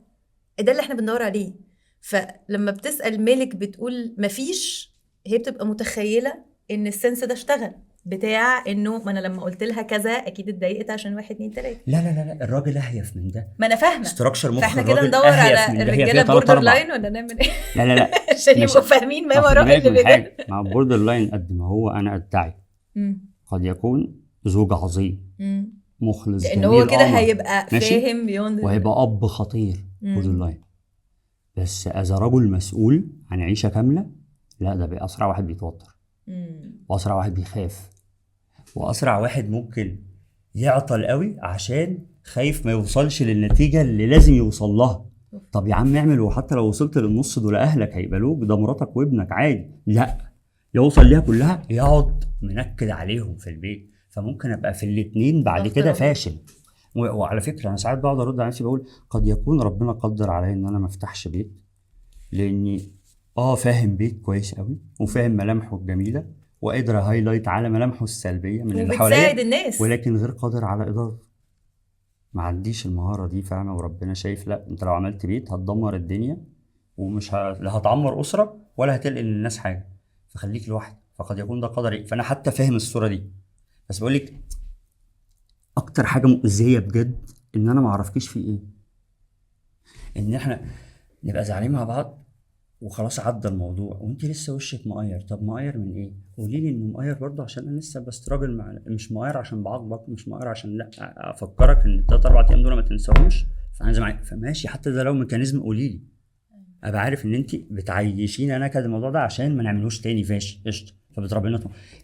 [SPEAKER 1] اللي احنا بندور عليه. فلما بتسأل مالك بتقول مفيش، هي بتبقى متخيله ان السنس ده اشتغل بتاع انه ما انا لما قلت لها كذا اكيد اتضايقت عشان 1 2 3.
[SPEAKER 2] لا الراجل اهيف من ده.
[SPEAKER 1] ما انا فاهمه
[SPEAKER 2] استراكشر مخ
[SPEAKER 1] فاحنا كده
[SPEAKER 2] الراجل
[SPEAKER 1] ندور
[SPEAKER 2] أهيف
[SPEAKER 1] على
[SPEAKER 2] من ده.
[SPEAKER 1] الرجاله بوردر لاين ولا نعمل ايه؟
[SPEAKER 2] لا
[SPEAKER 1] عشان يبقوا فاهمين ما وراء اللي بيجي.
[SPEAKER 2] مع بوردر لاين قد ما هو انا ادعي قد يكون زوج عظيم مخلص
[SPEAKER 1] لان
[SPEAKER 2] جميل،
[SPEAKER 1] هو كده هيبقى فاهم بيوند،
[SPEAKER 2] وهيبقى اب خطير بوردر لاين. بس اذا رجل مسؤول عن عيشه كامله، لا ده بقى اسرع واحد بيتوتر، واسرع واحد بيخاف، واسرع واحد ممكن يعطل قوي عشان خايف ما يوصلش للنتيجه اللي لازم يوصل لها. طب يا عم اعمل، وحتى لو وصلت للنص دول اهلك هيقبلوك، ده مراتك وابنك عادي. لا يوصل ليها كلها، يقعد منكد عليهم في البيت. فممكن ابقى في الاتنين بعد كده فاشل. وعلى فكره انا ساعات بقعد ارد على نفسي بقول قد يكون ربنا قدر عليا ان انا ما افتحش بيت، لاني فاهم بيت كويس قوي وفاهم ملامحه الجميله وقادر هايلايت على ملامحه السلبيه من اللي حواليا،
[SPEAKER 1] الناس،
[SPEAKER 2] ولكن غير قادر على ادارته. ما عنديش المهاره دي، فاهمه؟ وربنا شايف لا انت لو عملت بيت هتدمر الدنيا، ومش لا هتعمر اسره ولا هتلقي للناس حاجه، فخليك لوحدك. فقد يكون ده قدري. فانا حتى فاهم الصوره دي، بس بقول لك اكتر حاجه مؤذيه بجد ان انا ما اعرفكيش في ايه، ان احنا نبقى زعلانين مع بعض وخلاص عدى الموضوع وانت لسه وشك مقير. طب مقير من ايه؟ قولي لي انه مقير برضه عشان انا لسه بستراجل مع، مش مقير عشان بعاقبك، مش مقير عشان لا افكرك ان ال3 4 ايام دول ما تنساهمش فانا زي معاك. فماشي، حتى ده لو ميكانيزم قولي لي ابقى عارف ان انت بتعيشيني انا كده الموضوع ده عشان ما نعملوش تاني. فاش قشطه، فبتربينا.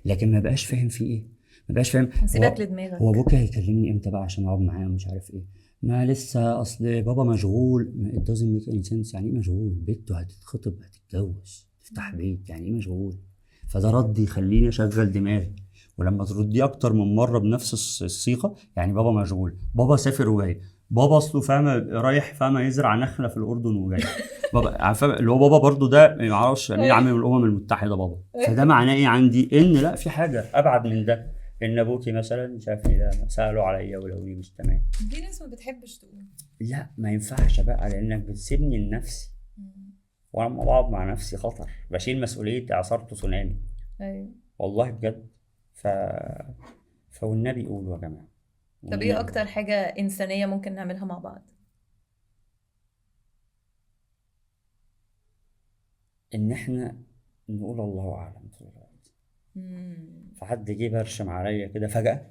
[SPEAKER 2] لكن ما بقاش فاهم في ايه، ما بقاش فاهم
[SPEAKER 1] سيبك لدماغك.
[SPEAKER 2] هو ابوك هيكلمني امتى بقى عشان اقعد معاه ومش عارف ايه، ما لسه اصل بابا مشغول. it doesn't make any sense. يعني ايه مشغول؟ بنته هتتخطب هتتجوز تفتح بيت، يعني ايه مشغول؟ فده رد يخليني اشغل دماغي. ولما تردي اكتر من مره بنفس الصيغه، يعني بابا مشغول، بابا سافر وجاي، بابا اصله فاهمه رايح فاهمه يزرع نخله في الاردن وجاي، بابا عارفه اللي هو بابا برضو ده ما يعرفش يعني ايه عامل الامم المتحده بابا. فده معناه ايه عندي؟ ان لا في حاجه ابعد من ده. ان ابوكي مثلا شافني ده سالوا عليا ولقوني مش تمام.
[SPEAKER 1] في ناس ما بتحبش تقول.
[SPEAKER 2] لا ما ينفعش بقى، لانك بتسيبني لنفسي، وانا لما بقعد مع نفسي خطر، بشيل مسؤوليه اعصار تسونامي.
[SPEAKER 1] ايوه.
[SPEAKER 2] والله بجد. ف فوالنبي يقولوا يا جماعه.
[SPEAKER 1] طب ايه اكتر حاجة انسانية ممكن نعملها مع بعض؟
[SPEAKER 2] ان احنا نقول الله اعلم طول الوقت. فحد جه برشم عليا كده فجاه،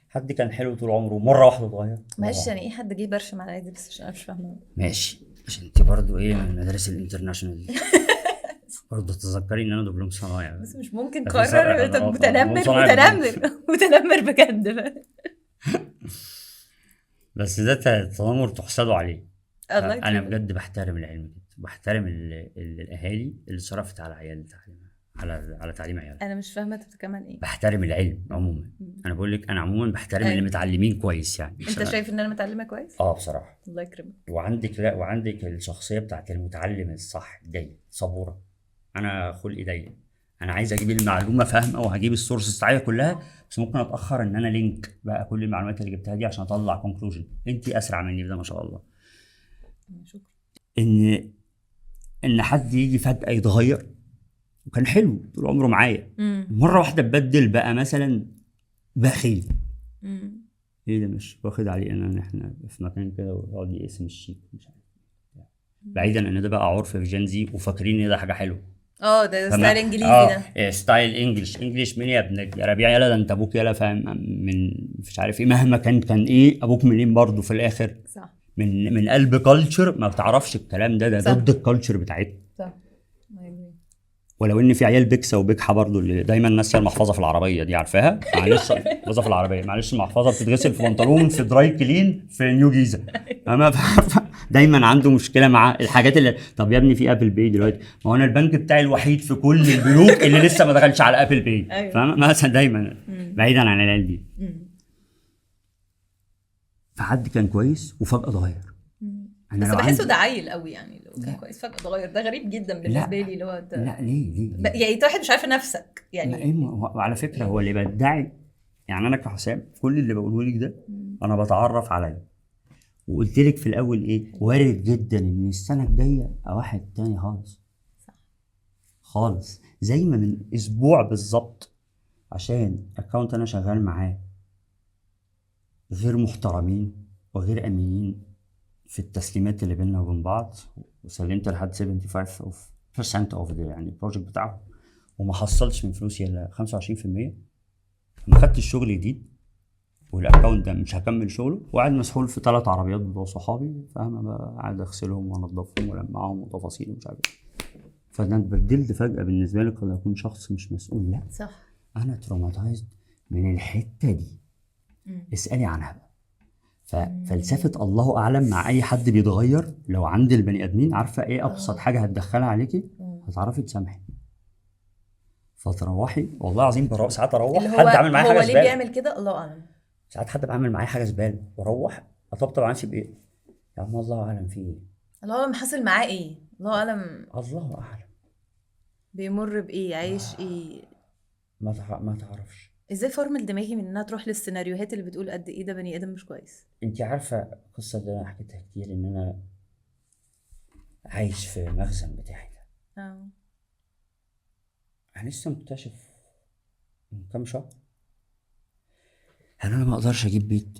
[SPEAKER 2] حد كان حلو طول عمره مره واحده اتغير.
[SPEAKER 1] معلش يعني ايه حد جه برشم على دي؟ بس عشان انا مش فاهمه.
[SPEAKER 2] ماشي، عشان انت برضو ايه من المدارس الانترناشونال دي. برضه تذكري ان انا دبلوم صنايع.
[SPEAKER 1] بس مش ممكن
[SPEAKER 2] في فرق
[SPEAKER 1] قرر.
[SPEAKER 2] بين
[SPEAKER 1] طب
[SPEAKER 2] دبلوم
[SPEAKER 1] متنمر
[SPEAKER 2] صنايع
[SPEAKER 1] متنمر متنمر بجد بقى.
[SPEAKER 2] بس ده تنمر تحسدوا عليه.
[SPEAKER 1] الله
[SPEAKER 2] انا
[SPEAKER 1] يكرمك.
[SPEAKER 2] بجد بحترم العلم جدا، بحترم الاهالي اللي صرفت على عيال تعليم، على تعليم عيالها.
[SPEAKER 1] انا مش فاهمه انت كمان ايه.
[SPEAKER 2] بحترم العلم عموما. انا بقول لك انا عموما بحترم اللي
[SPEAKER 1] أيوة.
[SPEAKER 2] متعلمين كويس يعني.
[SPEAKER 1] انت شايف ان انا متعلمه كويس؟
[SPEAKER 2] بصراحه.
[SPEAKER 1] الله يكرمك.
[SPEAKER 2] وعندك، لا وعندك الشخصيه بتاعت المتعلم الصح الجيد، صبوره. انا خلقي ضيق، انا عايز اجيب المعلومه فاهمه وهجيب السورس بتاعتها كلها، بس ممكن اتاخر ان انا لينك بقى كل المعلومات اللي جبتها دي عشان اطلع كونكلوجن. انت اسرع مني في ده ما شاء الله.
[SPEAKER 1] شكرا.
[SPEAKER 2] ان حد يجي فجاه يتغير وكان حلو طول عمره معايا، مره واحده اتبدل بقى مثلا بخيل. ايه ده؟ مش واخد عليه ان احنا في مكان كده ويقعد اسم الشيك مش عارف، بعيدا ان ده بقى عرف في جين زي وفاكرين ان ده حاجه حلوه.
[SPEAKER 1] ده ستايل انجليزي ده.
[SPEAKER 2] ستايل انجلش مين يا ابن يا ربيع؟ يلا ده انت ابوك يلا فاهم من مش عارف ايه، مهما كان ايه ابوك منين برضه في الاخر.
[SPEAKER 1] صح.
[SPEAKER 2] من قلب كلتشر ما بتعرفش الكلام ده
[SPEAKER 1] صح.
[SPEAKER 2] ضد الكلتشر بتاعتنا.
[SPEAKER 1] صح.
[SPEAKER 2] ولو ان في عيال بيكسا وبيكحه برضه اللي دايما ناسيه المحفظه في العربيه دي، عارفاها؟ معلش المحفظه في العربيه، معلش المحفظه بتتغسل في بنطلون في دراي كلين في نيو جيزه. اما دايما عنده مشكله مع الحاجات اللي، طب يا ابني في ابل باي دلوقتي، ما هو انا البنك بتاعي الوحيد في كل البنوك اللي لسه ما دخلش على ابل باي. فاهم؟ مثلا دايما بعيدا عن العيال دي. فحد كان كويس وفجاه اتغير.
[SPEAKER 1] بس بحسه ده عيل قوي يعني، لو كان كويس فجأة اتغير ده غريب جدا بالنسبة لي. اللي هو
[SPEAKER 2] لا ليه
[SPEAKER 1] يعني انت واحد مش عارف نفسك يعني.
[SPEAKER 2] وعلى فكرة هو اللي بدعي يعني، انا كحسام كل اللي بقوله لك ده انا بتعرف عليا، وقلت لك في الاول ايه، وارد جدا ان السنة الجاية واحد تاني خالص.
[SPEAKER 1] صح.
[SPEAKER 2] خالص. زي ما من اسبوع بالظبط عشان اكونت انا شغال معاه غير محترمين وغير امينين في التسليمات اللي بيننا وبين بعض، وسلمت لحد 75% اوف يعني البروجكت بتاعهم، وما حصلش من فلوسي الا 25%. ما خدتش الشغل جديد والاكونت ده مش هكمل شغله، وقاعد مسحول في 3 عربيات بتوع صحابي، فاهمه بقى؟ قاعد اغسلهم وانضفهم والمعهم وتفاصيل ومش عارف ايه. فانا اتبدلت فجاه. بالنسبه لي قد اكون شخص مش مسؤول. لا
[SPEAKER 1] صح.
[SPEAKER 2] انا تروماتايزد من الحته دي. اسالي عنها بقى. ففلسفه الله اعلم مع اي حد بيتغير، لو عند البني ادمين عارفه ايه ابسط حاجه هتدخلها عليكي؟ هتعرفي تسامحي. فتروحي والله العظيم ساعات اروح حد عامل معايا حاجه
[SPEAKER 1] زباله. هو ليه
[SPEAKER 2] زباله،
[SPEAKER 1] بيعمل كده الله اعلم.
[SPEAKER 2] ساعات حد بعمل معايا حاجه زباله واروح اطبطب على نفسي بايه؟ يا عم الله اعلم في ايه،
[SPEAKER 1] الله اعلم حاصل معاه ايه، الله اعلم
[SPEAKER 2] الله اعلم
[SPEAKER 1] بيمر بايه، عايش ايه.
[SPEAKER 2] ما تعرفش.
[SPEAKER 1] ازاي فرمل دماغي من انها تروح للسيناريوهات اللي بتقول قد ايه ده بني ادم مش كويس.
[SPEAKER 2] انت عارفه القصه اللي انا حكيتها كتير، ان انا عايش في مخزن بتاعي ده. انا لسه مكتشف من كام شهر انا ما اقدرش اجيب بيت.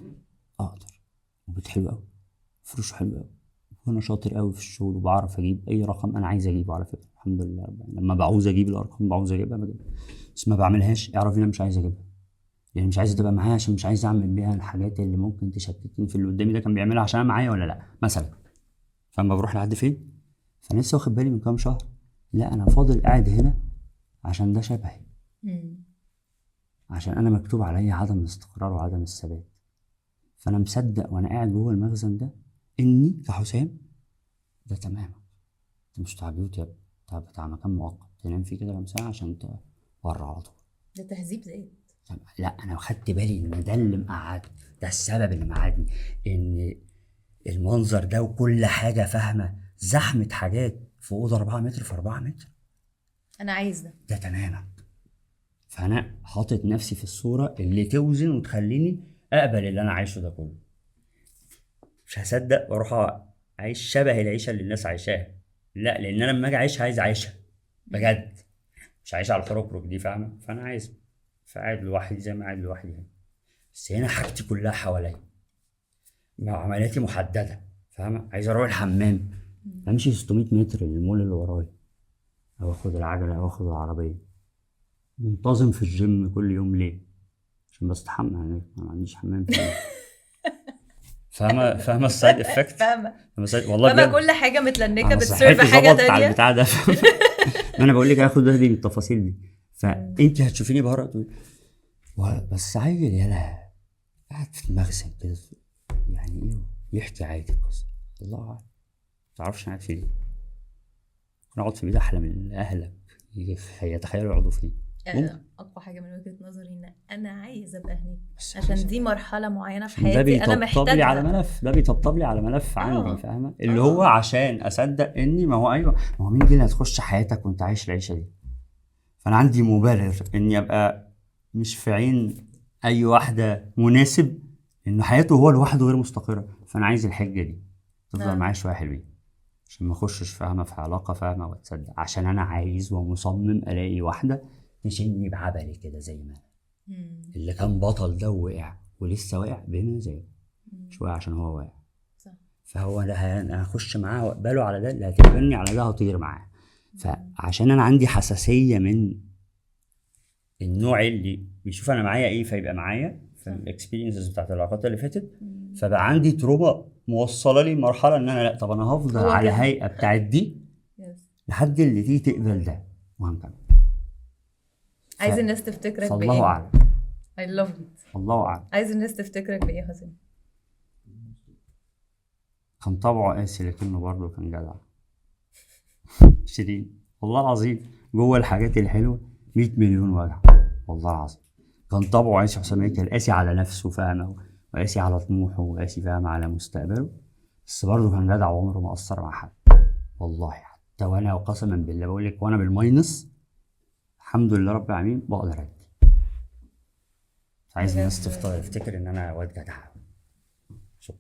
[SPEAKER 2] اقدر، وبيت حلو قوي، فلوسه حلو قوي، وانا شاطر قوي في الشغل وبعرف اجيب اي رقم انا عايز اجيبه. على فكره الحمد لله لما بعوز اجيب الارقام بعوز اجيبها بجيبها، بس ما بعملهاش. اعرف ان انا مش عايز اجيبها، يعني مش عايز تبقى معايا عشان مش عايز اعمل بيها الحاجات اللي ممكن تشتتني في اللي قدامي ده كان بيعملها عشان انا معايا ولا لا مثلا. فاما بروح لحد فين، فانا لسه واخد بالي من كام شهر لا انا فاضل قاعد هنا عشان ده شبهي، عشان انا مكتوب عليا عدم الاستقرار وعدم الثبات. فانا مصدق وانا قاعد جوه المخزن ده اني كحسام ده تمام. انت مش بتاع بيوت يا ابني، بتاع مكان مؤقت تنام فيه كده كام ساعه عشان تبرع على طول.
[SPEAKER 1] ده تهذيب ذات.
[SPEAKER 2] لا انا خدت بالي ان ده اللي مقعدني، ده السبب اللي مقعدني، ان المنظر ده وكل حاجه فاهمه زحمه حاجات في اوضه 4 متر في 4 متر.
[SPEAKER 1] انا عايز ده
[SPEAKER 2] تماما. فانا حاطط نفسي في الصوره اللي توزن وتخليني اقبل اللي انا عايشه ده كله. مش هصدق واروح اعيش شبه العيشه اللي الناس عايشاها، لا، لان انا لما اجي اعيش عايز اعيشها بجد، مش عايش على الحركرك دي، فاهمه؟ فانا عايز فقاعد لوحدي زي ما قاعد لوحدي هنا، بس هنا حاجتي كلها حواليا مع عملياتي محدده، فاهمه؟ عايز اروح الحمام امشي 600 متر للمول اللي ورايا، او اخد العجله او اخد العربيه. منتظم في الجيم كل يوم ليه؟ عشان بستحمى هناك، ما عنديش حمام في البيت. فاهمه السايد افكت؟
[SPEAKER 1] فاهمه
[SPEAKER 2] والله
[SPEAKER 1] فاهمه
[SPEAKER 2] بجد
[SPEAKER 1] كل حاجه متلنكه
[SPEAKER 2] انا
[SPEAKER 1] بتسيرف
[SPEAKER 2] صحتي
[SPEAKER 1] حاجه
[SPEAKER 2] ظبطت على
[SPEAKER 1] تانية.
[SPEAKER 2] البتاع ده. ما انا بقول لك هاخد بالي من التفاصيل دي، فانت هتشوفيني بهرق تقولي بس عيل يلا قاعد في المخزن كده، يعني ايه يحكي عادي القصه؟ الله اعلم، ما تعرفش انا قاعد في ايه. انا اقعد في بيت احلى من اهلك يتخيلوا يقعدوا فيه. ممكن،
[SPEAKER 1] اقوى حاجه من وجهه نظري ان انا عايزه ابقى هناك
[SPEAKER 2] بس
[SPEAKER 1] عشان دي مرحله معينه في
[SPEAKER 2] عشان ده
[SPEAKER 1] حياتي انا
[SPEAKER 2] بيطبطب لي على
[SPEAKER 1] محتاجها.
[SPEAKER 2] ملف، ده بيطبطب لي على ملف عندي، فاهمه؟ اللي هو
[SPEAKER 1] اه
[SPEAKER 2] عشان اصدق اني، ما هو ايوه، ما هو مين دي اللي هتخش حياتك وانت عايش العيشه دي؟ فانا عندي مبرر اني ابقى مش في عين اي واحده مناسب، ان حياته هو لوحده غير مستقره. فانا عايز الحجه دي تفضل معايا شويه حلوين، عشان ما اخشش فاهمه في علاقه فاهمه واتصدق، عشان انا عايز ومصمم الاقي واحده تشيلني بعبلي كده زي ما أنا. اللي كان بطل ده وقع ولسه واقع بمزاجه، مش واقع عشان هو واقع.
[SPEAKER 1] صح.
[SPEAKER 2] فهو ده انا هخش معاه واقبله على ده، اللي هتقبلني على ده هطير معاه. فعشان انا عندي حساسيه من النوع اللي بيشوف انا معايا ايه فيبقى معايا في الاكسبيرينسز بتاعت العلاقات اللي فاتت، فبقى عندي تروما موصله لي مرحله ان انا لا، طب انا هفضل
[SPEAKER 1] هو
[SPEAKER 2] على
[SPEAKER 1] كده.
[SPEAKER 2] الهيئه بتاعت دي لحد اللي تيجي تقبل ده وهنكمل.
[SPEAKER 1] عايز الناس تفتكرك
[SPEAKER 2] فالله
[SPEAKER 1] بايه؟
[SPEAKER 2] اعلم.
[SPEAKER 1] I love it.
[SPEAKER 2] الله اعلم.
[SPEAKER 1] عايز الناس تفتكرك بايه يا حسين؟
[SPEAKER 2] كان طبعه قاسي لكنه برضه كان جدع. شيرين والله العظيم جوه الحاجات الحلوه 100 مليون وجع، والله العظيم. كان طبعه قاسي، حسام كان قاسي على نفسه فاهمه، وقاسي على طموحه، وقاسي فاهمه على مستقبله، بس برضه كان جدع وعمره ما قصر مع حد والله. حتى وانا وقسما بالله بقول لك وانا بالماينس الحمد لله رب العالمين بقدر ادي. عايز الناس تفتكر ان انا واد جدع. شكرا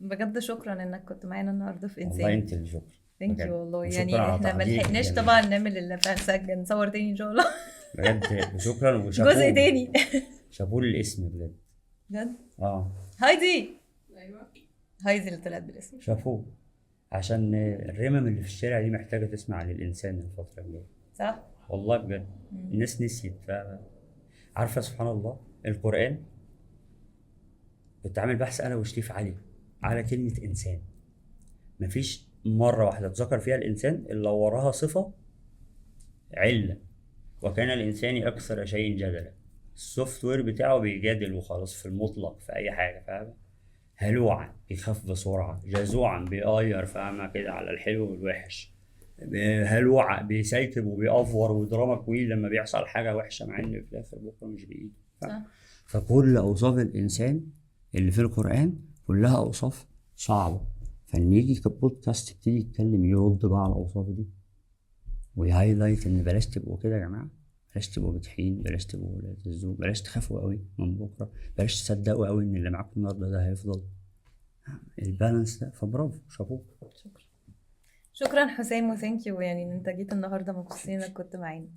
[SPEAKER 1] بجد، شكرا انك كنت معانا النهارده في انسان.
[SPEAKER 2] والله انت اللي شكرا.
[SPEAKER 1] ثانك يو والله،
[SPEAKER 2] وشكرا
[SPEAKER 1] يعني
[SPEAKER 2] على
[SPEAKER 1] احنا ما
[SPEAKER 2] تحضيرك
[SPEAKER 1] لحقناش
[SPEAKER 2] الجميل.
[SPEAKER 1] طبعا نعمل اللي نسجل نصور تاني ان شاء الله.
[SPEAKER 2] بجد شكرا وشابوه.
[SPEAKER 1] جزء تاني.
[SPEAKER 2] شابوه للاسم بجد.
[SPEAKER 1] بجد
[SPEAKER 2] اه
[SPEAKER 1] هايدي. ايوه هايدي اللي طلعت بالاسم.
[SPEAKER 2] شافوه، عشان الرمم اللي في الشارع دي محتاجة تسمع للإنسان الفترة الجاية.
[SPEAKER 1] صح
[SPEAKER 2] والله بجد الناس نسيت. عارفة سبحان الله القرآن كنت عامل بحث أنا وشريف علي على كلمة إنسان، مفيش مرة واحدة اتذكر فيها الإنسان إلا وراها صفة علة، وكان الإنسان أكثر شيء جدلا. السوفت وير بتاعه بيجادل وخلاص في المطلق في أي حاجة، فاهم؟ هلوعا بيخاف بسرعة، جزوعا بيقاير فاهمة كده على الحلو والوحش، هلوعا بيسيكب وبيأفور ودراما كوين لما بيحصل حاجة وحشة مع إن في الآخر بكرة مش بإيده. فكل أوصاف الإنسان اللي في القرآن كلها أوصاف صعبة، فإن يجي كبودكاست يبتدي يتكلم يرد بقى على الأوصاف دي ويهايلايت إن بلاش تبقوا كده يا جماعة، بلاش تبقوا بتحين، بلاش تبقوا لا تزوج، بلاش تخافوا قوي من بكرة، بلاش تصدقوا قوي إن اللي معاكم النهاردة ده هيفضل. البالانس ده فبرافو شابوه.
[SPEAKER 1] شكرا حسين وثانك يو، يعني ان انت جيت النهارده، مبسوطين انك كنت معانا.